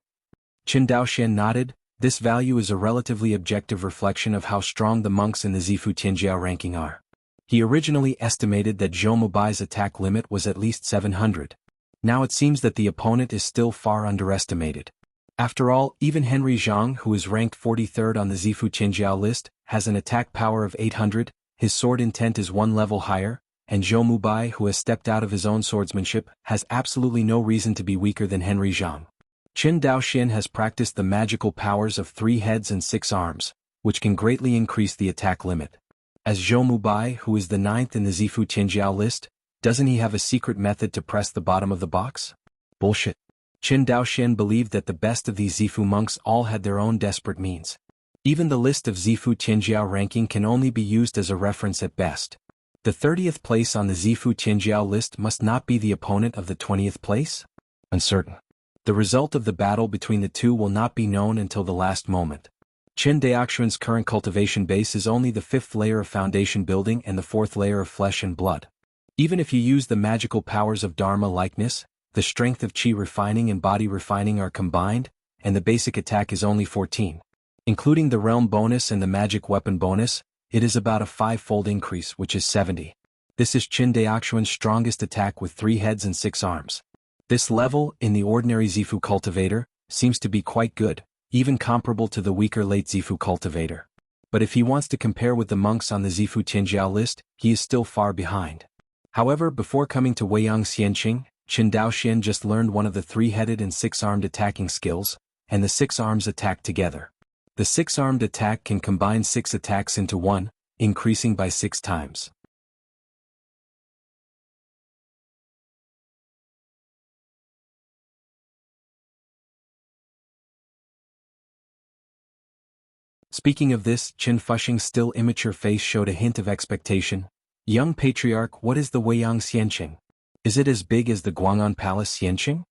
Qin Daoxian nodded. This value is a relatively objective reflection of how strong the monks in the Zifu Qinjiao ranking are. He originally estimated that Zhou Mubai's attack limit was at least 700. Now it seems that the opponent is still far underestimated. After all, even Henry Zhang, who is ranked 43rd on the Zifu Qinjiao list, has an attack power of 800, his sword intent is one level higher, and Zhou Mubai, who has stepped out of his own swordsmanship, has absolutely no reason to be weaker than Henry Zhang. Qin Daoxian has practiced the magical powers of 3 heads and 6 arms, which can greatly increase the attack limit. As Zhou Mubai, who is the 9th in the Zifu Qinjiao list, doesn't he have a secret method to press the bottom of the box? Bullshit. Qin Daoxian believed that the best of these Zifu monks all had their own desperate means. Even the list of Zifu Qinjiao ranking can only be used as a reference at best. The 30th place on the Zifu Qinjiao list must not be the opponent of the 20th place? Uncertain. The result of the battle between the two will not be known until the last moment. Qin Daoxian's current cultivation base is only the 5th layer of foundation building and the 4th layer of flesh and blood. Even if you use the magical powers of Dharma likeness, the strength of Qi refining and body refining are combined, and the basic attack is only 14. Including the realm bonus and the magic weapon bonus, it is about a 5-fold increase, which is 70. This is Qin Daoxian's strongest attack with 3 heads and 6 arms. This level, in the ordinary Zifu cultivator, seems to be quite good, even comparable to the weaker late Zifu cultivator. But if he wants to compare with the monks on the Zifu Qinjiao list, he is still far behind. However, before coming to Weiyang Xianqing, Qin Daoxian just learned one of the 3-headed and 6-armed attacking skills, and the 6 arms attack together. The 6-armed attack can combine 6 attacks into one, increasing by 6 times. Speaking of this, Qin Fuxing's still immature face showed a hint of expectation. Young Patriarch, what is the Weiyang Xianqing? Is it as big as the Guang'an Palace Xianqing?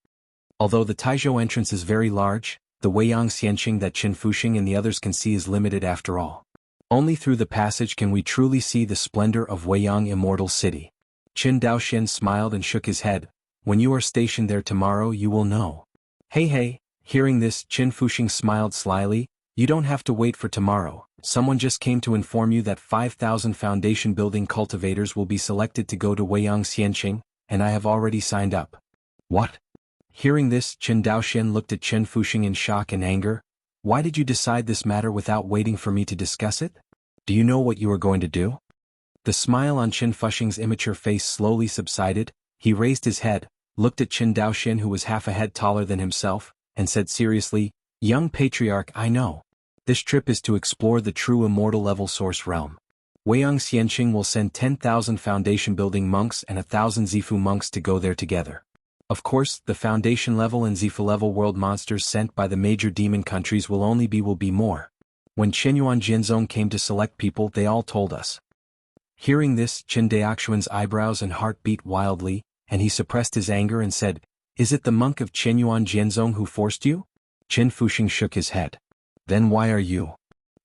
Although the Taizhou entrance is very large, the Weiyang Xianqing that Qin Fuxing and the others can see is limited after all. Only through the passage can we truly see the splendor of Weiyang Immortal City. Qin Daoxian smiled and shook his head. When you are stationed there tomorrow you will know. Hey, hearing this, Qin Fuxing smiled slyly. You don't have to wait for tomorrow. Someone just came to inform you that 5,000 foundation building cultivators will be selected to go to Weiyang Xianqing, and I have already signed up. What? Hearing this, Qin Daoxian looked at Qin Fuxing in shock and anger. Why did you decide this matter without waiting for me to discuss it? Do you know what you are going to do? The smile on Qin Fuxing's immature face slowly subsided. He raised his head, looked at Qin Daoxian, who was half a head taller than himself, and said seriously, Young Patriarch, I know. This trip is to explore the true immortal level source realm. Weiyang Xianqing will send 10,000 foundation building monks and 1,000 Zifu monks to go there together. Of course, the foundation level and Zifu level world monsters sent by the major demon countries will be more. When Qinyuan Jinzong came to select people, they all told us. Hearing this, Qin Daoxian's eyebrows and heart beat wildly, and he suppressed his anger and said, Is it the monk of Qinyuan Jinzong who forced you? Qin Fuxing shook his head. Then why are you?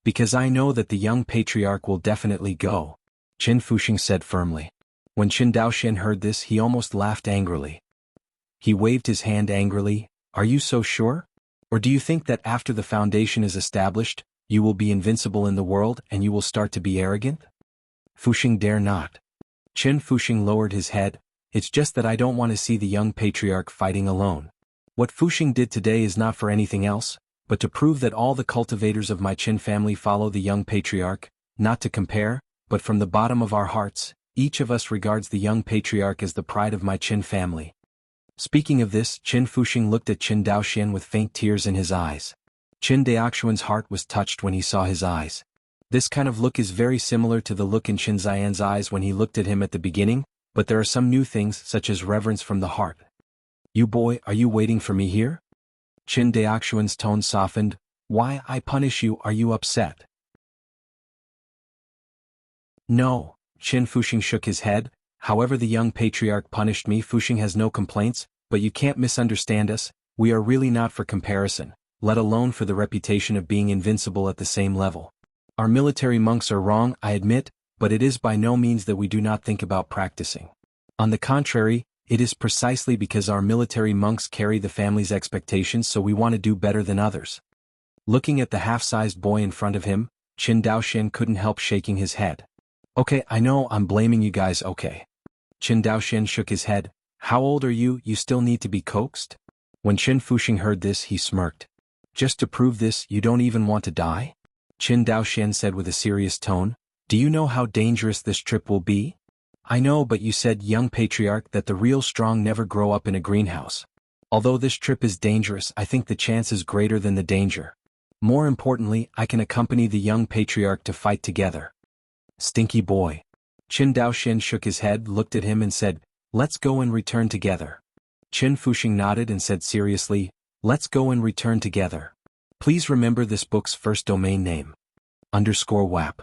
Because I know that the young patriarch will definitely go, Qin Fuxing said firmly. When Qin Daoxian heard this, he almost laughed angrily. He waved his hand angrily. Are you so sure? Or do you think that after the foundation is established, you will be invincible in the world and you will start to be arrogant? Fuxing dare not. Qin Fuxing lowered his head. It's just that I don't want to see the young patriarch fighting alone. What Fuxing did today is not for anything else, but to prove that all the cultivators of my Qin family follow the young patriarch, not to compare, but from the bottom of our hearts, each of us regards the young patriarch as the pride of my Qin family. Speaking of this, Qin Fuxing looked at Qin Daoxian with faint tears in his eyes. Qin Daoxian's heart was touched when he saw his eyes. This kind of look is very similar to the look in Qin Ziyan's eyes when he looked at him at the beginning, but there are some new things such as reverence from the heart. You boy, are you waiting for me here? Qin Daoxian's tone softened. Why I punish you, are you upset? No, Qin Fuxing shook his head. However the young patriarch punished me, Fuxing has no complaints, But you can't misunderstand us, we are really not for comparison, let alone for the reputation of being invincible at the same level. Our military monks are wrong, I admit, but it is by no means that we do not think about practicing. On the contrary, it is precisely because our military monks carry the family's expectations, so we want to do better than others. Looking at the half-sized boy in front of him, Qin Daoxian couldn't help shaking his head. Okay, I know I'm blaming you guys, okay. Qin Daoxian shook his head. How old are you? You still need to be coaxed? When Qin Fuxing heard this, he smirked. Just to prove this, you don't even want to die? Qin Daoxian said with a serious tone. Do you know how dangerous this trip will be? I know, but you said, young patriarch, that the real strong never grow up in a greenhouse. Although this trip is dangerous, I think the chance is greater than the danger. More importantly, I can accompany the young patriarch to fight together. Stinky boy. Qin Daoxian shook his head, looked at him and said, let's go and return together. Qin Fuxing nodded and said seriously, let's go and return together. Please remember this book's first domain name. _WAP.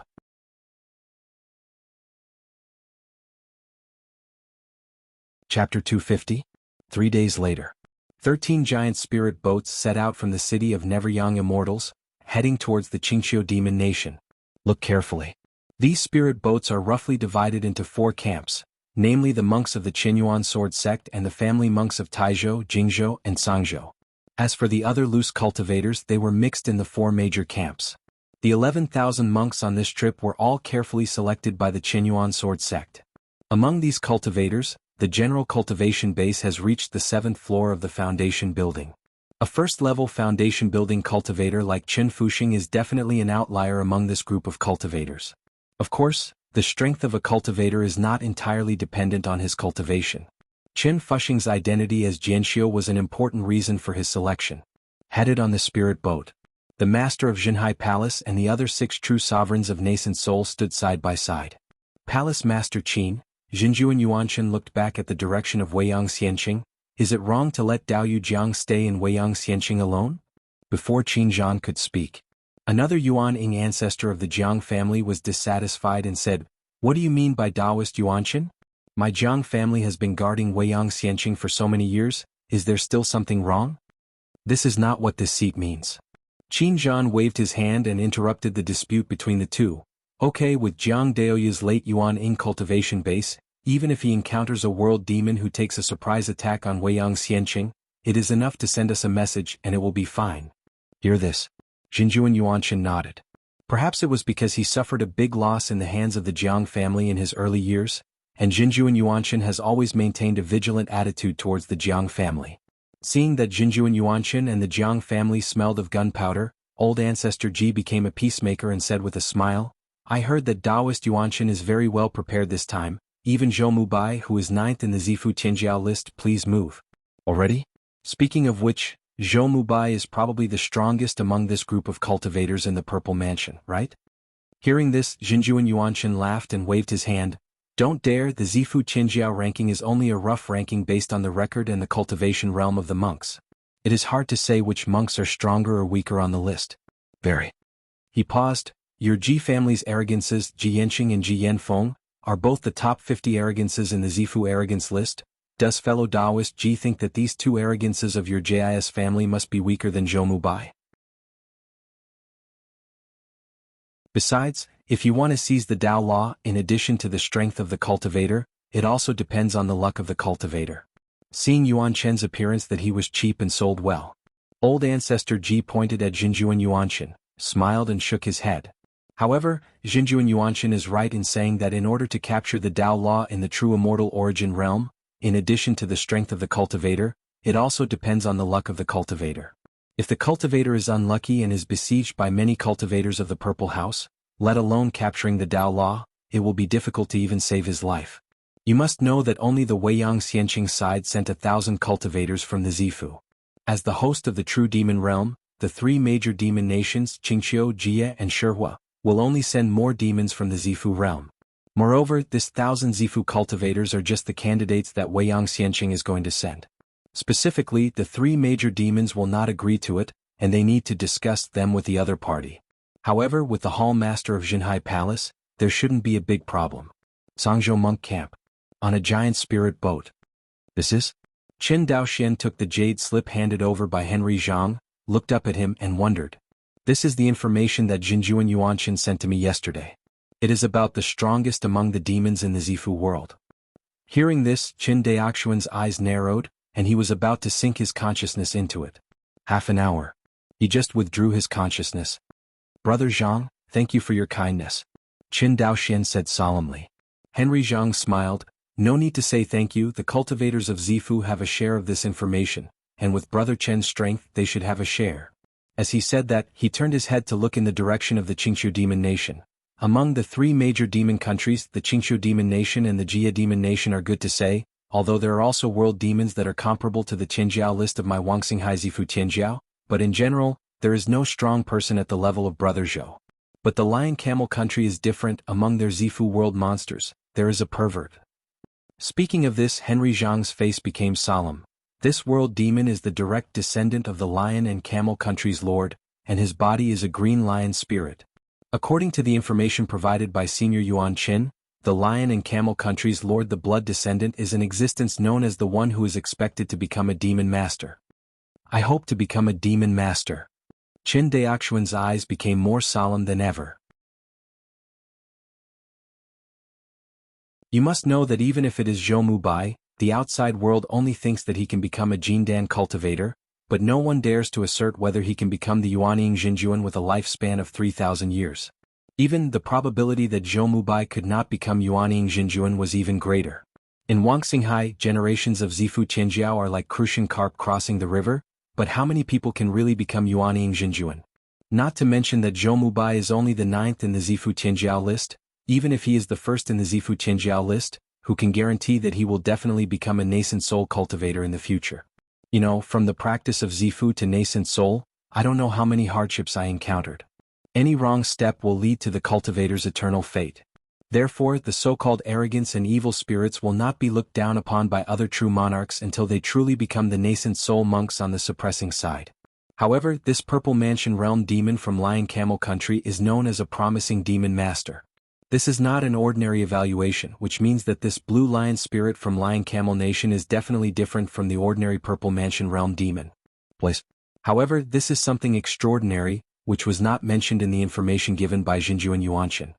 Chapter 250. 3 days later. 13 giant spirit boats set out from the city of never-young immortals, heading towards the Qingqiu demon nation. Look carefully. These spirit boats are roughly divided into 4 camps, namely the monks of the Qinyuan sword sect and the family monks of Taizhou, Jingzhou, and Sangzhou. As for the other loose cultivators, they were mixed in the 4 major camps. The 11,000 monks on this trip were all carefully selected by the Qinyuan sword sect. Among these cultivators, the general cultivation base has reached the 7th floor of the foundation building. A first-level foundation building cultivator like Qin Fuxing is definitely an outlier among this group of cultivators. Of course, the strength of a cultivator is not entirely dependent on his cultivation. Qin Fuxing's identity as Jianxiu was an important reason for his selection. Headed on the spirit boat, the master of Jinhai Palace and the other 6 true sovereigns of nascent soul stood side by side. Palace Master Qin, Jinju and Yuanqin looked back at the direction of Weiyang Xianqing. Is it wrong to let Dao Yujiang stay in Weiyang Xianqing alone? Before Qin Zhan could speak, another Yuan Ying ancestor of the Jiang family was dissatisfied and said, What do you mean by Taoist Yuanqin? My Jiang family has been guarding Weiyang Xianqing for so many years, is there still something wrong? This is not what this seat means. Qin Zhan waved his hand and interrupted the dispute between the two. Okay, with Jiang Daoyu's late Yuan Ying cultivation base, even if he encounters a world demon who takes a surprise attack on Weiyang Xianqing, it is enough to send us a message and it will be fine. Hear this. Jinju and Yuanqin nodded. Perhaps it was because he suffered a big loss in the hands of the Jiang family in his early years, and Jinju and Yuanqin has always maintained a vigilant attitude towards the Jiang family. Seeing that Jinju and Yuanqin and the Jiang family smelled of gunpowder, old ancestor Ji became a peacemaker and said with a smile, I heard that Taoist Yuanqin is very well prepared this time. Even Zhou Mubai, who is 9th in the Zifu Tianjiao list, please move. Already? Speaking of which, Zhou Mubai is probably the strongest among this group of cultivators in the Purple Mansion, right? Hearing this, Jinju and Yuanqin laughed and waved his hand. Don't dare, the Zifu Tianjiao ranking is only a rough ranking based on the record and the cultivation realm of the monks. It is hard to say which monks are stronger or weaker on the list. Very. He paused. Your Ji family's arrogances, Ji Yanqing and Ji Yanfeng, are both the top 50 arrogances in the Zifu arrogance list. Does fellow Taoist Ji think that these 2 arrogances of your JIS family must be weaker than Zhou Mubai? Besides, if you want to seize the Tao law, in addition to the strength of the cultivator, it also depends on the luck of the cultivator. Seeing Yuan Chen's appearance that he was cheap and sold well, old ancestor Ji pointed at Jinju and Yuanqin, smiled and shook his head. However, Jinju and Yuanqin is right in saying that in order to capture the Tao law in the true immortal origin realm, in addition to the strength of the cultivator, it also depends on the luck of the cultivator. If the cultivator is unlucky and is besieged by many cultivators of the Purple House, let alone capturing the Tao law, it will be difficult to even save his life. You must know that only the Weiyang Xianqing side sent 1,000 cultivators from the Zifu. As the host of the true demon realm, the 3 major demon nations, Qingqiu, Jie, and Shihua, will only send more demons from the Zifu realm. Moreover, this 1,000 Zifu cultivators are just the candidates that Weiyang Xianqing is going to send. Specifically, the 3 major demons will not agree to it, and they need to discuss them with the other party. However, with the Hall Master of Jinhai Palace, there shouldn't be a big problem. Sangzhou Monk Camp. On a giant spirit boat. This is? Qin Daoxian took the jade slip handed over by Henry Zhang, looked up at him and wondered. This is the information that Jinjuan Yuanqin sent to me yesterday. It is about the strongest among the demons in the Zifu world. Hearing this, Qin Daoxian's eyes narrowed, and he was about to sink his consciousness into it. Half an hour. He just withdrew his consciousness. Brother Zhang, thank you for your kindness. Qin Daoxian said solemnly. Henry Zhang smiled. No need to say thank you, the cultivators of Zifu have a share of this information, and with Brother Chen's strength they should have a share. As he said that, he turned his head to look in the direction of the Qingqiu Demon Nation. Among the three major demon countries, the Qingqiu Demon Nation and the Jia Demon Nation are good to say, although there are also world demons that are comparable to the Tianjiao list of my Wangxinghai Zifu Tianjiao, but in general, there is no strong person at the level of Brother Zhou. But the Lion Camel country is different. Among their Zifu world monsters, there is a pervert. Speaking of this, Henry Zhang's face became solemn. This world demon is the direct descendant of the Lion and Camel country's lord, and his body is a green lion spirit. According to the information provided by Senior Yuan Qin, the Lion and Camel country's lord, the blood descendant, is an existence known as the one who is expected to become a demon master. I hope to become a demon master. Qin Daoxian's eyes became more solemn than ever. You must know that even if it is Zhou Mubai, the outside world only thinks that he can become a Jindan cultivator, but no one dares to assert whether he can become the Yuanying Jinjuan with a lifespan of 3,000 years. Even the probability that Zhou Mubai could not become Yuanying Jinjuan was even greater. In Wangxinghai, generations of Zifu Tianjiao are like crucian carp crossing the river, but how many people can really become Yuanying Jinjuan? Not to mention that Zhou Mubai is only the 9th in the Zifu Tianjiao list. Even if he is the first in the Zifu Tianjiao list, who can guarantee that he will definitely become a nascent soul cultivator in the future? You know, from the practice of Zifu to nascent soul, I don't know how many hardships I encountered. Any wrong step will lead to the cultivator's eternal fate. Therefore, the so-called arrogance and evil spirits will not be looked down upon by other true monarchs until they truly become the nascent soul monks on the suppressing side. However, this Purple Mansion Realm demon from Lion Camel Country is known as a promising demon master. This is not an ordinary evaluation, which means that this Blue Lion spirit from Lion Camel Nation is definitely different from the ordinary Purple Mansion Realm demon. However, this is something extraordinary, which was not mentioned in the information given by Jinjuan Yuanqin.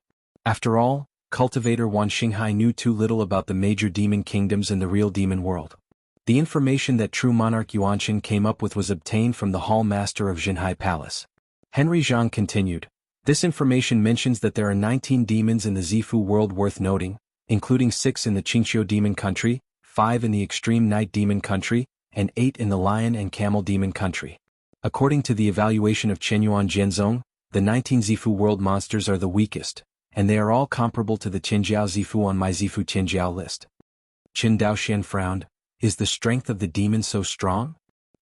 After all, cultivator Wan Xinghai knew too little about the major demon kingdoms in the real demon world. The information that true monarch Yuanqin came up with was obtained from the hall master of Jinhai Palace. Henry Zhang continued. This information mentions that there are 19 demons in the Zifu world worth noting, including 6 in the Qingqiu demon country, 5 in the extreme night demon country, and 8 in the lion and camel demon country. According to the evaluation of Chenyuan Jianzong, the 19 Zifu world monsters are the weakest, and they are all comparable to the Tianjiao Zifu on my Zifu Tianjiao list. Qin Daoxian frowned. Is the strength of the demon so strong?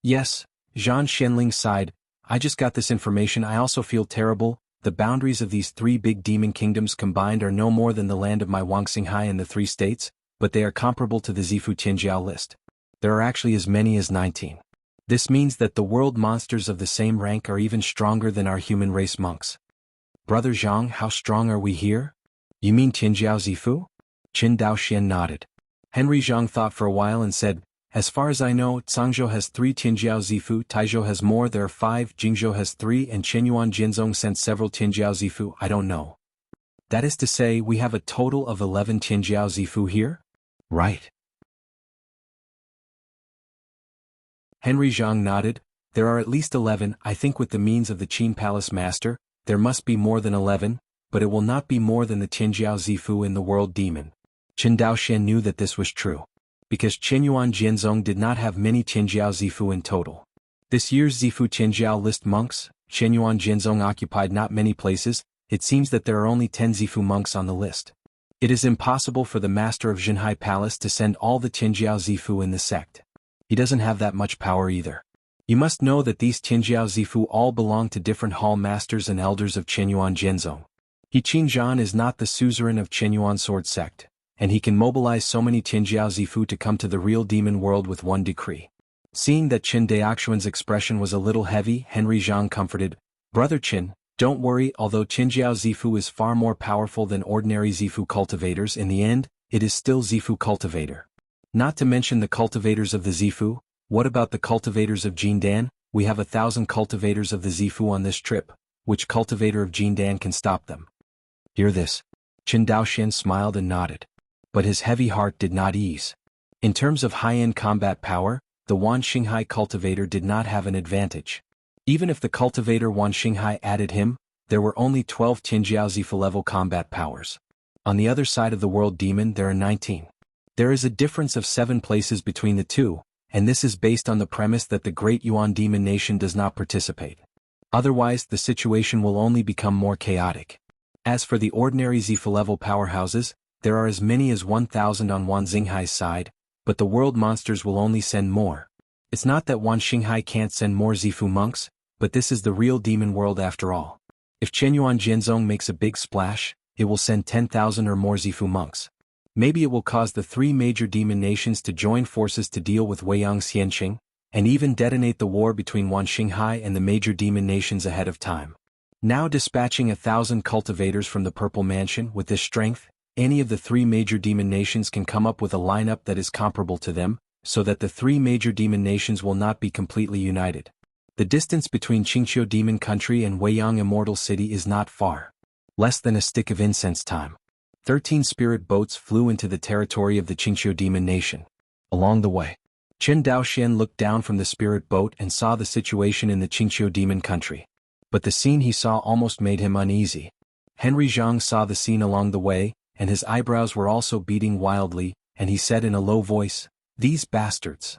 Yes, Zhan Xianling sighed. I just got this information. I also feel terrible. The boundaries of these 3 big demon kingdoms combined are no more than the land of my Wangxinghai and the 3 states, but they are comparable to the Zifu Tianjiao list. There are actually as many as 19. This means that the world monsters of the same rank are even stronger than our human race monks. Brother Zhang, how strong are we here? You mean Tianjiao Zifu? Qin Daoxian nodded. Henry Zhang thought for a while and said, as far as I know, Cangzhou has 3 Tianjiao Zifu, Taizhou has more, there are 5, Jingzhou has 3, and Chenyuan Jianzong sent several Tianjiao Zifu, I don't know. That is to say, we have a total of 11 Tianjiao Zifu here? Right. Henry Zhang nodded. There are at least 11, I think with the means of the Qin Palace Master, there must be more than 11, but it will not be more than the Tianjiao Zifu in the world demon. Qin Daoxian knew that this was true. Because Chenyuan Jianzong did not have many Tianjiao Zifu in total. This year's Zifu Tianjiao list monks, Chenyuan Jianzong occupied not many places, it seems that there are only 10 Zifu monks on the list. It is impossible for the master of Jinhai Palace to send all the Tianjiao Zifu in the sect. He doesn't have that much power either. You must know that these Tianjiao Zifu all belong to different hall masters and elders of Chenyuan Jianzong. He Qin Zhan is not the suzerain of Chenyuan Sword Sect, and he can mobilize so many Tianjiao Zifu to come to the real demon world with one decree. Seeing that Qin Daoxian's expression was a little heavy, Henry Zhang comforted, Brother Qin, don't worry, although Tianjiao Zifu is far more powerful than ordinary Zifu cultivators, in the end, it is still Zifu cultivator. Not to mention the cultivators of the Zifu. What about the cultivators of Jindan? We have 1,000 cultivators of the Zifu on this trip. Which cultivator of Jindan can stop them? Hear this. Qin Daoxian smiled and nodded. But his heavy heart did not ease. In terms of high-end combat power, the Wan Xinghai cultivator did not have an advantage. Even if the cultivator Wan Xinghai added him, there were only 12 Tianjiao Zifu level combat powers. On the other side of the world demon there are 19. There is a difference of 7 places between the two, and this is based on the premise that the Great Yuan Demon Nation does not participate. Otherwise, the situation will only become more chaotic. As for the ordinary Zifu level powerhouses, there are as many as 1,000 on Wan Xinghai's side, but the world monsters will only send more. It's not that Wan Xinghai can't send more Zifu monks, but this is the real demon world after all. If Chenyuan Jianzong makes a big splash, it will send 10,000 or more Zifu monks. Maybe it will cause the 3 major demon nations to join forces to deal with Weiyang Xianqing, and even detonate the war between Wan Xinghai and the major demon nations ahead of time. Now dispatching 1,000 cultivators from the Purple Mansion with this strength, any of the 3 major demon nations can come up with a lineup that is comparable to them, so that the 3 major demon nations will not be completely united. The distance between Qingqiu Demon Country and Weiyang Immortal City is not far. Less than a stick of incense time. 13 spirit boats flew into the territory of the Qingqiu Demon Nation. Along the way, Qin Daoxian looked down from the spirit boat and saw the situation in the Qingqiu Demon Country. But the scene he saw almost made him uneasy. Henry Zhang saw the scene along the way, and his eyebrows were also beating wildly, and he said in a low voice, "These bastards."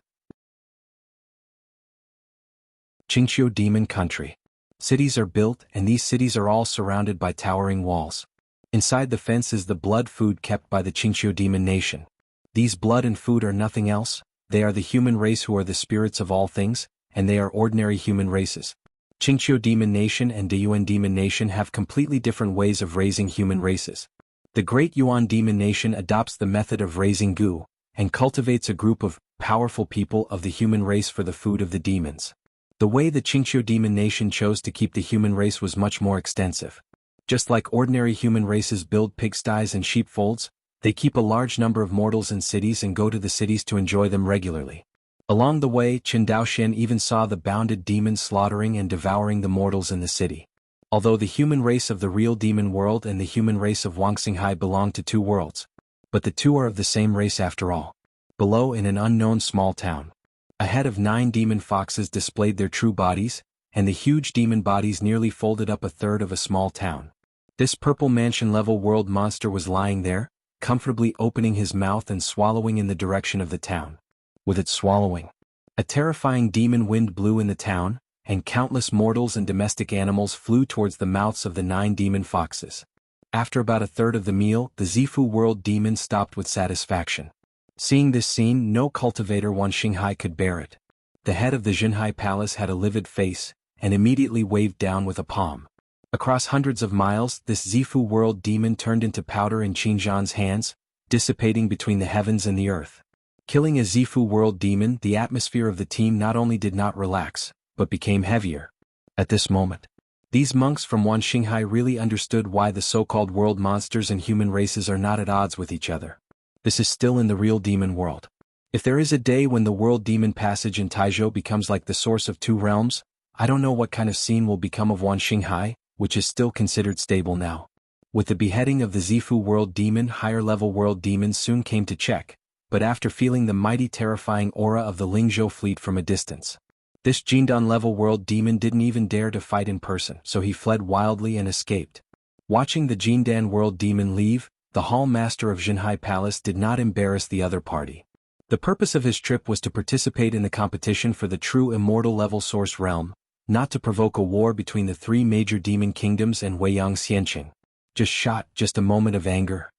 Qingqiu Demon Country. Cities are built, and these cities are all surrounded by towering walls. Inside the fence is the blood food kept by the Qingqiu Demon Nation. These blood and food are nothing else, they are the human race who are the spirits of all things, and they are ordinary human races. Qingqiu Demon Nation and Deyuan Demon Nation have completely different ways of raising human races. The Great Yuan Demon Nation adopts the method of raising gu, and cultivates a group of powerful people of the human race for the food of the demons. The way the Qingqiu Demon Nation chose to keep the human race was much more extensive. Just like ordinary human races build pigsties and sheepfolds, they keep a large number of mortals in cities and go to the cities to enjoy them regularly. Along the way, Qin Daoxian even saw the bounded demons slaughtering and devouring the mortals in the city. Although the human race of the real demon world and the human race of Wang Xinghai belong to 2 worlds. But the 2 are of the same race after all. Below in an unknown small town. A head of 9 demon foxes displayed their true bodies, and the huge demon bodies nearly folded up a third of a small town. This Purple Mansion level world monster was lying there, comfortably opening his mouth and swallowing in the direction of the town. With its swallowing, a terrifying demon wind blew in the town, and countless mortals and domestic animals flew towards the mouths of the 9 demon foxes. After about a third of the meal, the Zifu world demon stopped with satisfaction. Seeing this scene, no cultivator Wan Xinghai could bear it. The head of the Jinhai Palace had a livid face, and immediately waved down with a palm. Across hundreds of miles, this Zifu world demon turned into powder in Qin Zhan's hands, dissipating between the heavens and the earth. Killing a Zifu world demon, the atmosphere of the team not only did not relax, but became heavier. At this moment, these monks from Wan Xinghai really understood why the so-called world monsters and human races are not at odds with each other. This is still in the real demon world. If there is a day when the world demon passage in Taizhou becomes like the source of 2 realms, I don't know what kind of scene will become of Wan Xinghai, which is still considered stable now. With the beheading of the Zifu world demon, higher-level world demons soon came to check, but after feeling the mighty terrifying aura of the Lingzhou fleet from a distance. This Jindan-level world demon didn't even dare to fight in person, so he fled wildly and escaped. Watching the Jindan world demon leave, the Hall Master of Jinhai Palace did not embarrass the other party. The purpose of his trip was to participate in the competition for the true immortal level source realm, not to provoke a war between the 3 major demon kingdoms and Weiyang Xianqing. Just a moment of anger.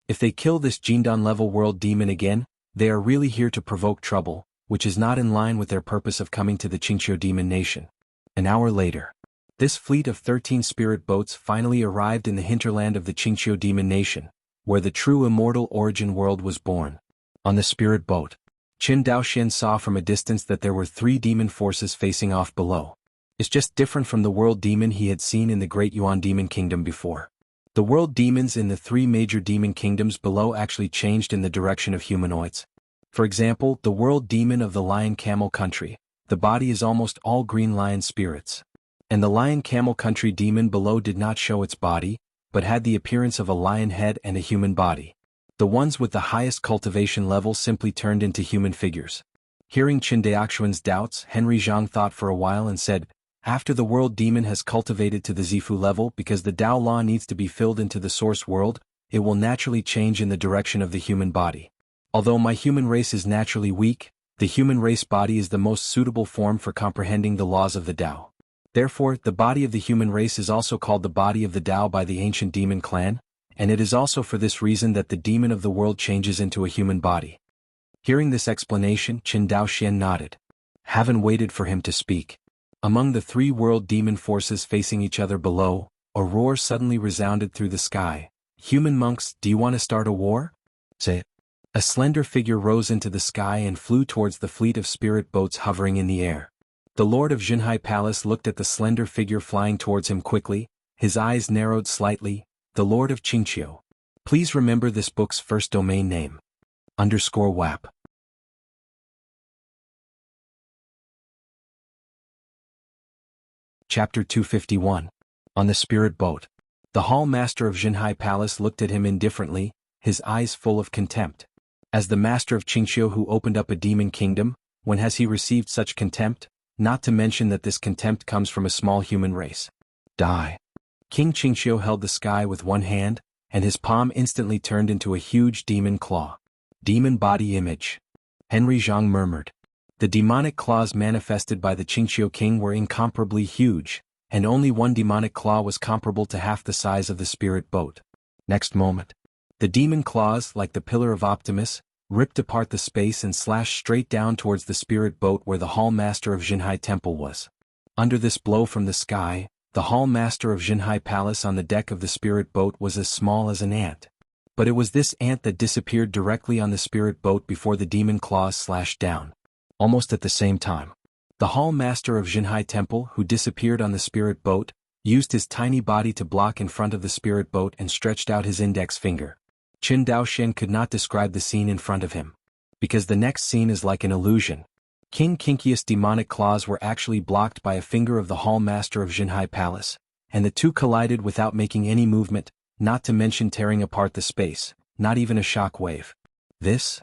If they kill this Jindan-level world demon again, they are really here to provoke trouble, which is not in line with their purpose of coming to the Qingqiu Demon Nation. An hour later, this fleet of 13 spirit boats finally arrived in the hinterland of the Qingqiu Demon Nation, where the true immortal origin world was born. On the spirit boat, Qin Daoxian saw from a distance that there were 3 demon forces facing off below. It's just different from the world demon he had seen in the Great Yuan Demon Kingdom before. The world demons in the three major demon kingdoms below actually changed in the direction of humanoids. For example, the world demon of the lion-camel country, the body is almost all green lion spirits. And the lion-camel country demon below did not show its body, but had the appearance of a lion head and a human body. The ones with the highest cultivation level simply turned into human figures. Hearing Qin Daoxuan's doubts, Henry Zhang thought for a while and said, after the world demon has cultivated to the Zifu level because the Tao law needs to be filled into the source world, it will naturally change in the direction of the human body. Although my human race is naturally weak, the human race body is the most suitable form for comprehending the laws of the Tao. Therefore, the body of the human race is also called the body of the Tao by the ancient demon clan, and it is also for this reason that the demon of the world changes into a human body. Hearing this explanation, Qin Daoxian nodded. Haven't waited for him to speak. Among the three world demon forces facing each other below, a roar suddenly resounded through the sky. Human monks, do you want to start a war? Say it. A slender figure rose into the sky and flew towards the fleet of spirit boats hovering in the air. The Lord of Jinhai Palace looked at the slender figure flying towards him quickly, his eyes narrowed slightly. The Lord of Qingqiu. Please remember this book's first domain name. _WAP. Chapter 251. On the Spirit Boat. The Hall Master of Jinhai Palace looked at him indifferently, his eyes full of contempt. As the Master of Qingqiu who opened up a demon kingdom, when has he received such contempt? Not to mention that this contempt comes from a small human race. Die. King Qingqiu held the sky with one hand, and his palm instantly turned into a huge demon claw. Demon body image. Henry Zhang murmured. The demonic claws manifested by the Qingqiu king were incomparably huge, and only one demonic claw was comparable to half the size of the spirit boat. Next moment, the demon claws, like the Pillar of Optimus, ripped apart the space and slashed straight down towards the spirit boat where the Hall Master of Jinhai Temple was. Under this blow from the sky, the Hall Master of Jinhai Palace on the deck of the spirit boat was as small as an ant. But it was this ant that disappeared directly on the spirit boat before the demon claws slashed down. Almost at the same time, the Hall Master of Jinhai Temple, who disappeared on the spirit boat, used his tiny body to block in front of the spirit boat and stretched out his index finger. Qin Daoxian could not describe the scene in front of him, because the next scene is like an illusion. King Kinkius' demonic claws were actually blocked by a finger of the Hall Master of Jinhai Palace, and the two collided without making any movement, not to mention tearing apart the space, not even a shock wave. This?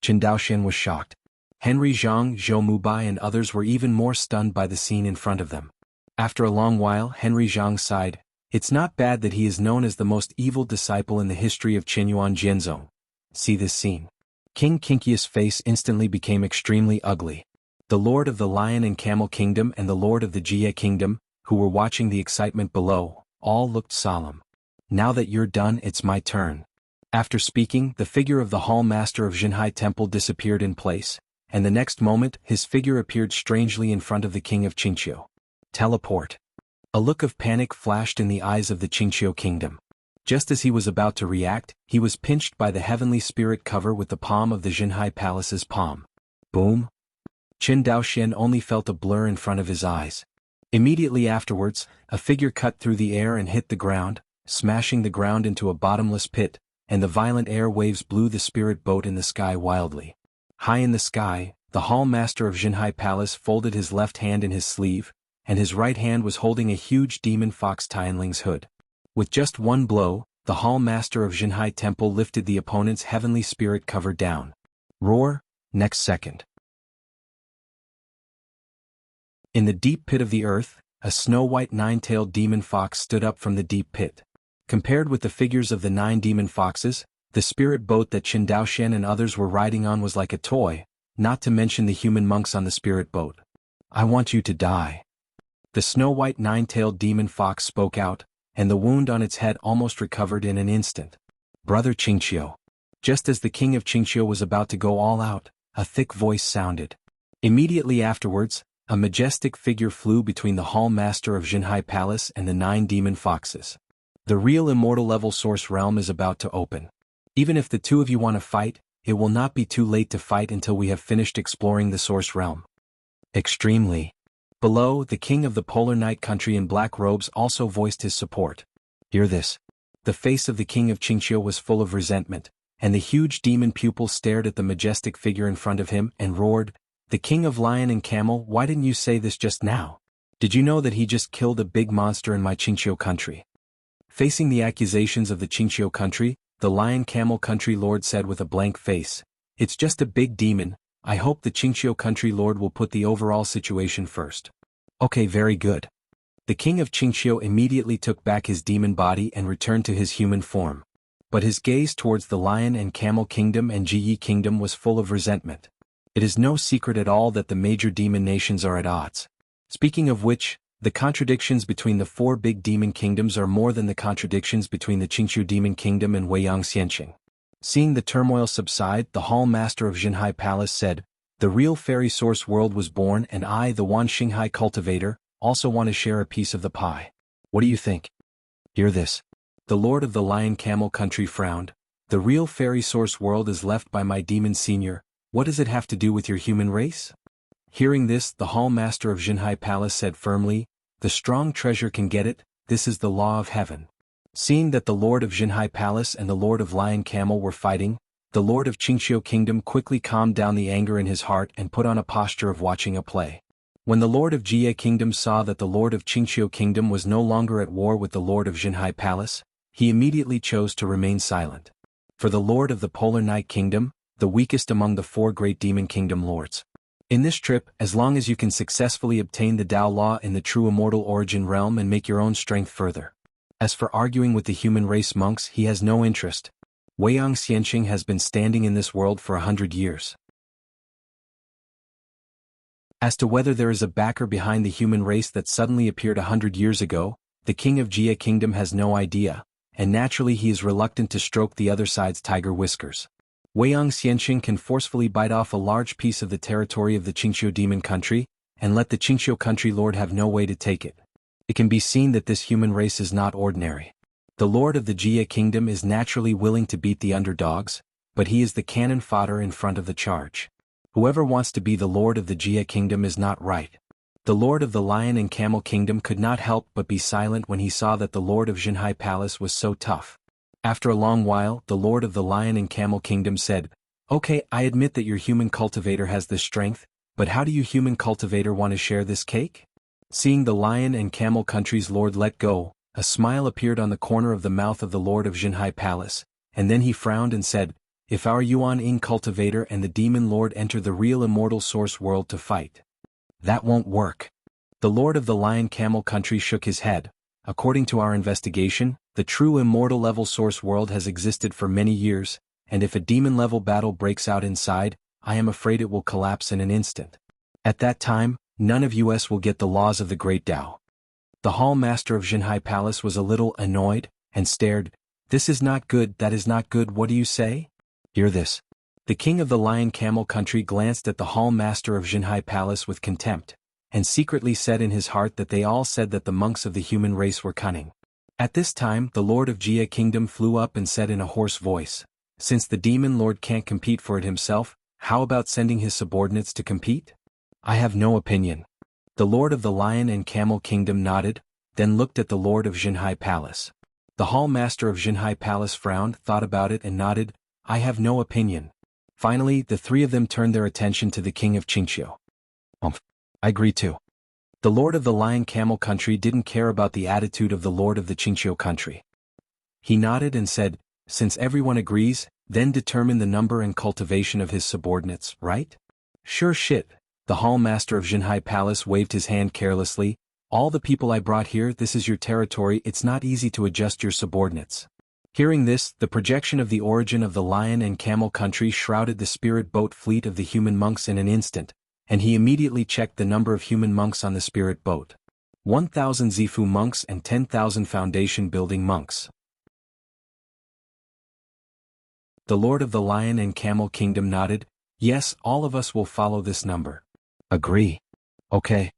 Qin Daoxian was shocked. Henry Zhang, Zhou Mubai and others were even more stunned by the scene in front of them. After a long while, Henry Zhang sighed. It's not bad that he is known as the most evil disciple in the history of Qinyuan Jianzong. See this scene. King Kinkius' face instantly became extremely ugly. The Lord of the Lion and Camel Kingdom and the Lord of the Jie Kingdom, who were watching the excitement below, all looked solemn. Now that you're done, it's my turn. After speaking, the figure of the Hall Master of Jinhai Temple disappeared in place, and the next moment, his figure appeared strangely in front of the King of Qingqiu. Teleport. A look of panic flashed in the eyes of the Qingqiu kingdom. Just as he was about to react, he was pinched by the heavenly spirit cover with the palm of the Jinhai Palace's palm. Boom. Qin Daoxian only felt a blur in front of his eyes. Immediately afterwards, a figure cut through the air and hit the ground, smashing the ground into a bottomless pit, and the violent air waves blew the spirit boat in the sky wildly. High in the sky, the Hall Master of Jinhai Palace folded his left hand in his sleeve, and his right hand was holding a huge demon fox Tianling's hood. With just one blow, the Hall Master of Jinhai Temple lifted the opponent's heavenly spirit cover down. Roar, next second. In the deep pit of the earth, a snow-white nine-tailed demon fox stood up from the deep pit. Compared with the figures of the 9 demon foxes, the spirit boat that Qin Daoxian and others were riding on was like a toy, not to mention the human monks on the spirit boat. I want you to die. The snow-white nine-tailed demon fox spoke out, and the wound on its head almost recovered in an instant. Brother Qingqiu. Just as the king of Qingqiu was about to go all out, a thick voice sounded. Immediately afterwards, a majestic figure flew between the Hall Master of Jinhai Palace and the 9 demon foxes. The real immortal level source realm is about to open. Even if the two of you want to fight, it will not be too late to fight until we have finished exploring the source realm. Extremely. Below, the king of the Polar Night country in black robes also voiced his support. Hear this. The face of the king of Qingqiu was full of resentment, and the huge demon pupil stared at the majestic figure in front of him and roared, "The king of lion and camel, why didn't you say this just now? Did you know that he just killed a big monster in my Qingqiu country?" Facing the accusations of the Qingqiu country, the lion-camel country lord said with a blank face, "It's just a big demon. I hope the Qingqiu country lord will put the overall situation first." Okay, very good. The king of Qingqiu immediately took back his demon body and returned to his human form. But his gaze towards the lion and camel kingdom and Jiyi kingdom was full of resentment. It is no secret at all that the major demon nations are at odds. Speaking of which, the contradictions between the four big demon kingdoms are more than the contradictions between the Qingqiu demon kingdom and Weiyang Xianqing. Seeing the turmoil subside, the hall master of Jinhai Palace said, "The real fairy source world was born, and I, the Wan Xinghai cultivator, also want to share a piece of the pie. What do you think?" Hear this. The lord of the lion camel country frowned. "The real fairy source world is left by my demon senior. What does it have to do with your human race?" Hearing this, the hall master of Jinhai Palace said firmly, "The strong treasure can get it, this is the law of heaven." Seeing that the lord of Jinhai Palace and the lord of Lion Camel were fighting, the lord of Qingqiu Kingdom quickly calmed down the anger in his heart and put on a posture of watching a play. When the lord of Jie Kingdom saw that the lord of Qingqiu Kingdom was no longer at war with the lord of Jinhai Palace, he immediately chose to remain silent. For the lord of the Polar Night Kingdom, the weakest among the four great demon kingdom lords. In this trip, as long as you can successfully obtain the Tao Law in the true immortal origin realm and make your own strength further. As for arguing with the human race monks, he has no interest. Weiyang Xianqing has been standing in this world for 100 years. As to whether there is a backer behind the human race that suddenly appeared 100 years ago, the king of Jie Kingdom has no idea, and naturally he is reluctant to stroke the other side's tiger whiskers. Weiyang Xianqing can forcefully bite off a large piece of the territory of the Qingqiu demon country, and let the Qingqiu country lord have no way to take it. It can be seen that this human race is not ordinary. The lord of the Jie Kingdom is naturally willing to beat the underdogs, but he is the cannon fodder in front of the charge. Whoever wants to be the lord of the Jie Kingdom is not right. The lord of the Lion and Camel Kingdom could not help but be silent when he saw that the lord of Jinhai Palace was so tough. After a long while, the lord of the Lion and Camel Kingdom said, "Okay, I admit that your human cultivator has this strength, but how do you human cultivator want to share this cake?" Seeing the Lion and Camel country's lord let go, a smile appeared on the corner of the mouth of the lord of Jinhai Palace, and then he frowned and said, "If our Yuan Ing cultivator and the demon lord enter the real immortal source world to fight, that won't work." The lord of the Lion Camel country shook his head. "According to our investigation, the true immortal level source world has existed for many years, and if a demon level battle breaks out inside, I am afraid it will collapse in an instant. At that time, none of us will get the laws of the great Tao." The hall master of Jinhai Palace was a little annoyed, and stared. "This is not good, that is not good, what do you say?" Hear this. The king of the Lion Camel country glanced at the hall master of Jinhai Palace with contempt, and secretly said in his heart that they all said that the monks of the human race were cunning. At this time, the lord of Jie Kingdom flew up and said in a hoarse voice, "Since the demon lord can't compete for it himself, how about sending his subordinates to compete?" "I have no opinion." The lord of the Lion and Camel Kingdom nodded, then looked at the lord of Jinhai Palace. The hall master of Jinhai Palace frowned, thought about it and nodded, "I have no opinion." Finally, the three of them turned their attention to the king of Qingqiu. I agree too." The lord of the Lion Camel country didn't care about the attitude of the lord of the Qingqiu country. He nodded and said, "Since everyone agrees, then determine the number and cultivation of his subordinates, right?" "Sure shit." The hall master of Jinhai Palace waved his hand carelessly. "All the people I brought here, this is your territory, it's not easy to adjust your subordinates." Hearing this, the projection of the origin of the Lion and Camel country shrouded the spirit boat fleet of the human monks in an instant, and he immediately checked the number of human monks on the spirit boat. 1,000 Zifu monks and 10,000 foundation building monks. The lord of the Lion and Camel Kingdom nodded, "Yes, all of us will follow this number." "Agree." "Okay."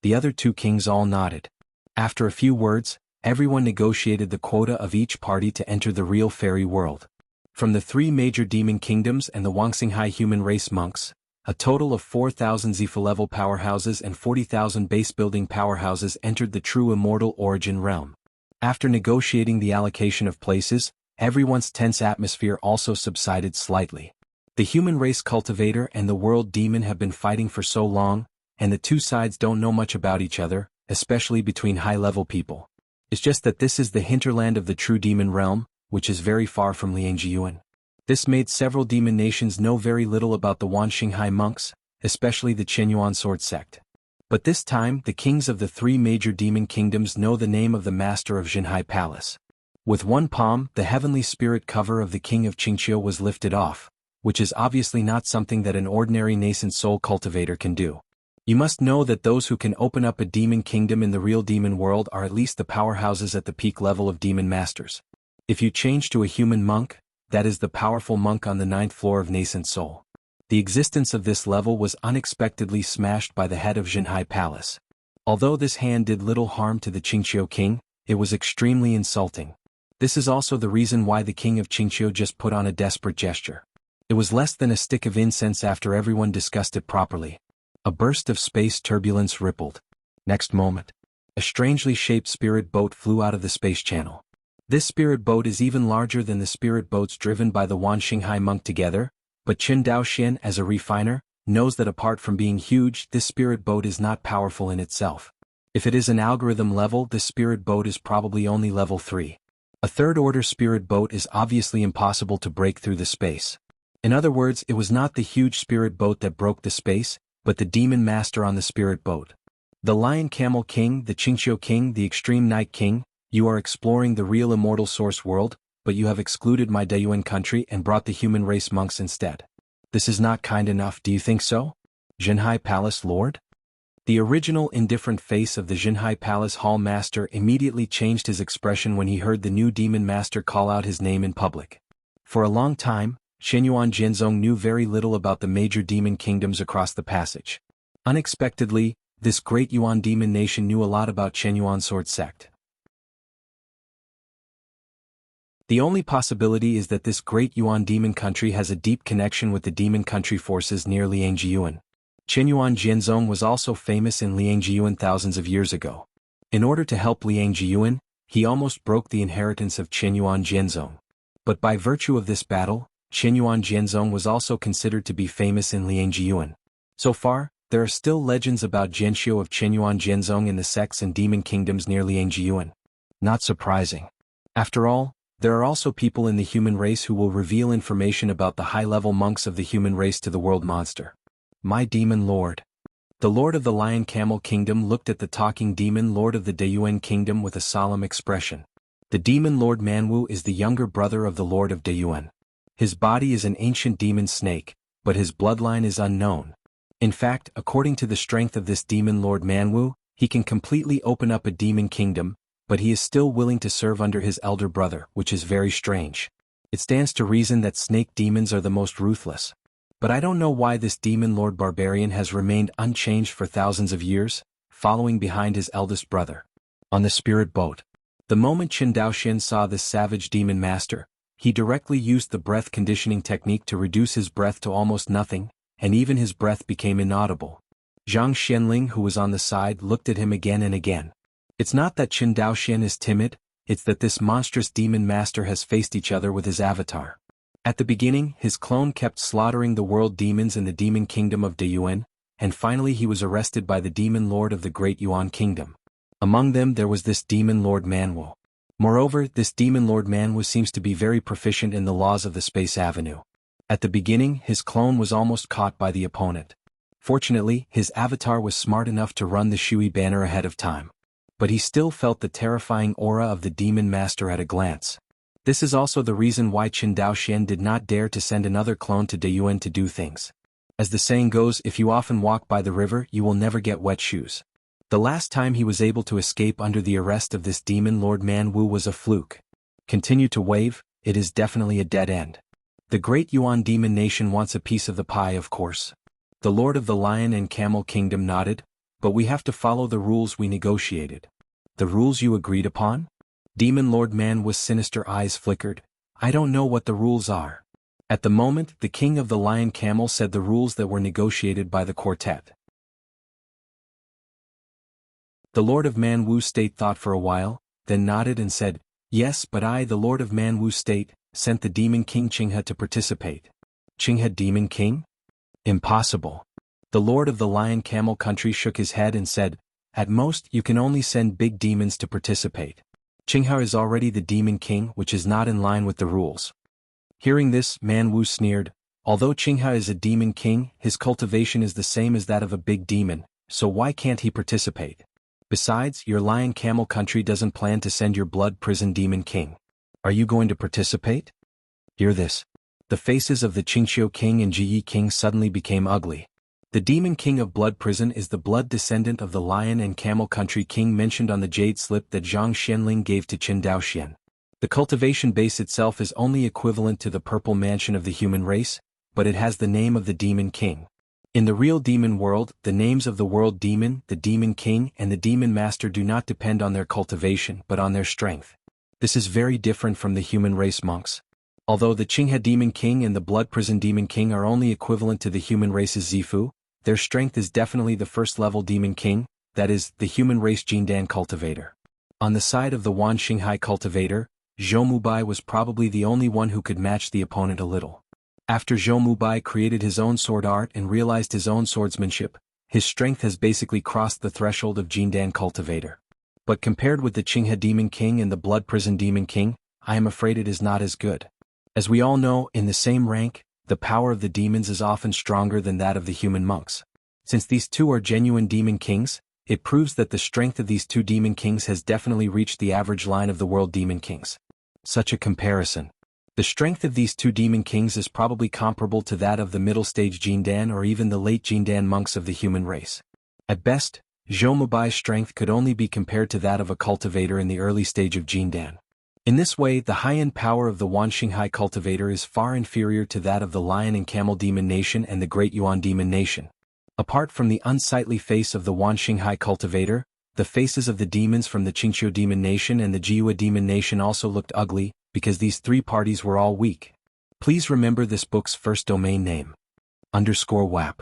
The other two kings all nodded. After a few words, everyone negotiated the quota of each party to enter the real fairy world. From the three major demon kingdoms and the Wangxinghai human race monks, a total of 4,000 Zifa-level powerhouses and 40,000 base-building powerhouses entered the true immortal origin realm. After negotiating the allocation of places, everyone's tense atmosphere also subsided slightly. The human race cultivator and the world demon have been fighting for so long, and the two sides don't know much about each other, especially between high-level people. It's just that this is the hinterland of the true demon realm, which is very far from Liangjiyuan. This made several demon nations know very little about the Wanxinghai monks, especially the Qianyuan sword sect. But this time the kings of the three major demon kingdoms know the name of the master of Jinhai Palace. With one palm, the heavenly spirit cover of the king of Qingqiu was lifted off, which is obviously not something that an ordinary nascent soul cultivator can do. You must know that those who can open up a demon kingdom in the real demon world are at least the powerhouses at the peak level of demon masters. If you change to a human monk, that is the powerful monk on the 9th floor of nascent soul. The existence of this level was unexpectedly smashed by the head of Jinhai Palace. Although this hand did little harm to the Qingqiu king, it was extremely insulting. This is also the reason why the king of Qingqiu just put on a desperate gesture. It was less than a stick of incense after everyone discussed it properly. A burst of space turbulence rippled. Next moment, a strangely shaped spirit boat flew out of the space channel. This spirit boat is even larger than the spirit boats driven by the Wanxinghai monk together, but Qin Daoxian, as a refiner, knows that apart from being huge, this spirit boat is not powerful in itself. If it is an algorithm level, this spirit boat is probably only level 3. A third-order spirit boat is obviously impossible to break through the space. In other words, it was not the huge spirit boat that broke the space, but the demon master on the spirit boat. The Lion Camel King, the Qingqiu King, the Extreme Night King, you are exploring the real immortal source world, but you have excluded my Dayuan country and brought the human race monks instead. This is not kind enough, do you think so? Jinhai Palace Lord? The original indifferent face of the Jinhai Palace Hall Master immediately changed his expression when he heard the new demon master call out his name in public. For a long time, Qianyuan Jianzong knew very little about the major demon kingdoms across the passage. Unexpectedly, this great Yuan demon nation knew a lot about Qianyuan sword sect. The only possibility is that this great Yuan demon country has a deep connection with the demon country forces near Liangjiyuan. Qianyuan Jianzong was also famous in Liangjiyuan thousands of years ago. In order to help Liangjiyuan, he almost broke the inheritance of Qianyuan Jianzong. But by virtue of this battle, Qianyuan Jianzong was also considered to be famous in Liangjiyuan. So far, there are still legends about Jianxiu of Qianyuan Jianzong in the sects and demon kingdoms near Liangjiyuan. Not surprising. After all, there are also people in the human race who will reveal information about the high-level monks of the human race to the world monster. My demon lord. The lord of the Lion Camel Kingdom looked at the talking demon lord of the Dayuan Kingdom with a solemn expression. The demon lord Manwu is the younger brother of the lord of Dayuan. His body is an ancient demon snake, but his bloodline is unknown. In fact, according to the strength of this demon lord Manwu, he can completely open up a demon kingdom, but he is still willing to serve under his elder brother, which is very strange. It stands to reason that snake demons are the most ruthless. But I don't know why this demon lord barbarian has remained unchanged for thousands of years, following behind his eldest brother. On the spirit boat. The moment Qin Daoxian saw this savage demon master, he directly used the breath conditioning technique to reduce his breath to almost nothing, and even his breath became inaudible. Zhang Xianling, who was on the side, looked at him again and again. It's not that Qin Daoxian is timid, it's that this monstrous demon master has faced each other with his avatar. At the beginning, his clone kept slaughtering the world demons in the demon kingdom of Dayuan, and finally he was arrested by the demon lord of the great Yuan kingdom. Among them there was this demon lord Manwu. Moreover, this demon lord Manwu seems to be very proficient in the laws of the Space Avenue. At the beginning, his clone was almost caught by the opponent. Fortunately, his avatar was smart enough to run the Shui banner ahead of time. But he still felt the terrifying aura of the demon master at a glance. This is also the reason why Qin Daoxian did not dare to send another clone to Dayuan to do things. As the saying goes, if you often walk by the river, you will never get wet shoes. The last time he was able to escape under the arrest of this demon lord Manwu was a fluke. Continue to wave, it is definitely a dead end. The great Yuan demon nation wants a piece of the pie, of course. The lord of the Lion and Camel Kingdom nodded. But we have to follow the rules we negotiated. The rules you agreed upon? Demon Lord Manwu's sinister eyes flickered. I don't know what the rules are. At the moment, the king of the Lion Camel said the rules that were negotiated by the quartet. The lord of Manwu State thought for a while, then nodded and said, "Yes, but I, the Lord of Manwu State, sent the Demon King Qinghe to participate." "Qinghe Demon King? Impossible." The Lord of the Lion Camel Country shook his head and said, "At most, you can only send big demons to participate. Qinghe is already the Demon King, which is not in line with the rules." Hearing this, Manwu sneered, "Although Qinghe is a Demon King, his cultivation is the same as that of a big demon, so why can't he participate? Besides, your Lion Camel Country doesn't plan to send your blood prison Demon King. Are you going to participate?" Hear this. The faces of the Qingqiu King and Jiyi King suddenly became ugly. The Demon King of Blood Prison is the blood descendant of the Lion and Camel Country King mentioned on the jade slip that Zhang Xianling gave to Qin Daoxian. The cultivation base itself is only equivalent to the purple mansion of the human race, but it has the name of the Demon King. In the real demon world, the names of the world demon, the Demon King, and the Demon Master do not depend on their cultivation but on their strength. This is very different from the human race monks. Although the Qinghe Demon King and the Blood Prison Demon King are only equivalent to the human race's Zifu, their strength is definitely the first-level Demon King, that is, the human race Jindan cultivator. On the side of the Wan Xinghai cultivator, Zhou Mubai was probably the only one who could match the opponent a little. After Zhou Mubai created his own sword art and realized his own swordsmanship, his strength has basically crossed the threshold of Jindan cultivator. But compared with the Qinghe Demon King and the Blood Prison Demon King, I am afraid it is not as good. As we all know, in the same rank, the power of the demons is often stronger than that of the human monks. Since these two are genuine demon kings, it proves that the strength of these two demon kings has definitely reached the average line of the world demon kings. Such a comparison. The strength of these two demon kings is probably comparable to that of the middle stage Jindan or even the late Jindan monks of the human race. At best, Zhou Mubai's strength could only be compared to that of a cultivator in the early stage of Jindan. In this way, the high-end power of the Wan Xinghai cultivator is far inferior to that of the Lion and Camel Demon Nation and the Great Yuan Demon Nation. Apart from the unsightly face of the Wan Xinghai cultivator, the faces of the demons from the Qingqiu Demon Nation and the Jiwa Demon Nation also looked ugly, because these three parties were all weak. Please remember this book's first domain name. _WAP.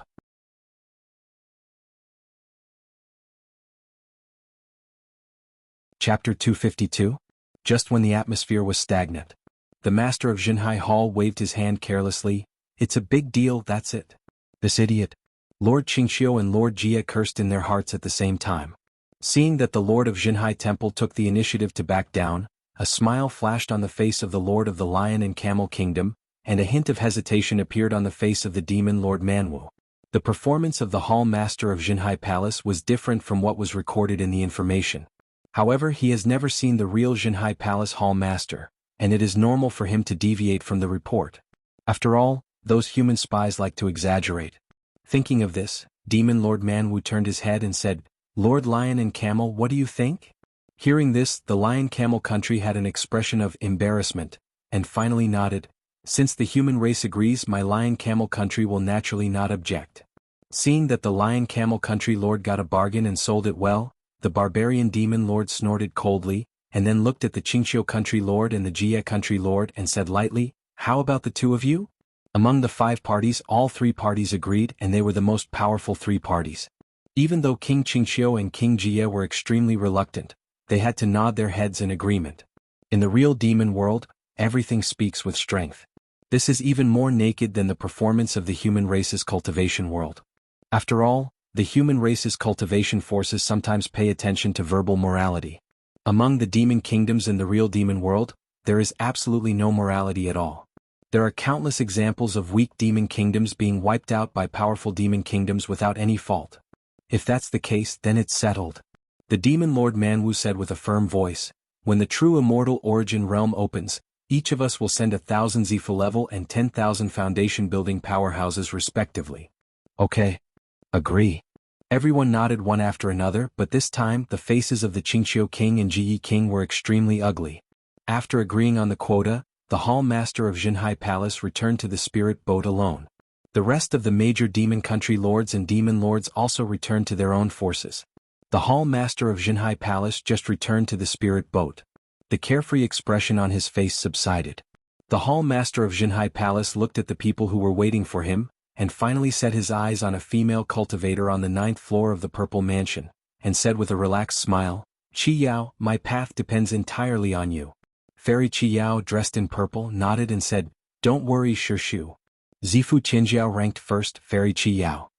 Chapter 252. Just when the atmosphere was stagnant. The master of Xinhai Hall waved his hand carelessly. "It's a big deal, that's it." This idiot. Lord Qingqiu and Lord Jia cursed in their hearts at the same time. Seeing that the Lord of Xinhai Temple took the initiative to back down, a smile flashed on the face of the Lord of the Lion and Camel Kingdom, and a hint of hesitation appeared on the face of the demon Lord Manwu. The performance of the Hall Master of Xinhai Palace was different from what was recorded in the information. However, he has never seen the real Xinhai Palace Hall Master, and it is normal for him to deviate from the report. After all, those human spies like to exaggerate. Thinking of this, Demon Lord Manwu turned his head and said, "Lord Lion and Camel, what do you think?" Hearing this, the Lion Camel Country had an expression of embarrassment, and finally nodded. "Since the human race agrees, my Lion Camel Country will naturally not object." Seeing that the Lion Camel Country Lord got a bargain and sold it well, the Barbarian Demon Lord snorted coldly, and then looked at the Qingqiu Country Lord and the Jia Country Lord and said lightly, "How about the two of you?" Among the 5 parties, all 3 parties agreed, and they were the most powerful 3 parties. Even though King Qingqiu and King Jia were extremely reluctant, they had to nod their heads in agreement. In the real demon world, everything speaks with strength. This is even more naked than the performance of the human race's cultivation world. After all, the human race's cultivation forces sometimes pay attention to verbal morality. Among the demon kingdoms in the real demon world, there is absolutely no morality at all. There are countless examples of weak demon kingdoms being wiped out by powerful demon kingdoms without any fault. If that's the case, then it's settled. The demon Lord Manwu said with a firm voice, "When the true immortal origin realm opens, each of us will send 1,000 Zifu level and 10,000 foundation building powerhouses respectively." Okay. Agree. Everyone nodded one after another, but this time the faces of the Qingqiu King and Jiyi King were extremely ugly. After agreeing on the quota, the Hall Master of Xinhai Palace returned to the spirit boat alone. The rest of the major demon country lords and demon lords also returned to their own forces. The Hall Master of Xinhai Palace just returned to the spirit boat. The carefree expression on his face subsided. The Hall Master of Xinhai Palace looked at the people who were waiting for him, and finally set his eyes on a female cultivator on the 9th floor of the Purple Mansion, and said with a relaxed smile, Qi Yao, my path depends entirely on you. Fairy Qi Yao, dressed in purple, nodded and said, Don't worry, Shu. Zifu Qinjiao ranked first, Fairy Qi Yao.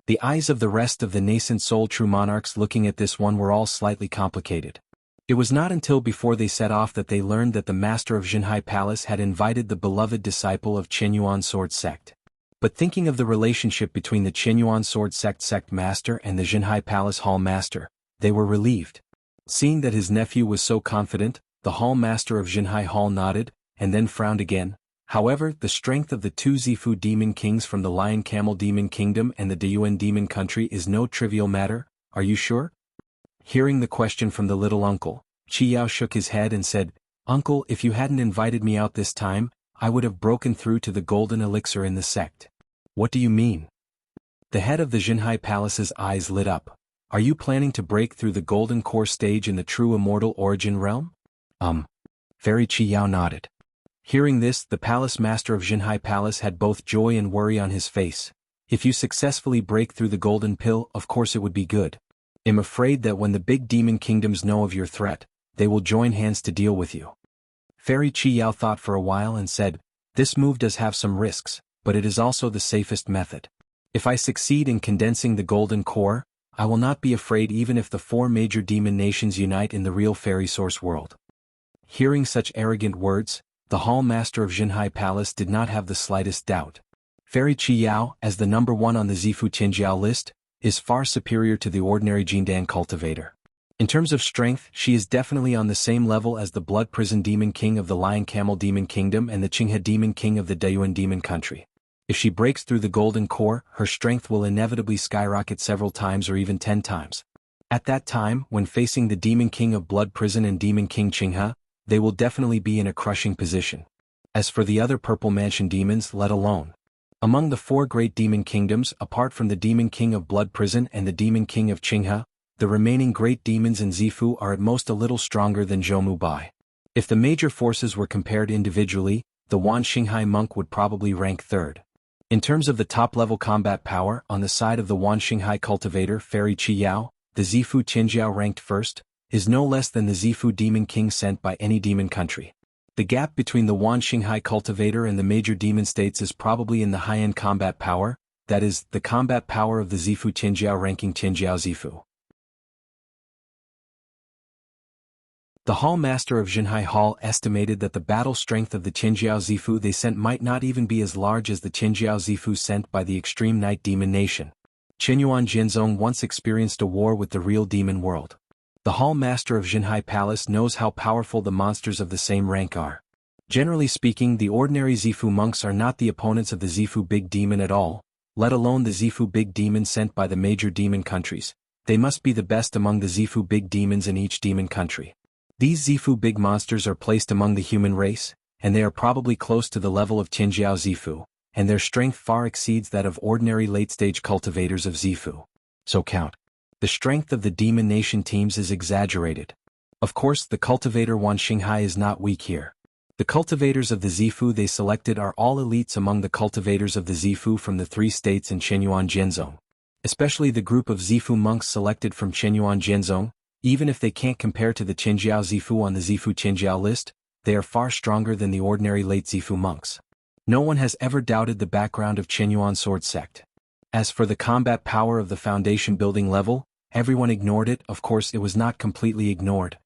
The eyes of the rest of the nascent soul true monarchs looking at this one were all slightly complicated. It was not until before they set off that they learned that the master of Jinhai Palace had invited the beloved disciple of Qinyuan Sword Sect. But thinking of the relationship between the Qinyuan Sword Sect master and the Jinhai Palace hall master, they were relieved. Seeing that his nephew was so confident, the hall master of Jinhai Hall nodded, and then frowned again. However, the strength of the two Zifu demon kings from the Lion Camel Demon Kingdom and the Deyuan Demon Country is no trivial matter, are you sure? Hearing the question from the little uncle, Qi Yao shook his head and said, Uncle, if you hadn't invited me out this time, I would have broken through to the golden elixir in the sect. What do you mean? The head of the Jinhai Palace's eyes lit up. Are you planning to break through the golden core stage in the true immortal origin realm? Fairy Qi Yao nodded. Hearing this, the palace master of Jinhai Palace had both joy and worry on his face. If you successfully break through the golden pill, of course it would be good. I'm afraid that when the big demon kingdoms know of your threat, they will join hands to deal with you. Fairy Qi Yao thought for a while and said, This move does have some risks, but it is also the safest method. If I succeed in condensing the golden core, I will not be afraid even if the 4 major demon nations unite in the real fairy source world. Hearing such arrogant words, the hall master of Jinhai Palace did not have the slightest doubt. Fairy Qi Yao, as the number 1 on the Zifu Qinjiao list, is far superior to the ordinary Jindan cultivator. In terms of strength, she is definitely on the same level as the Blood Prison Demon King of the Lion Camel Demon Kingdom and the Qinghe Demon King of the Deyuan Demon Country. If she breaks through the golden core, her strength will inevitably skyrocket several times or even 10 times. At that time, when facing the Demon King of Blood Prison and Demon King Qinghe, they will definitely be in a crushing position. As for the other Purple Mansion demons, let alone. Among the 4 great demon kingdoms, apart from the Demon King of Blood Prison and the Demon King of Qinghe, the remaining great demons in Zifu are at most a little stronger than Zhoumu Bai. If the major forces were compared individually, the Wan Xinghai monk would probably rank 3rd. In terms of the top-level combat power, on the side of the Wan Xinghai cultivator Fairy Qi Yao, the Zifu Qinjiao ranked 1st, is no less than the Zifu Demon King sent by any demon country. The gap between the Wan Xinghai cultivator and the major demon states is probably in the high-end combat power, that is, the combat power of the Zifu Qinjiao ranking Qinjiao Zifu. The hall master of Jinhai Hall estimated that the battle strength of the Qinjiao Zifu they sent might not even be as large as the Qinjiao Zifu sent by the extreme night demon nation. Qinyuan Jinzong once experienced a war with the real demon world. The hall master of Jinhai Palace knows how powerful the monsters of the same rank are. Generally speaking, the ordinary Zifu monks are not the opponents of the Zifu Big Demon at all, let alone the Zifu Big Demon sent by the major demon countries. They must be the best among the Zifu Big Demons in each demon country. These Zifu Big monsters are placed among the human race, and they are probably close to the level of Qinjiao Zifu, and their strength far exceeds that of ordinary late-stage cultivators of Zifu. So count. The strength of the Demon Nation teams is exaggerated. Of course, the cultivator Wan Xinghai is not weak here. The cultivators of the Zifu they selected are all elites among the cultivators of the Zifu from the 3 states in Qinyuan Jianzong. Especially the group of Zifu monks selected from Qinyuan Jianzong, even if they can't compare to the Qinjiao Zifu on the Zifu Qinjiao list, they are far stronger than the ordinary late Zifu monks. No one has ever doubted the background of Qinyuan Sword Sect. As for the combat power of the foundation building level, everyone ignored it. Of course it was not completely ignored.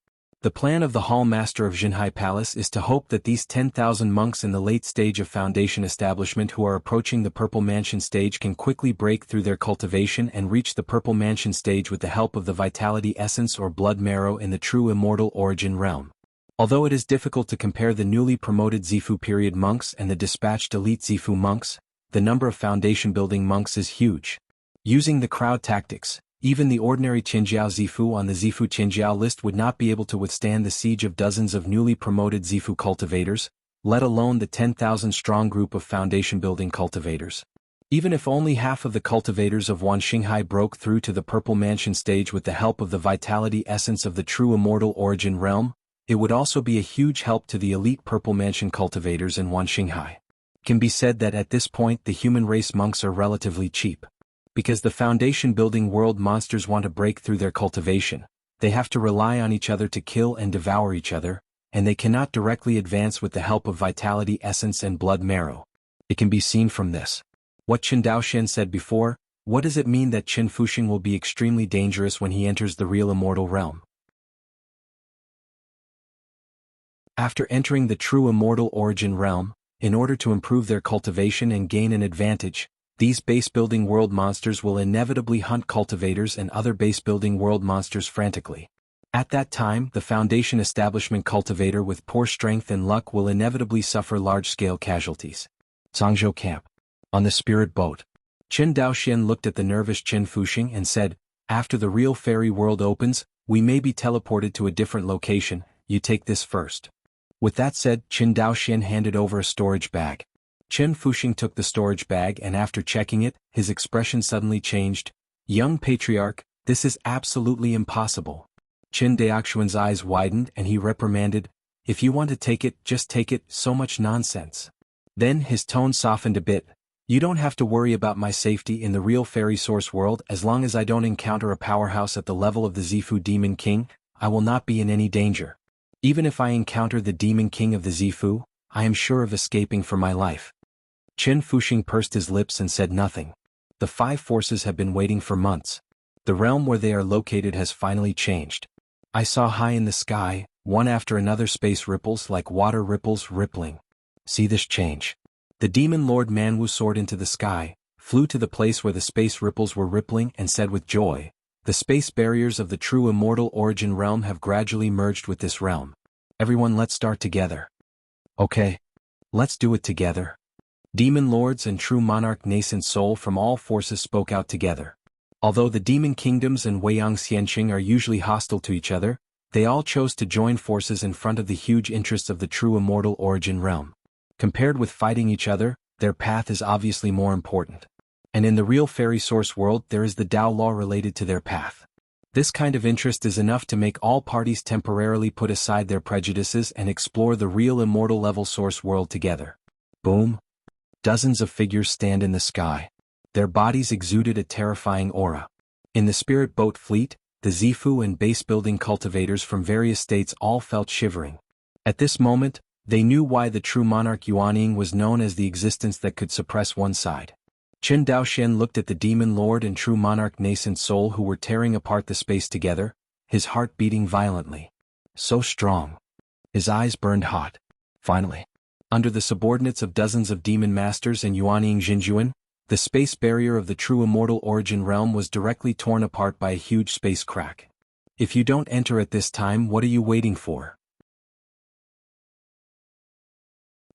The plan of the hall master of Jinhai Palace is to hope that these 10,000 monks in the late stage of foundation establishment who are approaching the Purple Mansion stage can quickly break through their cultivation and reach the Purple Mansion stage with the help of the vitality essence or blood marrow in the true immortal origin realm. Although it is difficult to compare the newly promoted Zifu period monks and the dispatched elite Zifu monks, the number of foundation building monks is huge. Using the crowd tactics, even the ordinary Qinjiao Zifu on the Zifu Qinjiao list would not be able to withstand the siege of dozens of newly promoted Zifu cultivators, let alone the 10,000-strong group of foundation-building cultivators. Even if only half of the cultivators of Wan Xinghai broke through to the Purple Mansion stage with the help of the vitality essence of the true immortal origin realm, it would also be a huge help to the elite Purple Mansion cultivators in Wan Xinghai. It can be said that at this point the human race monks are relatively cheap. Because the foundation-building world monsters want to break through their cultivation, they have to rely on each other to kill and devour each other, and they cannot directly advance with the help of vitality essence and blood marrow. It can be seen from this. What Qin Daoxian said before, what does it mean that Qin Fuxing will be extremely dangerous when he enters the real immortal realm? After entering the true immortal origin realm, in order to improve their cultivation and gain an advantage, these base-building world monsters will inevitably hunt cultivators and other base-building world monsters frantically. At that time, the foundation establishment cultivator with poor strength and luck will inevitably suffer large-scale casualties. Zhangzhou Camp. On the spirit boat. Qin Daoxian looked at the nervous Qin Fuxing and said, after the real fairy world opens, we may be teleported to a different location, you take this first. With that said, Qin Daoxian handed over a storage bag. Qin Fuxing took the storage bag and after checking it, his expression suddenly changed. Young patriarch, this is absolutely impossible. Qin Daoxian's eyes widened and he reprimanded, if you want to take it, just take it, so much nonsense. Then his tone softened a bit. You don't have to worry about my safety in the real fairy source world as long as I don't encounter a powerhouse at the level of the Zifu Demon King, I will not be in any danger. Even if I encounter the Demon King of the Zifu, I am sure of escaping for my life. Qin Fuxing pursed his lips and said nothing. The five forces have been waiting for months. The realm where they are located has finally changed. I saw high in the sky, one after another space ripples like water ripples rippling. See this change. The demon lord Manwu soared into the sky, flew to the place where the space ripples were rippling and said with joy, the space barriers of the true immortal origin realm have gradually merged with this realm. Everyone, let's start together. Okay. Let's do it together. Demon lords and true monarch nascent soul from all forces spoke out together. Although the demon kingdoms and Weiyang Xianqing are usually hostile to each other, they all chose to join forces in front of the huge interests of the true immortal origin realm. Compared with fighting each other, their path is obviously more important. And in the real fairy source world there is the Dao law related to their path. This kind of interest is enough to make all parties temporarily put aside their prejudices and explore the real immortal level source world together. Boom. Dozens of figures stand in the sky. Their bodies exuded a terrifying aura. In the spirit boat fleet, the Zifu and base-building cultivators from various states all felt shivering. At this moment, they knew why the true monarch Yuanying was known as the existence that could suppress one side. Qin Daoxian looked at the demon lord and true monarch nascent soul who were tearing apart the space together, his heart beating violently. So strong. His eyes burned hot. Finally. Under the subordinates of dozens of demon masters and Yuanying Jinjuan, the space barrier of the true immortal origin realm was directly torn apart by a huge space crack. If you don't enter at this time, what are you waiting for?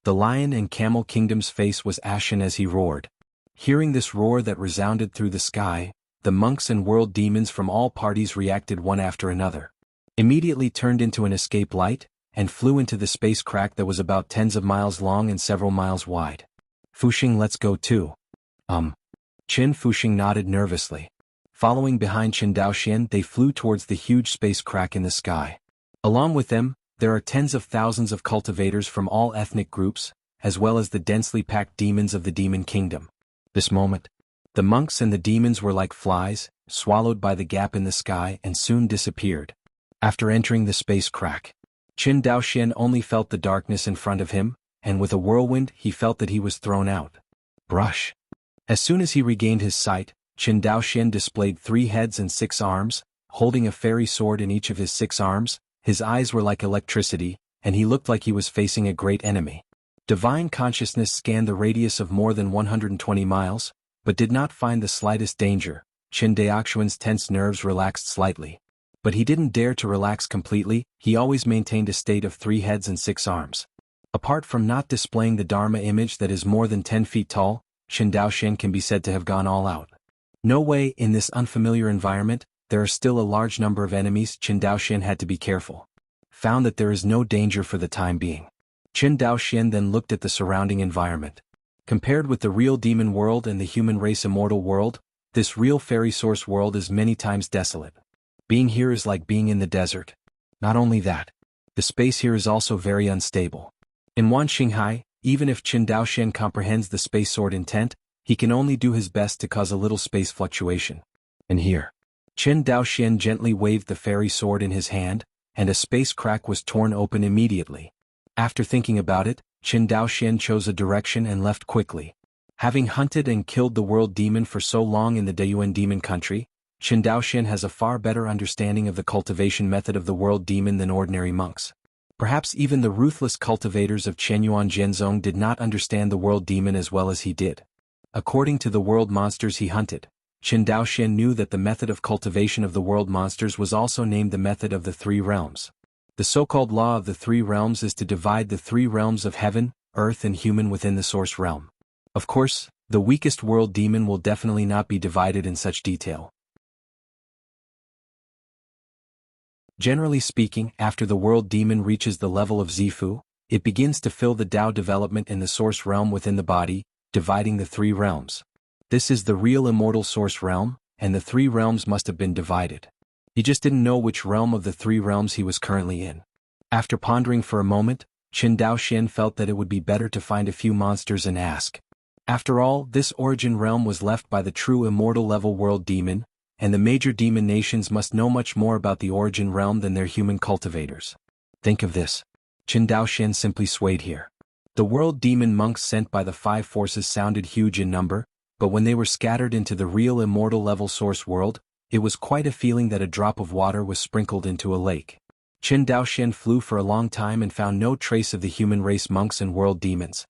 The lion and camel kingdom's face was ashen as he roared. Hearing this roar that resounded through the sky, the monks and world demons from all parties reacted one after another. Immediately turned into an escape light, and flew into the space crack that was about tens of miles long and several miles wide. Fuxing, let's go too. Qin Fuxing nodded nervously. Following behind Qin Daoxian, they flew towards the huge space crack in the sky. Along with them, there are tens of thousands of cultivators from all ethnic groups, as well as the densely packed demons of the demon kingdom. This moment, the monks and the demons were like flies, swallowed by the gap in the sky and soon disappeared. After entering the space crack, Qin Daoxian only felt the darkness in front of him, and with a whirlwind he felt that he was thrown out. Brush. As soon as he regained his sight, Qin Daoxian displayed 3 heads and 6 arms, holding a fairy sword in each of his 6 arms. His eyes were like electricity, and he looked like he was facing a great enemy. Divine consciousness scanned the radius of more than 120 miles, but did not find the slightest danger. Qin Daoxian's tense nerves relaxed slightly. But he didn't dare to relax completely, he always maintained a state of 3 heads and 6 arms. Apart from not displaying the Dharma image that is more than 10 feet tall, Qin Daoxian can be said to have gone all out. No way, in this unfamiliar environment, there are still a large number of enemies. Qin Daoxian had to be careful. Found that there is no danger for the time being. Qin Daoxian then looked at the surrounding environment. Compared with the real demon world and the human race immortal world, this real fairy source world is many times desolate. Being here is like being in the desert. Not only that, the space here is also very unstable. In Wan Xinghai, even if Qin Daoxian comprehends the space sword intent, He can only do his best to cause a little space fluctuation. And here. Chen Daoxian gently waved the fairy sword in his hand, and a space crack was torn open immediately. After thinking about it, Chen Daoxian chose a direction and left quickly. Having hunted and killed the world demon for so long in the Deyuan demon country, Chen Daoxian has a far better understanding of the cultivation method of the world demon than ordinary monks. Perhaps even the ruthless cultivators of Chenyuan Jianzong did not understand the world demon as well as he did. According to the world monsters he hunted, Chen Daoxian knew that the method of cultivation of the world monsters was also named the method of the three realms. The so-called law of the three realms is to divide the three realms of heaven, earth and human within the source realm. Of course, the weakest world demon will definitely not be divided in such detail. Generally speaking, after the world demon reaches the level of Zifu, it begins to fill the Tao development in the source realm within the body, dividing the three realms. This is the real immortal source realm, and the three realms must have been divided. He just didn't know which realm of the three realms he was currently in. After pondering for a moment, Chen Daoxian felt that it would be better to find a few monsters and ask. After all, this origin realm was left by the true immortal level world demon, and the major demon nations must know much more about the origin realm than their human cultivators. Think of this. Chen Daoxian simply swayed here. The world demon monks sent by the five forces sounded huge in number, but when they were scattered into the real immortal level source world, it was quite a feeling that a drop of water was sprinkled into a lake. Chen Daoxian flew for a long time and found no trace of the human race monks and world demons.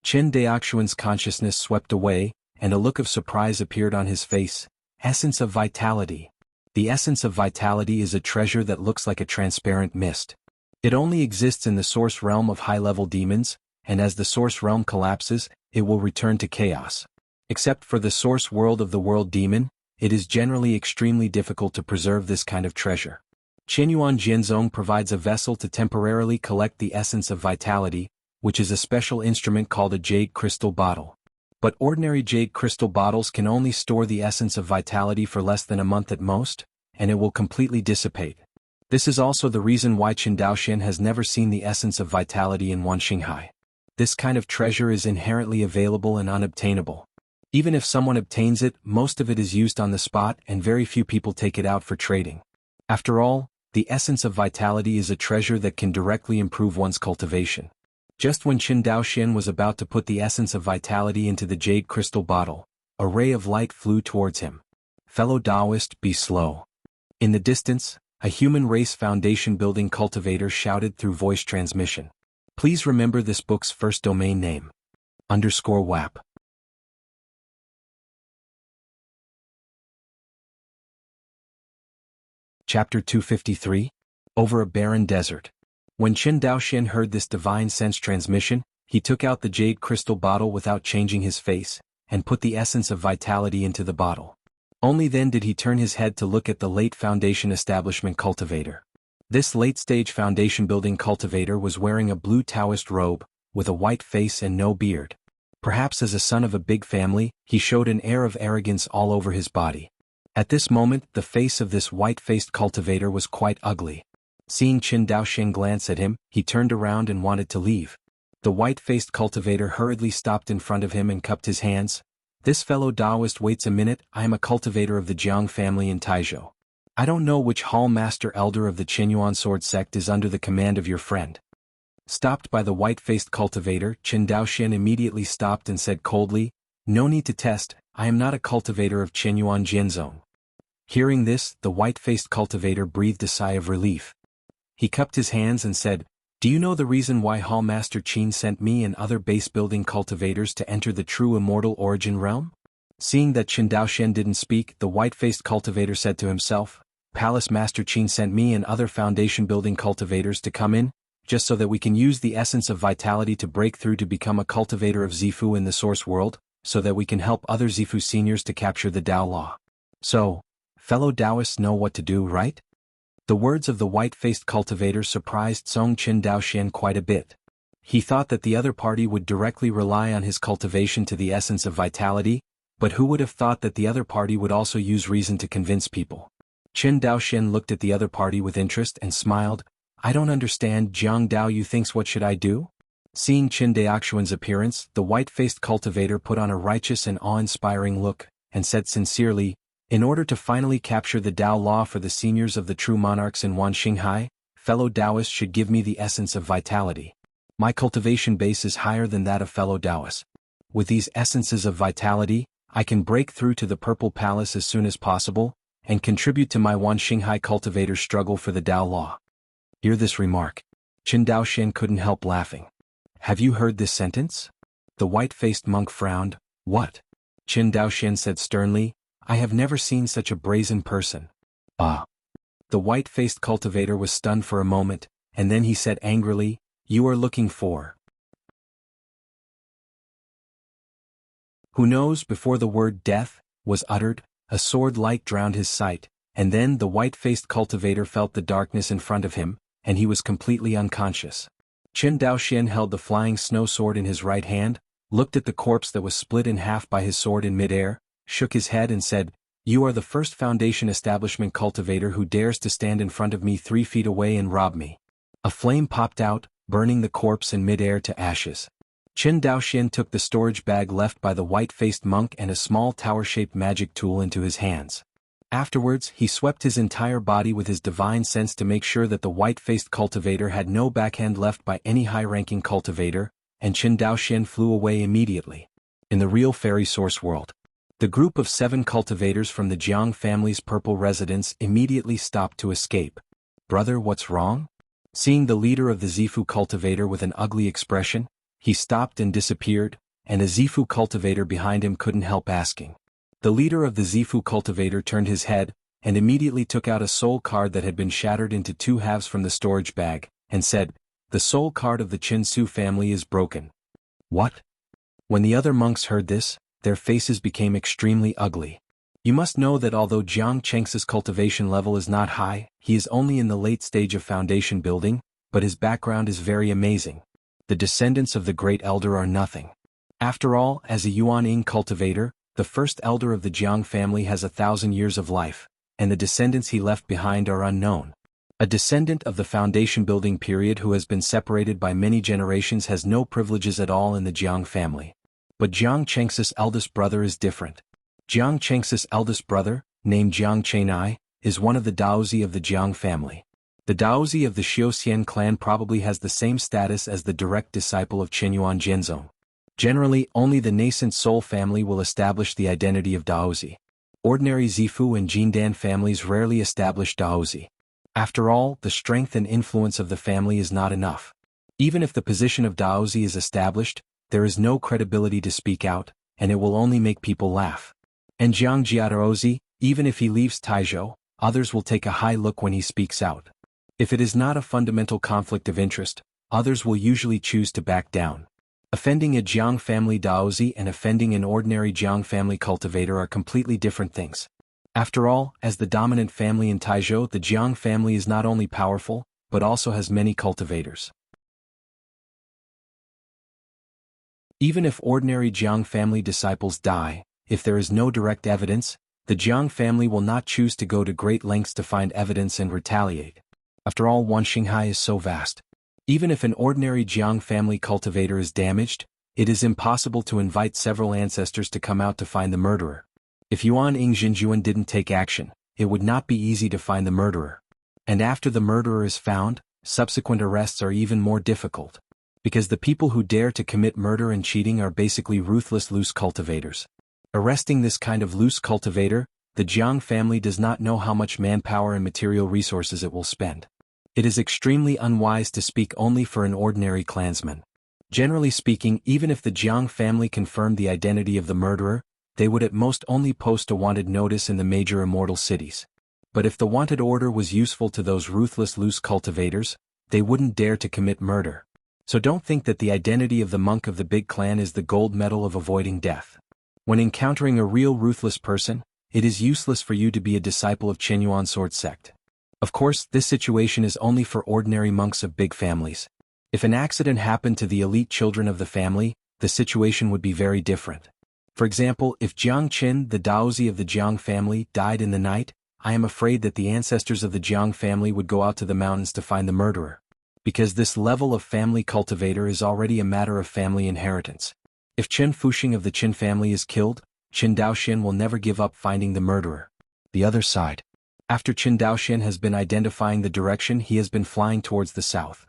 Chen Daoxian's consciousness swept away, and a look of surprise appeared on his face. Essence of vitality. The essence of vitality is a treasure that looks like a transparent mist. It only exists in the source realm of high-level demons, and as the source realm collapses, it will return to chaos. Except for the source world of the world demon, it is generally extremely difficult to preserve this kind of treasure. Chenyuan Jianzong provides a vessel to temporarily collect the essence of vitality, which is a special instrument called a jade crystal bottle. But ordinary jade crystal bottles can only store the essence of vitality for less than a month at most, and it will completely dissipate. This is also the reason why Chen Daoxian has never seen the essence of vitality in Wanxinghai. This kind of treasure is inherently available and unobtainable. Even if someone obtains it, most of it is used on the spot and very few people take it out for trading. After all, the essence of vitality is a treasure that can directly improve one's cultivation. Just when Chen Daoxian was about to put the essence of vitality into the jade crystal bottle, a ray of light flew towards him. Fellow Taoist, be slow. In the distance, a human race foundation building cultivator shouted through voice transmission. Please remember this book's first domain name. _WAP. Chapter 253. Over a barren desert. When Chen Daoxian heard this divine sense transmission, he took out the jade crystal bottle without changing his face, and put the essence of vitality into the bottle. Only then did he turn his head to look at the late foundation establishment cultivator. This late-stage foundation-building cultivator was wearing a blue Taoist robe, with a white face and no beard. Perhaps as a son of a big family, he showed an air of arrogance all over his body. At this moment, the face of this white-faced cultivator was quite ugly. Seeing Chen Daoxian glance at him, he turned around and wanted to leave. The white-faced cultivator hurriedly stopped in front of him and cupped his hands. This fellow Taoist waits a minute, I am a cultivator of the Jianghu family in Taizhou. I don't know which hall master elder of the Chenyuan sword sect is under the command of your friend. Stopped by the white-faced cultivator, Chen Daoxian immediately stopped and said coldly, no need to test, I am not a cultivator of Chenyuan Jianzong. Hearing this, the white-faced cultivator breathed a sigh of relief. He cupped his hands and said, do you know the reason why Hall Master Qin sent me and other base-building cultivators to enter the true immortal origin realm? Seeing that Chen Daoxian didn't speak, the white-faced cultivator said to himself, Palace Master Qin sent me and other foundation-building cultivators to come in, just so that we can use the essence of vitality to break through to become a cultivator of Zifu in the source world, so that we can help other Zifu seniors to capture the Tao law. So, fellow Taoists know what to do, right? The words of the white-faced cultivator surprised Song Chen Daoxian quite a bit. He thought that the other party would directly rely on his cultivation to the essence of vitality, but who would have thought that the other party would also use reason to convince people? Chen Daoxian looked at the other party with interest and smiled. I don't understand, Jiang Dao, you thinks what should I do? Seeing Qin Daoxuan's appearance, the white-faced cultivator put on a righteous and awe-inspiring look, and said sincerely, "In order to finally capture the Tao law for the seniors of the true monarchs in Wanxinghai, fellow Taoists should give me the essence of vitality. My cultivation base is higher than that of fellow Taoists. With these essences of vitality, I can break through to the Purple Palace as soon as possible, and contribute to my Wanxinghai cultivators' struggle for the Tao law." Hear this remark. Qin Daoxian couldn't help laughing. "Have you heard this sentence?" The white-faced monk frowned. "What?" Qin Daoxian said sternly, "I have never seen such a brazen person." "Ah." The white-faced cultivator was stunned for a moment, and then he said angrily, "You are looking for..." Who knows? Before the word death was uttered, a sword light drowned his sight, and then the white-faced cultivator felt the darkness in front of him, and he was completely unconscious. Qin Daoxian held the flying snow sword in his right hand, looked at the corpse that was split in half by his sword in midair, shook his head and said, "You are the first Foundation establishment cultivator who dares to stand in front of me 3 feet away and rob me." A flame popped out, burning the corpse in midair to ashes. Qin Daoxian took the storage bag left by the white-faced monk and a small tower-shaped magic tool into his hands. Afterwards, he swept his entire body with his divine sense to make sure that the white-faced cultivator had no backhand left by any high-ranking cultivator, and Qin Daoxian flew away immediately. In the real fairy source world, the group of 7 cultivators from the Jiang family's purple residence immediately stopped to escape. "Brother, what's wrong?" Seeing the leader of the Zifu cultivator with an ugly expression, he stopped and disappeared, and a Zifu cultivator behind him couldn't help asking. The leader of the Zifu cultivator turned his head, and immediately took out a soul card that had been shattered into 2 halves from the storage bag, and said, "The soul card of the Qin Su family is broken." "What?" When the other monks heard this, their faces became extremely ugly. You must know that although Jiang Cheng's cultivation level is not high, he is only in the late stage of foundation building, but his background is very amazing. The descendants of the Great Elder are nothing. After all, as a Yuan Ying cultivator, the first elder of the Jiang family has 1,000 years of life, and the descendants he left behind are unknown. A descendant of the foundation building period who has been separated by many generations has no privileges at all in the Jiang family. But Jiang Cheng's eldest brother is different. Jiang Cheng's eldest brother, named Jiang Chenai, is one of the Daozi of the Jiang family. The Daozi of the Xiuxian clan probably has the same status as the direct disciple of Qinyuan Jianzong. Generally, only the nascent Soul family will establish the identity of Daozi. Ordinary Zifu and Jindan families rarely establish Daozi. After all, the strength and influence of the family is not enough. Even if the position of Daozi is established, there is no credibility to speak out, and it will only make people laugh. And Jiang Jiadaozi, even if he leaves Taizhou, others will take a high look when he speaks out. If it is not a fundamental conflict of interest, others will usually choose to back down. Offending a Jiang family Daozi and offending an ordinary Jiang family cultivator are completely different things. After all, as the dominant family in Taizhou, the Jiang family is not only powerful, but also has many cultivators. Even if ordinary Jiang family disciples die, if there is no direct evidence, the Jiang family will not choose to go to great lengths to find evidence and retaliate. After all, Wanxinghai is so vast. Even if an ordinary Jiang family cultivator is damaged, it is impossible to invite several ancestors to come out to find the murderer. If Yuan Ying Jinjuan didn't take action, it would not be easy to find the murderer. And after the murderer is found, subsequent arrests are even more difficult. Because the people who dare to commit murder and cheating are basically ruthless loose cultivators. Arresting this kind of loose cultivator, the Jiang family does not know how much manpower and material resources it will spend. It is extremely unwise to speak only for an ordinary clansman. Generally speaking, even if the Jiang family confirmed the identity of the murderer, they would at most only post a wanted notice in the major immortal cities. But if the wanted order was useful to those ruthless loose cultivators, they wouldn't dare to commit murder. So don't think that the identity of the monk of the big clan is the gold medal of avoiding death. When encountering a real ruthless person, it is useless for you to be a disciple of Qinyuan sword sect. Of course, this situation is only for ordinary monks of big families. If an accident happened to the elite children of the family, the situation would be very different. For example, if Jiang Qin, the Daozi of the Jiang family, died in the night, I am afraid that the ancestors of the Jiang family would go out to the mountains to find the murderer. because this level of family cultivator is already a matter of family inheritance. If Chen Fuxing of the Qin family is killed, Qin Daoxian will never give up finding the murderer. The other side. After Qin Daoxian has been identifying the direction, he has been flying towards the south.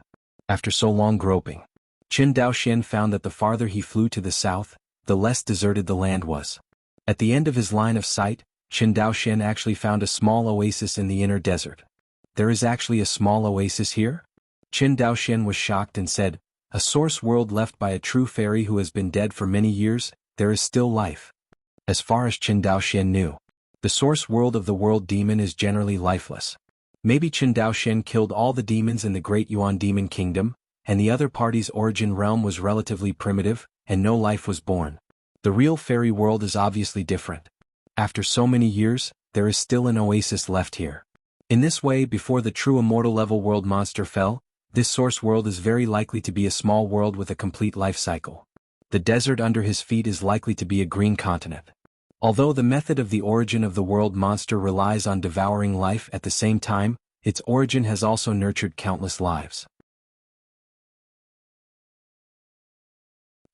After so long groping, Qin Daoxian found that the farther he flew to the south, the less deserted the land was. At the end of his line of sight, Qin Daoxian actually found a small oasis in the inner desert. There is actually a small oasis here? Qin Daoxian was shocked and said, a source world left by a true fairy who has been dead for many years, there is still life. As far as Qin Daoxian knew, the source world of the world demon is generally lifeless. Maybe Qin Daoxian killed all the demons in the Great Yuan Demon Kingdom, and the other party's origin realm was relatively primitive, and no life was born. The real fairy world is obviously different. After so many years, there is still an oasis left here. In this way, before the true immortal level world monster fell, this source world is very likely to be a small world with a complete life cycle. The desert under his feet is likely to be a green continent. Although the method of the origin of the world monster relies on devouring life, at the same time, its origin has also nurtured countless lives.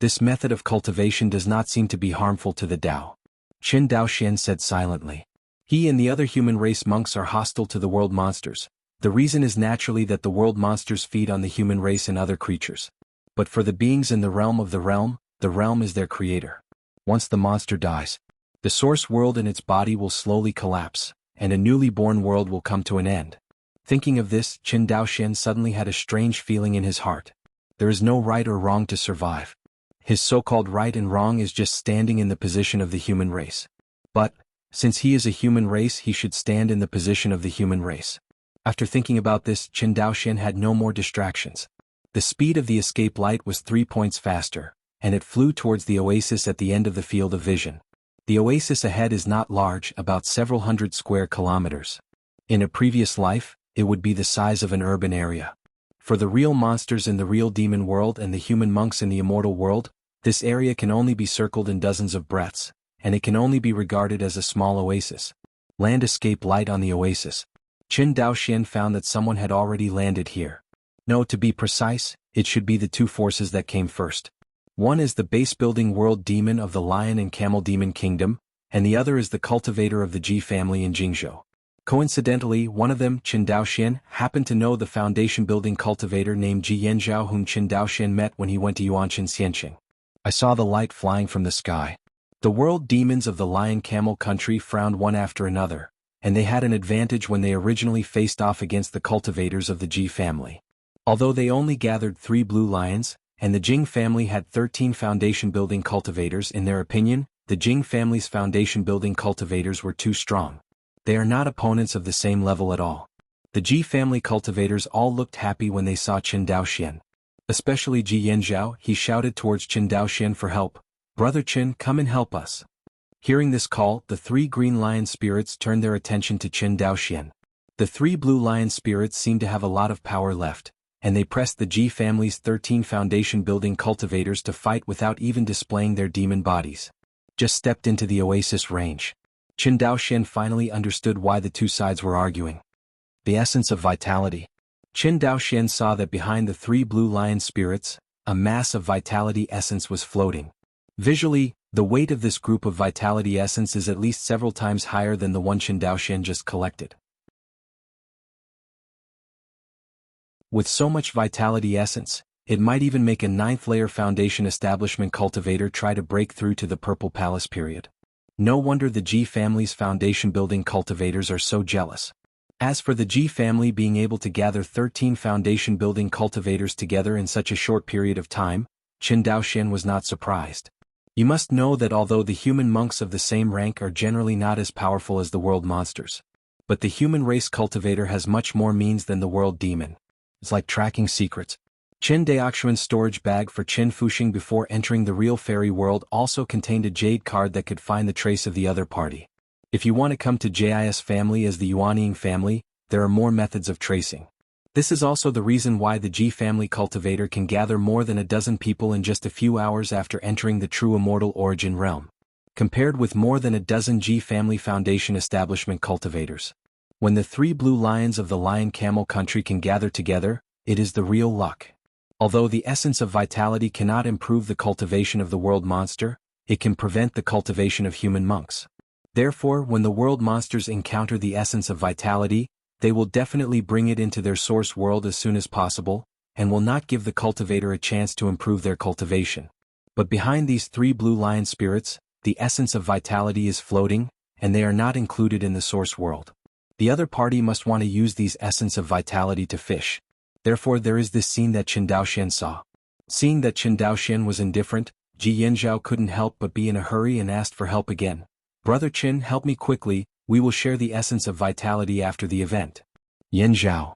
This method of cultivation does not seem to be harmful to the Tao. Qin Daoxian said silently. He and the other human race monks are hostile to the world monsters. The reason is naturally that the world monsters feed on the human race and other creatures. But for the beings in the realm is their creator. Once the monster dies, the source world and its body will slowly collapse, and a newly born world will come to an end. Thinking of this, Qin Daoxian suddenly had a strange feeling in his heart. There is no right or wrong to survive. His so-called right and wrong is just standing in the position of the human race. But, since he is a human race, he should stand in the position of the human race. After thinking about this, Qin Daoxian had no more distractions. The speed of the escape light was 3 points faster, and it flew towards the oasis at the end of the field of vision. The oasis ahead is not large, about several hundred square kilometers. In a previous life, it would be the size of an urban area. For the real monsters in the real demon world and the human monks in the immortal world, this area can only be circled in dozens of breaths, and it can only be regarded as a small oasis. Land escape light on the oasis. Qin Daoxian found that someone had already landed here. No, to be precise, it should be the two forces that came first. One is the base-building world demon of the Lion and Camel Demon Kingdom, and the other is the cultivator of the Ji family in Jianghu. Coincidentally, one of them, Qin Daoxian, happened to know the foundation-building cultivator named Ji Yanzhao whom Qin Daoxian met when he went to Yuanshan Xianqing. I saw the light flying from the sky. The world demons of the Lion Camel country frowned one after another, and they had an advantage when they originally faced off against the cultivators of the Ji family. Although they only gathered 3 blue lions, and the Jing family had 13 foundation-building cultivators, in their opinion, the Jing family's foundation-building cultivators were too strong. They are not opponents of the same level at all. The Ji family cultivators all looked happy when they saw Qin Daoxian. Especially Ji Yanzhao, he shouted towards Qin Daoxian for help. Brother Qin, come and help us. Hearing this call, the 3 green lion spirits turned their attention to Qin Daoxian. The 3 blue lion spirits seemed to have a lot of power left, and they pressed the Ji family's 13 foundation-building cultivators to fight without even displaying their demon bodies. Just stepped into the oasis range. Qin Daoxian finally understood why the two sides were arguing. The essence of vitality. Qin Daoxian saw that behind the 3 blue lion spirits, a mass of vitality essence was floating. Visually, the weight of this group of vitality essence is at least several times higher than the one Qin Daoxian just collected. With so much vitality essence, it might even make a 9th-layer foundation establishment cultivator try to break through to the Purple Palace period. No wonder the Ji family's foundation-building cultivators are so jealous. As for the Ji family being able to gather 13 foundation-building cultivators together in such a short period of time, Qin Daoxian was not surprised. You must know that although the human monks of the same rank are generally not as powerful as the world monsters, but the human race cultivator has much more means than the world demon. It's like tracking secrets. Qin Daoxian's storage bag for Qin Fuxing before entering the real fairy world also contained a jade card that could find the trace of the other party. If you want to come to JIS family as the Yuanying family, there are more methods of tracing. This is also the reason why the Ji family cultivator can gather more than a dozen people in just a few hours after entering the true immortal origin realm, compared with more than a dozen Ji family foundation establishment cultivators. When the 3 blue lions of the Lion Camel country can gather together, it is the real luck. Although the essence of vitality cannot improve the cultivation of the world monster, it can prevent the cultivation of human monks. Therefore, when the world monsters encounter the essence of vitality, they will definitely bring it into their source world as soon as possible, and will not give the cultivator a chance to improve their cultivation. But behind these 3 blue lion spirits, the essence of vitality is floating, and they are not included in the source world. The other party must want to use these essence of vitality to fish. Therefore there is this scene that Qin Daoxian saw. Seeing that Qin Daoxian was indifferent, Ji Yanzhao couldn't help but be in a hurry and asked for help again. "Brother Qin, help me quickly, we will share the essence of vitality after the event." Yanzhao.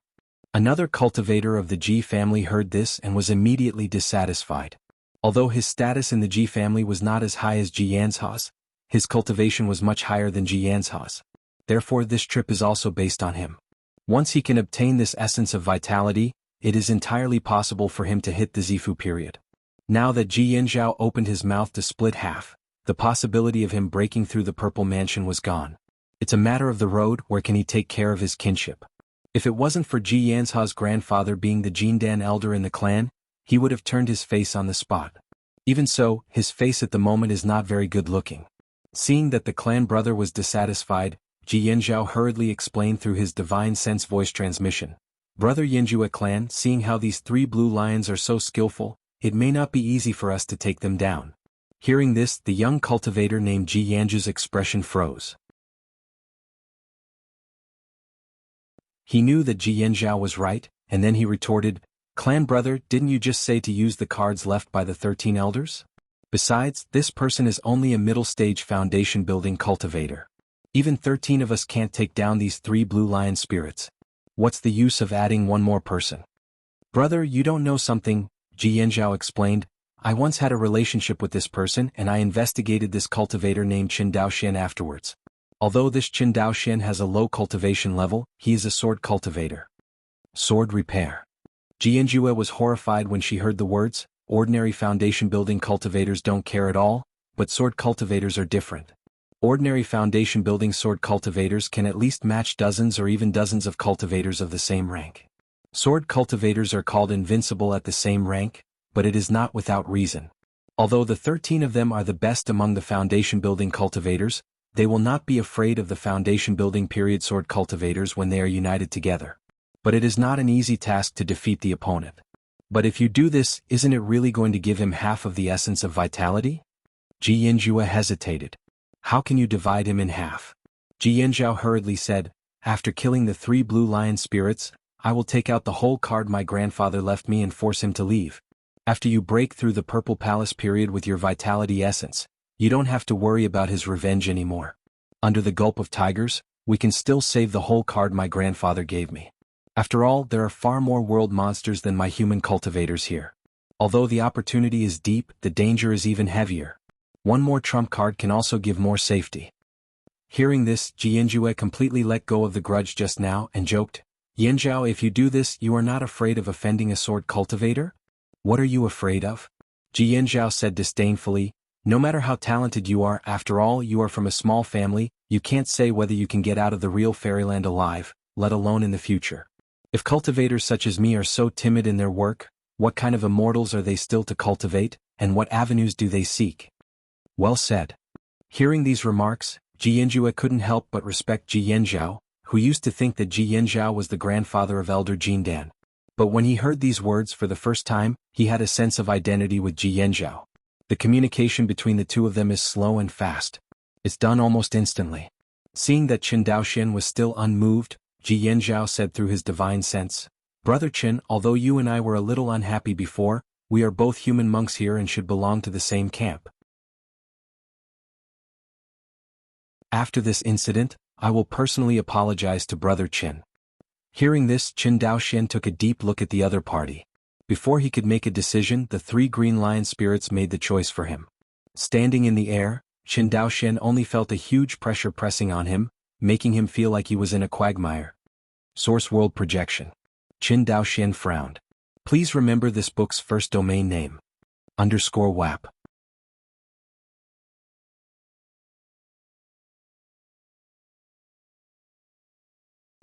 Another cultivator of the Ji family heard this and was immediately dissatisfied. Although his status in the Ji family was not as high as Ji Yanzhao's, his cultivation was much higher than Ji Yanzhao's. Therefore this trip is also based on him. Once he can obtain this essence of vitality, it is entirely possible for him to hit the Zifu period. Now that Ji Yanzhao opened his mouth to split half, the possibility of him breaking through the purple mansion was gone. It's a matter of the road, where can he take care of his kinship. If it wasn't for Ji Yanzhao's grandfather being the Jindan elder in the clan, he would have turned his face on the spot. Even so, his face at the moment is not very good looking. Seeing that the clan brother was dissatisfied, Ji Yanzhao hurriedly explained through his divine sense voice transmission. "Brother Yanjue clan, seeing how these 3 blue lions are so skillful, it may not be easy for us to take them down." Hearing this, the young cultivator named Ji Yanju's expression froze. He knew that Ji Yanzhao was right, and then he retorted, "Clan brother, didn't you just say to use the cards left by the 13 elders? Besides, this person is only a middle-stage foundation-building cultivator. Even 13 of us can't take down these 3 blue lion spirits. What's the use of adding one more person?" "Brother, you don't know something," Ji Yanzhao explained. "I once had a relationship with this person and I investigated this cultivator named Qin Daoxian afterwards. Although this Qin Daoxian has a low cultivation level, he is a sword cultivator." Sword repair. Ji Yanjue was horrified when she heard the words. Ordinary foundation-building cultivators don't care at all, but sword cultivators are different. Ordinary foundation-building sword cultivators can at least match dozens or even dozens of cultivators of the same rank. Sword cultivators are called invincible at the same rank, but it is not without reason. Although the 13 of them are the best among the foundation-building cultivators, they will not be afraid of the foundation-building period sword cultivators when they are united together. But it is not an easy task to defeat the opponent. "But if you do this, isn't it really going to give him half of the essence of vitality?" Ji Yanjue hesitated. "How can you divide him in half?" Ji Yanzhao hurriedly said, "After killing the 3 blue lion spirits, I will take out the whole card my grandfather left me and force him to leave. After you break through the purple palace period with your vitality essence, you don't have to worry about his revenge anymore. Under the gulp of tigers, we can still save the whole card my grandfather gave me. After all, there are far more world monsters than my human cultivators here. Although the opportunity is deep, the danger is even heavier. One more trump card can also give more safety." Hearing this, Ji Yanjue completely let go of the grudge just now and joked, "Yanzhao, if you do this, you are not afraid of offending a sword cultivator? What are you afraid of?" Ji Yanzhao said disdainfully, "No matter how talented you are, after all, you are from a small family, you can't say whether you can get out of the real fairyland alive, let alone in the future. If cultivators such as me are so timid in their work, what kind of immortals are they still to cultivate, and what avenues do they seek?" Well said. Hearing these remarks, Ji Yanjue couldn't help but respect Ji Yanzhao, who used to think that Ji Yanzhao was the grandfather of Elder Jindan. But when he heard these words for the first time, he had a sense of identity with Ji Yanzhao. The communication between the two of them is slow and fast. It's done almost instantly. Seeing that Qin Daoxian was still unmoved, Ji Yanzhao said through his divine sense, "Brother Qin, although you and I were a little unhappy before, we are both human monks here and should belong to the same camp. After this incident, I will personally apologize to Brother Qin." Hearing this, Qin Daoxian took a deep look at the other party. Before he could make a decision, the 3 green lion spirits made the choice for him. Standing in the air, Qin Daoxian only felt a huge pressure pressing on him, making him feel like he was in a quagmire. Source World Projection. Qin Daoxian frowned. Please remember this book's first domain name. _WAP.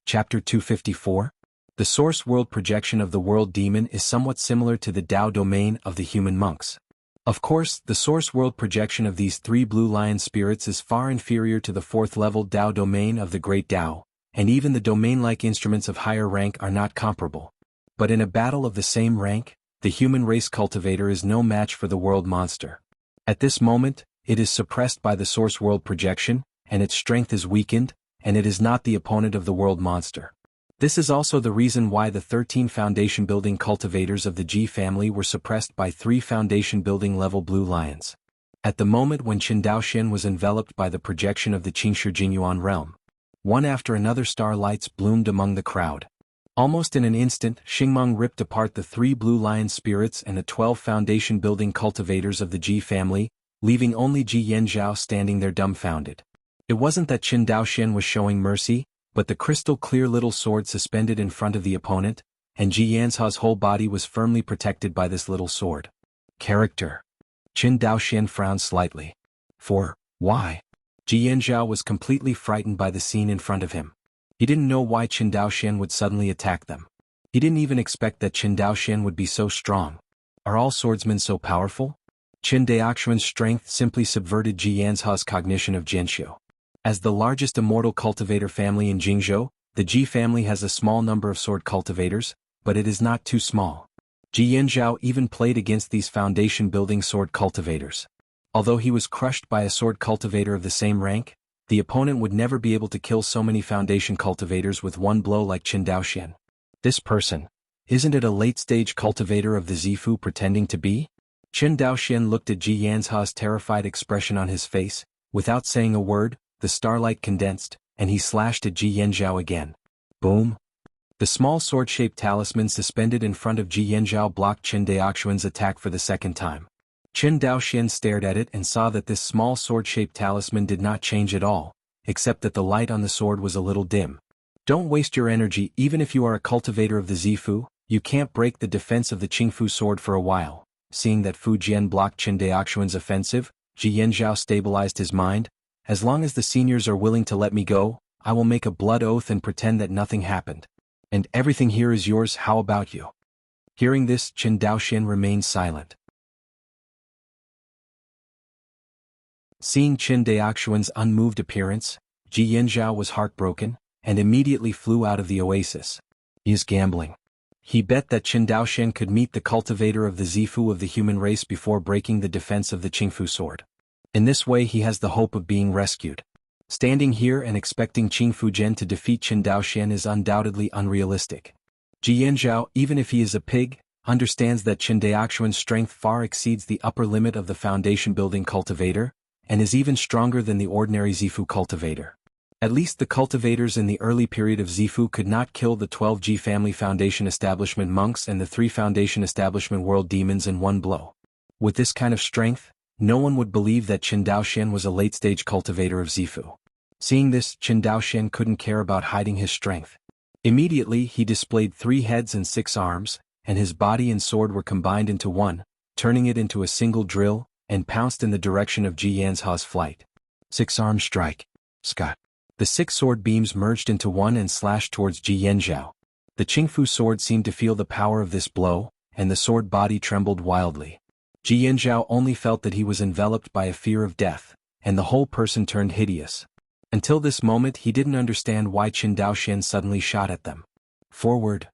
Chapter 254. The source world projection of the world demon is somewhat similar to the Tao domain of the human monks. Of course, the source world projection of these three blue lion spirits is far inferior to the fourth-level Tao domain of the Great Tao, and even the domain-like instruments of higher rank are not comparable. But in a battle of the same rank, the human race cultivator is no match for the world monster. At this moment, it is suppressed by the source world projection, and its strength is weakened, and it is not the opponent of the world monster. This is also the reason why the 13 foundation-building cultivators of the Ji family were suppressed by 3 foundation-building level blue lions. At the moment when Qin Daoxian was enveloped by the projection of the Qingshi Jingyuan realm, one after another starlights bloomed among the crowd. Almost in an instant, Xingmeng ripped apart the 3 blue lion spirits and the 12 foundation-building cultivators of the Ji family, leaving only Ji Yanzhao standing there dumbfounded. It wasn't that Qin Daoxian was showing mercy, but the crystal-clear little sword suspended in front of the opponent, and Ji Yanzhao's whole body was firmly protected by this little sword. Character. Qin Daoxian frowned slightly. Why? Ji Yanzhao was completely frightened by the scene in front of him. He didn't know why Qin Daoxian would suddenly attack them. He didn't even expect that Qin Daoxian would be so strong. Are all swordsmen so powerful? Qin Daoxian's strength simply subverted Ji Yanzhao's cognition of Jianxiu. As the largest immortal cultivator family in Jingzhou, the Ji family has a small number of sword cultivators, but it is not too small. Ji Yanzhao even played against these foundation-building sword cultivators. Although he was crushed by a sword cultivator of the same rank, the opponent would never be able to kill so many foundation cultivators with one blow like Qin Daoxian. This person, isn't it a late-stage cultivator of the Zifu pretending to be? Qin Daoxian looked at Ji Yanzhao's terrified expression on his face. Without saying a word, the starlight condensed, and he slashed at Ji Yanzhao again. Boom! The small sword-shaped talisman suspended in front of Ji Yanzhao blocked Qin Daoxian's attack for the second time. Qin Daoxian stared at it and saw that this small sword-shaped talisman did not change at all, except that the light on the sword was a little dim. Don't waste your energy. Even if you are a cultivator of the Zifu, you can't break the defense of the Qingfu sword for a while. Seeing that Fu Jian blocked Qin Daoxian's offensive, Ji Yanzhao stabilized his mind. As long as the seniors are willing to let me go, I will make a blood oath and pretend that nothing happened. And everything here is yours. How about you? Hearing this, Qin Daoxian remained silent. Seeing Qin Daoxian's unmoved appearance, Ji Yanzhao was heartbroken, and immediately flew out of the oasis. He is gambling. He bet that Qin Daoxian could meet the cultivator of the Zifu of the human race before breaking the defense of the Qingfu sword. In this way he has the hope of being rescued. Standing here and expecting Qing Fujian to defeat Qin Daoxian is undoubtedly unrealistic. Ji Yanzhao, even if he is a pig, understands that Qin Daoxian's strength far exceeds the upper limit of the foundation-building cultivator, and is even stronger than the ordinary Zifu cultivator. At least the cultivators in the early period of Zifu could not kill the 12 Ji family foundation establishment monks and the 3 foundation establishment world demons in one blow. With this kind of strength, no one would believe that Qin Daoxian was a late-stage cultivator of Zifu. Seeing this, Qin Daoxian couldn't care about hiding his strength. Immediately he displayed 3 heads and 6 arms, and his body and sword were combined into one, turning it into a single drill, and pounced in the direction of Ji Yanzhao's flight. 6-arm strike. Scott. The 6 sword beams merged into one and slashed towards Ji Yanzhao. The Qingfu sword seemed to feel the power of this blow, and the sword body trembled wildly. Ji Yanzhao only felt that he was enveloped by a fear of death, and the whole person turned hideous. Until this moment he didn't understand why Qin Daoxian suddenly shot at them. Forward.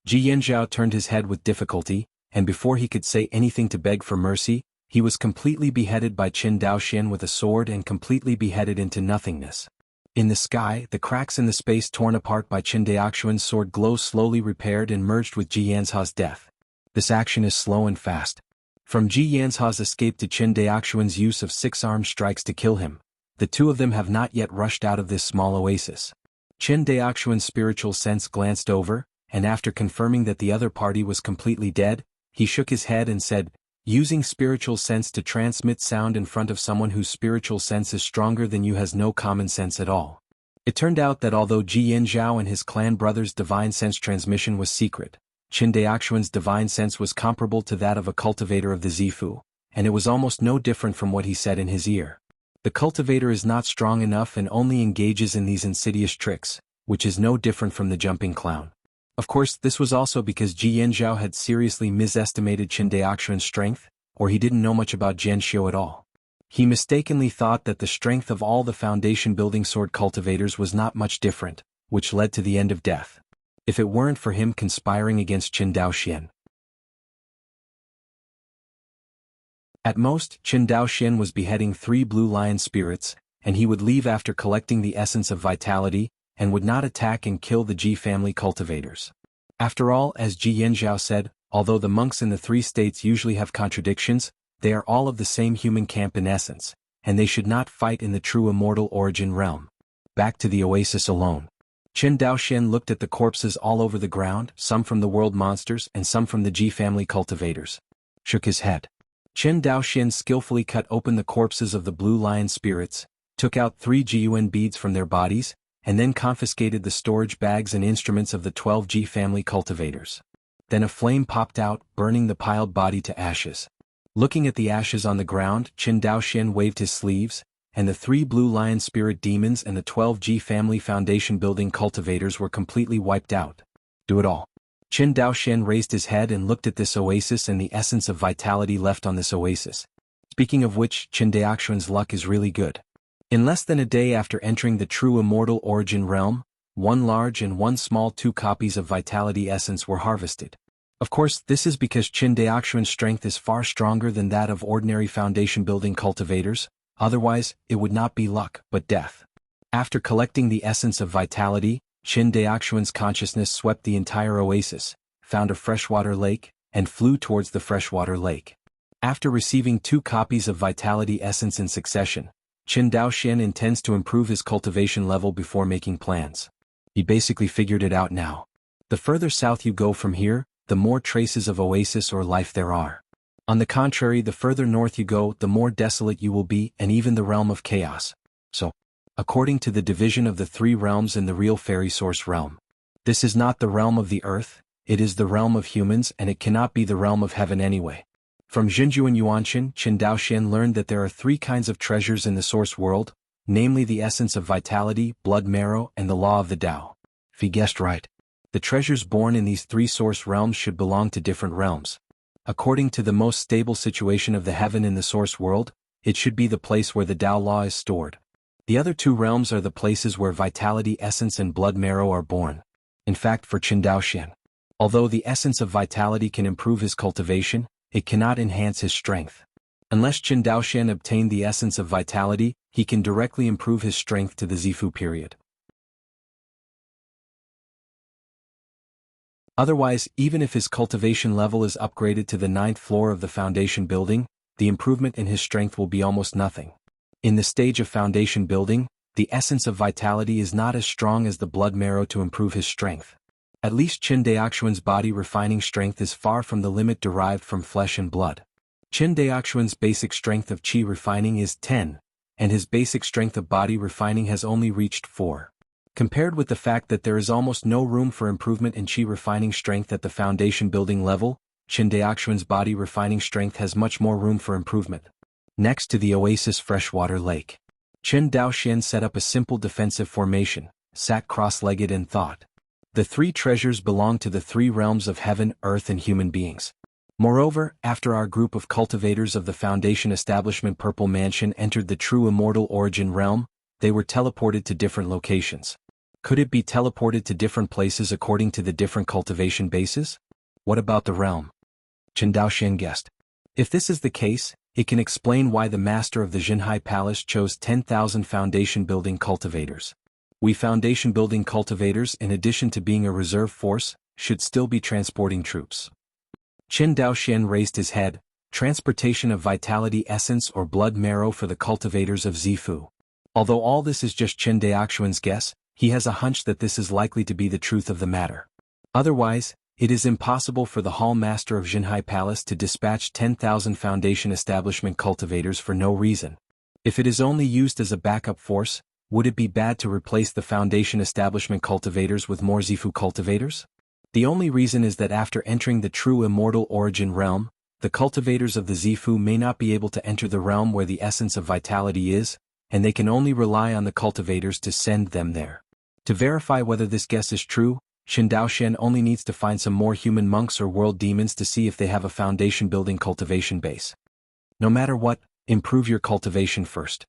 Ji Yanzhao turned his head with difficulty, and before he could say anything to beg for mercy, he was completely beheaded by Qin Daoxian with a sword and completely beheaded into nothingness. In the sky, the cracks in the space torn apart by Qin Daoxian's sword glow slowly repaired and merged with Ji Yanzhao's death. This action is slow and fast. From Ji Yanzhao's escape to Qin Daoxian's use of 6-armed strikes to kill him, the two of them have not yet rushed out of this small oasis. Qin Daoxian's spiritual sense glanced over, and after confirming that the other party was completely dead, he shook his head and said, "Using spiritual sense to transmit sound in front of someone whose spiritual sense is stronger than you has no common sense at all." It turned out that although Ji Yanzhao and his clan brothers' divine sense transmission was secret, Qin Daoxian's divine sense was comparable to that of a cultivator of the Zifu, and it was almost no different from what he said in his ear. The cultivator is not strong enough and only engages in these insidious tricks, which is no different from the jumping clown. Of course, this was also because Ji Yanzhao had seriously misestimated Qin Daoxuan's strength, or he didn't know much about Jianxiu at all. He mistakenly thought that the strength of all the foundation-building sword cultivators was not much different, which led to the end of death. If it weren't for him conspiring against Qin Daoxian. At most, Qin Daoxian was beheading 3 blue lion spirits, and he would leave after collecting the essence of vitality, and would not attack and kill the Ji family cultivators. After all, as Ji Yanzhao said, although the monks in the 3 states usually have contradictions, they are all of the same human camp in essence, and they should not fight in the true immortal origin realm. Back to the oasis alone. Qin Daoxian looked at the corpses all over the ground, some from the world monsters and some from the Ji family cultivators. Shook his head. Qin Daoxian skillfully cut open the corpses of the blue lion spirits, took out 3 Jiyuan beads from their bodies, and then confiscated the storage bags and instruments of the 12 Ji family cultivators. Then a flame popped out, burning the piled body to ashes. Looking at the ashes on the ground, Qin Daoxian waved his sleeves, and the 3 blue lion spirit demons and the 12 Ji family foundation-building cultivators were completely wiped out. Do it all. Qin Daoxian raised his head and looked at this oasis and the essence of vitality left on this oasis. Speaking of which, Qin Daoxuan's luck is really good. In less than a day after entering the true immortal origin realm, 1 large and 1 small 2 copies of vitality essence were harvested. Of course, this is because Qin Daoxuan's strength is far stronger than that of ordinary foundation-building cultivators, otherwise, it would not be luck, but death. After collecting the essence of vitality, Qin Daoxuan's consciousness swept the entire oasis, found a freshwater lake, and flew towards the freshwater lake. After receiving 2 copies of vitality essence in succession, Qin Daoxian intends to improve his cultivation level before making plans. He basically figured it out now. The further south you go from here, the more traces of oasis or life there are. On the contrary, the further north you go, the more desolate you will be, and even the realm of chaos. So, according to the division of the 3 realms in the real fairy source realm, this is not the realm of the earth, it is the realm of humans, and it cannot be the realm of heaven anyway. From Xinjuan Yuanshan, Qin Daoxian learned that there are 3 kinds of treasures in the source world, namely the essence of vitality, blood marrow, and the law of the Tao. If he guessed right, the treasures born in these 3 source realms should belong to different realms. According to the most stable situation of the heaven in the source world, it should be the place where the Tao law is stored. The other 2 realms are the places where vitality essence and blood marrow are born. In fact, for Qin Daoxian, although the essence of vitality can improve his cultivation, it cannot enhance his strength. Unless Qin Daoxian obtained the essence of vitality, he can directly improve his strength to the Zifu period. Otherwise, even if his cultivation level is upgraded to the 9th floor of the foundation building, the improvement in his strength will be almost nothing. In the stage of foundation building, the essence of vitality is not as strong as the blood marrow to improve his strength. At least Qin Daoxuan's body refining strength is far from the limit derived from flesh and blood. Qin Daoxuan's basic strength of qi refining is 10, and his basic strength of body refining has only reached 4. Compared with the fact that there is almost no room for improvement in qi refining strength at the foundation building level, Qin Daoxuan's body refining strength has much more room for improvement. Next to the oasis freshwater lake, Qin Daoxian set up a simple defensive formation, sat cross-legged and thought. The 3 treasures belong to the 3 realms of heaven, earth and human beings. Moreover, after our group of cultivators of the foundation establishment Purple Mansion entered the true immortal origin realm, they were teleported to different locations. Could it be teleported to different places according to the different cultivation bases? What about the realm? Qin Daoxian guessed. If this is the case, it can explain why the master of the Jinhai Palace chose 10,000 foundation-building cultivators. We foundation-building cultivators, in addition to being a reserve force, should still be transporting troops. Qin Daoxian raised his head. Transportation of vitality essence or blood marrow for the cultivators of Zifu. Although all this is just Qin Daoxuan's guess, he has a hunch that this is likely to be the truth of the matter. Otherwise, it is impossible for the Hall Master of Jinhai Palace to dispatch 10,000 foundation establishment cultivators for no reason. If it is only used as a backup force, would it be bad to replace the foundation establishment cultivators with more Zifu cultivators? The only reason is that after entering the true immortal origin realm, the cultivators of the Zifu may not be able to enter the realm where the essence of vitality is, and they can only rely on the cultivators to send them there. To verify whether this guess is true, Qin Daoxian only needs to find some more human monks or world demons to see if they have a foundation-building cultivation base. No matter what, improve your cultivation first.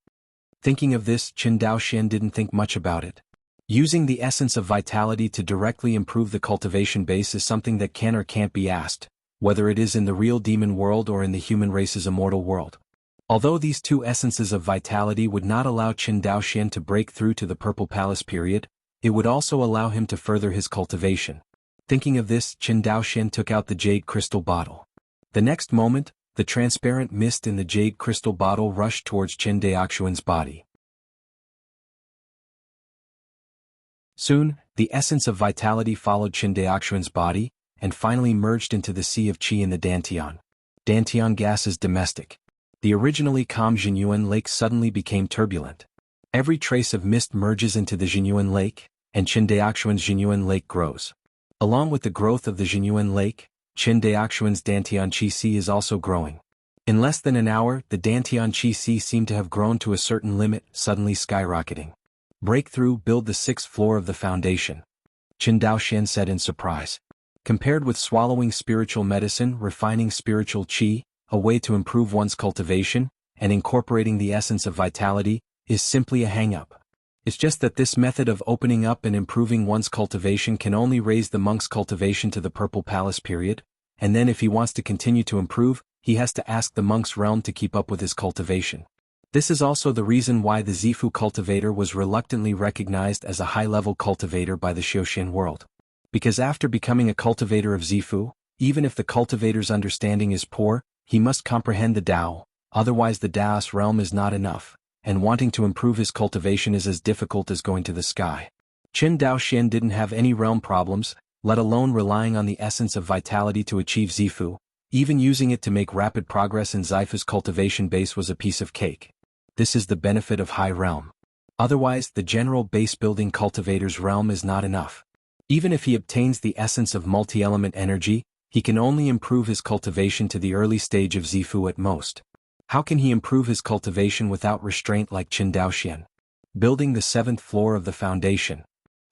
Thinking of this, Qin Daoxian didn't think much about it. Using the essence of vitality to directly improve the cultivation base is something that can or can't be asked, whether it is in the real demon world or in the human race's immortal world. Although these two essences of vitality would not allow Qin Daoxian to break through to the Purple Palace period, it would also allow him to further his cultivation. Thinking of this, Qin Daoxian took out the jade crystal bottle. The next moment, the transparent mist in the jade crystal bottle rushed towards Qin Daoxian's body. Soon, the essence of vitality followed Qin Daoxian's body, and finally merged into the sea of qi in the Dantian. Dantian gas is domestic. The originally calm Jinyuan lake suddenly became turbulent. Every trace of mist merges into the Jinyuan lake, and Qin Daoxian's Jinyuan lake grows. Along with the growth of the Jinyuan lake, Qin Daoxian's Dantian Qi Sea is also growing. In less than an hour, the Dantian Qi Sea seemed to have grown to a certain limit, suddenly skyrocketing. Breakthrough, build the 6th floor of the foundation. Qin Daoxian said in surprise. Compared with swallowing spiritual medicine, refining spiritual qi, a way to improve one's cultivation, and incorporating the essence of vitality, is simply a hang-up. It's just that this method of opening up and improving one's cultivation can only raise the monk's cultivation to the Purple Palace period, and then if he wants to continue to improve, he has to ask the monk's realm to keep up with his cultivation. This is also the reason why the Zifu cultivator was reluctantly recognized as a high-level cultivator by the Xiuxian world. Because after becoming a cultivator of Zifu, even if the cultivator's understanding is poor, he must comprehend the Tao, otherwise the Taoist realm is not enough, and wanting to improve his cultivation is as difficult as going to the sky. Qin Daoxian didn't have any realm problems, let alone relying on the essence of vitality to achieve Zifu. Even using it to make rapid progress in Zifu's cultivation base was a piece of cake. This is the benefit of high realm. Otherwise, the general base-building cultivator's realm is not enough. Even if he obtains the essence of multi-element energy, he can only improve his cultivation to the early stage of Zifu at most. How can he improve his cultivation without restraint like Qin Daoxian? Building the 7th floor of the foundation.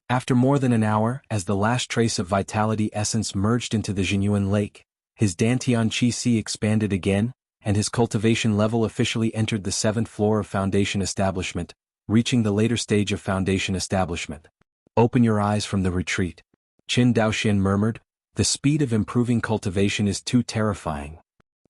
After more than an hour, as the last trace of vitality essence merged into the Jinyuan lake, his Dantian Qi Sea expanded again, and his cultivation level officially entered the 7th floor of foundation establishment, reaching the later stage of foundation establishment. Open your eyes from the retreat. Qin Daoxian murmured, the speed of improving cultivation is too terrifying.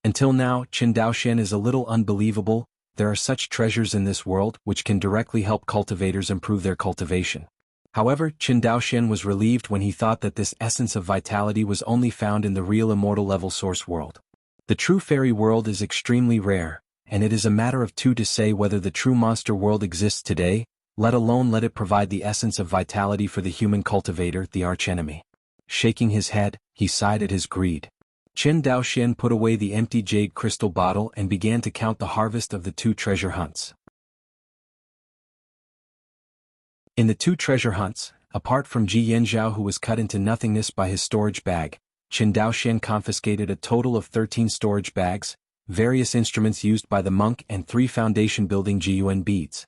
Until now, Qin Daoxian is a little unbelievable. There are such treasures in this world which can directly help cultivators improve their cultivation. However, Qin Daoxian was relieved when he thought that this essence of vitality was only found in the real immortal level source world. The true fairy world is extremely rare, and it is a matter of two to say whether the true monster world exists today, let alone let it provide the essence of vitality for the human cultivator, the archenemy. Shaking his head, he sighed at his greed. Qin Daoxian put away the empty jade crystal bottle and began to count the harvest of the 2 treasure hunts. In the 2 treasure hunts, apart from Ji Yanzhao who was cut into nothingness by his storage bag, Qin Daoxian confiscated a total of 13 storage bags, various instruments used by the monk and 3 foundation-building Jiyuan beads.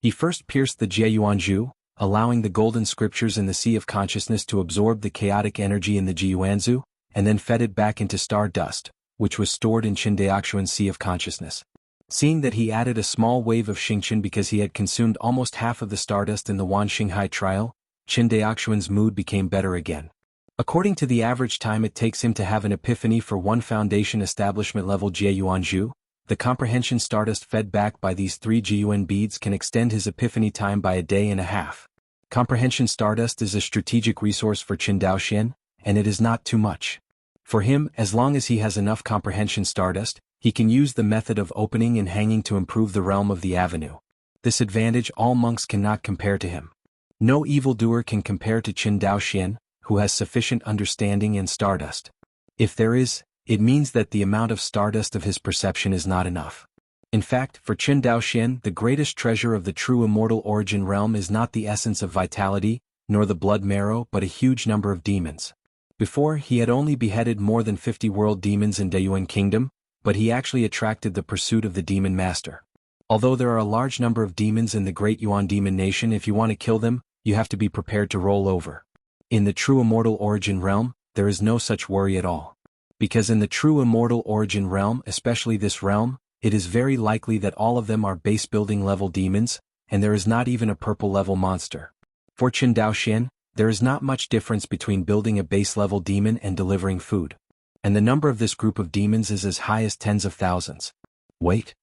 He first pierced the Jiayuanzhu, allowing the golden scriptures in the Sea of Consciousness to absorb the chaotic energy in the Jiyuanzhu, and then fed it back into star dust, which was stored in Qin Daoxian's Sea of Consciousness. Seeing that he added a small wave of Xingqian because he had consumed almost half of the stardust in the Wan Xinghai trial, Qin Daoxian's mood became better again. According to the average time it takes him to have an epiphany for 1 foundation establishment level Jiayuanzhu, the comprehension stardust fed back by these 3 Jiyuan beads can extend his epiphany time by a day and a half. Comprehension stardust is a strategic resource for Qin Daoxian, and it is not too much. For him, as long as he has enough comprehension stardust, he can use the method of opening and hanging to improve the realm of the avenue. This advantage all monks cannot compare to him. No evildoer can compare to Qin Daoxian, who has sufficient understanding and stardust. If there is, it means that the amount of stardust of his perception is not enough. In fact, for Qin Daoxian, the greatest treasure of the true immortal origin realm is not the essence of vitality, nor the blood marrow, but a huge number of demons. Before, he had only beheaded more than 50 world demons in Dayuan Kingdom, but he actually attracted the pursuit of the demon master. Although there are a large number of demons in the Great Yuan Demon Nation, if you want to kill them, you have to be prepared to roll over. In the true immortal origin realm, there is no such worry at all. Because in the true immortal origin realm, especially this realm, it is very likely that all of them are base building level demons, and there is not even a purple level monster. For Qin Dao Xian, there is not much difference between building a base level demon and delivering food. And the number of this group of demons is as high as tens of thousands. Wait.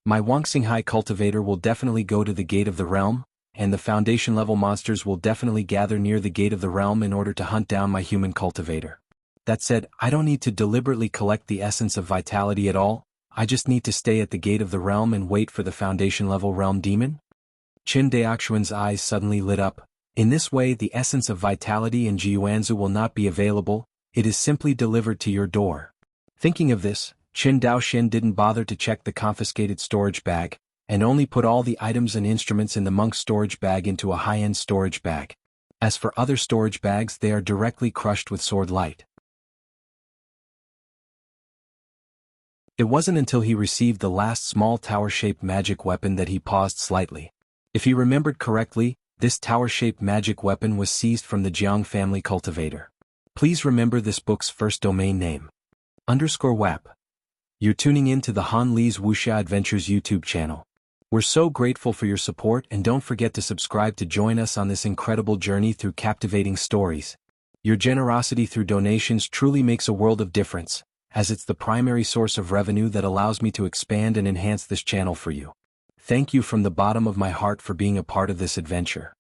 My Wuxia cultivator will definitely go to the gate of the realm, and the foundation level monsters will definitely gather near the gate of the realm in order to hunt down my human cultivator. That said, I don't need to deliberately collect the essence of vitality at all, I just need to stay at the gate of the realm and wait for the foundation level realm demon? Qin Daoxuan's eyes suddenly lit up. In this way the essence of vitality in Jianghu will not be available, it is simply delivered to your door. Thinking of this, Qin Daoxian didn't bother to check the confiscated storage bag, and only put all the items and instruments in the monk's storage bag into a high-end storage bag. As for other storage bags, they are directly crushed with sword light. It wasn't until he received the last small tower-shaped magic weapon that he paused slightly. If he remembered correctly, this tower-shaped magic weapon was seized from the Jianghu family cultivator. Please remember this book's first domain name. _WAP. You're tuning in to the Han Li's Wuxia Adventures YouTube channel. We're so grateful for your support, and don't forget to subscribe to join us on this incredible journey through captivating stories. Your generosity through donations truly makes a world of difference, as it's the primary source of revenue that allows me to expand and enhance this channel for you. Thank you from the bottom of my heart for being a part of this adventure.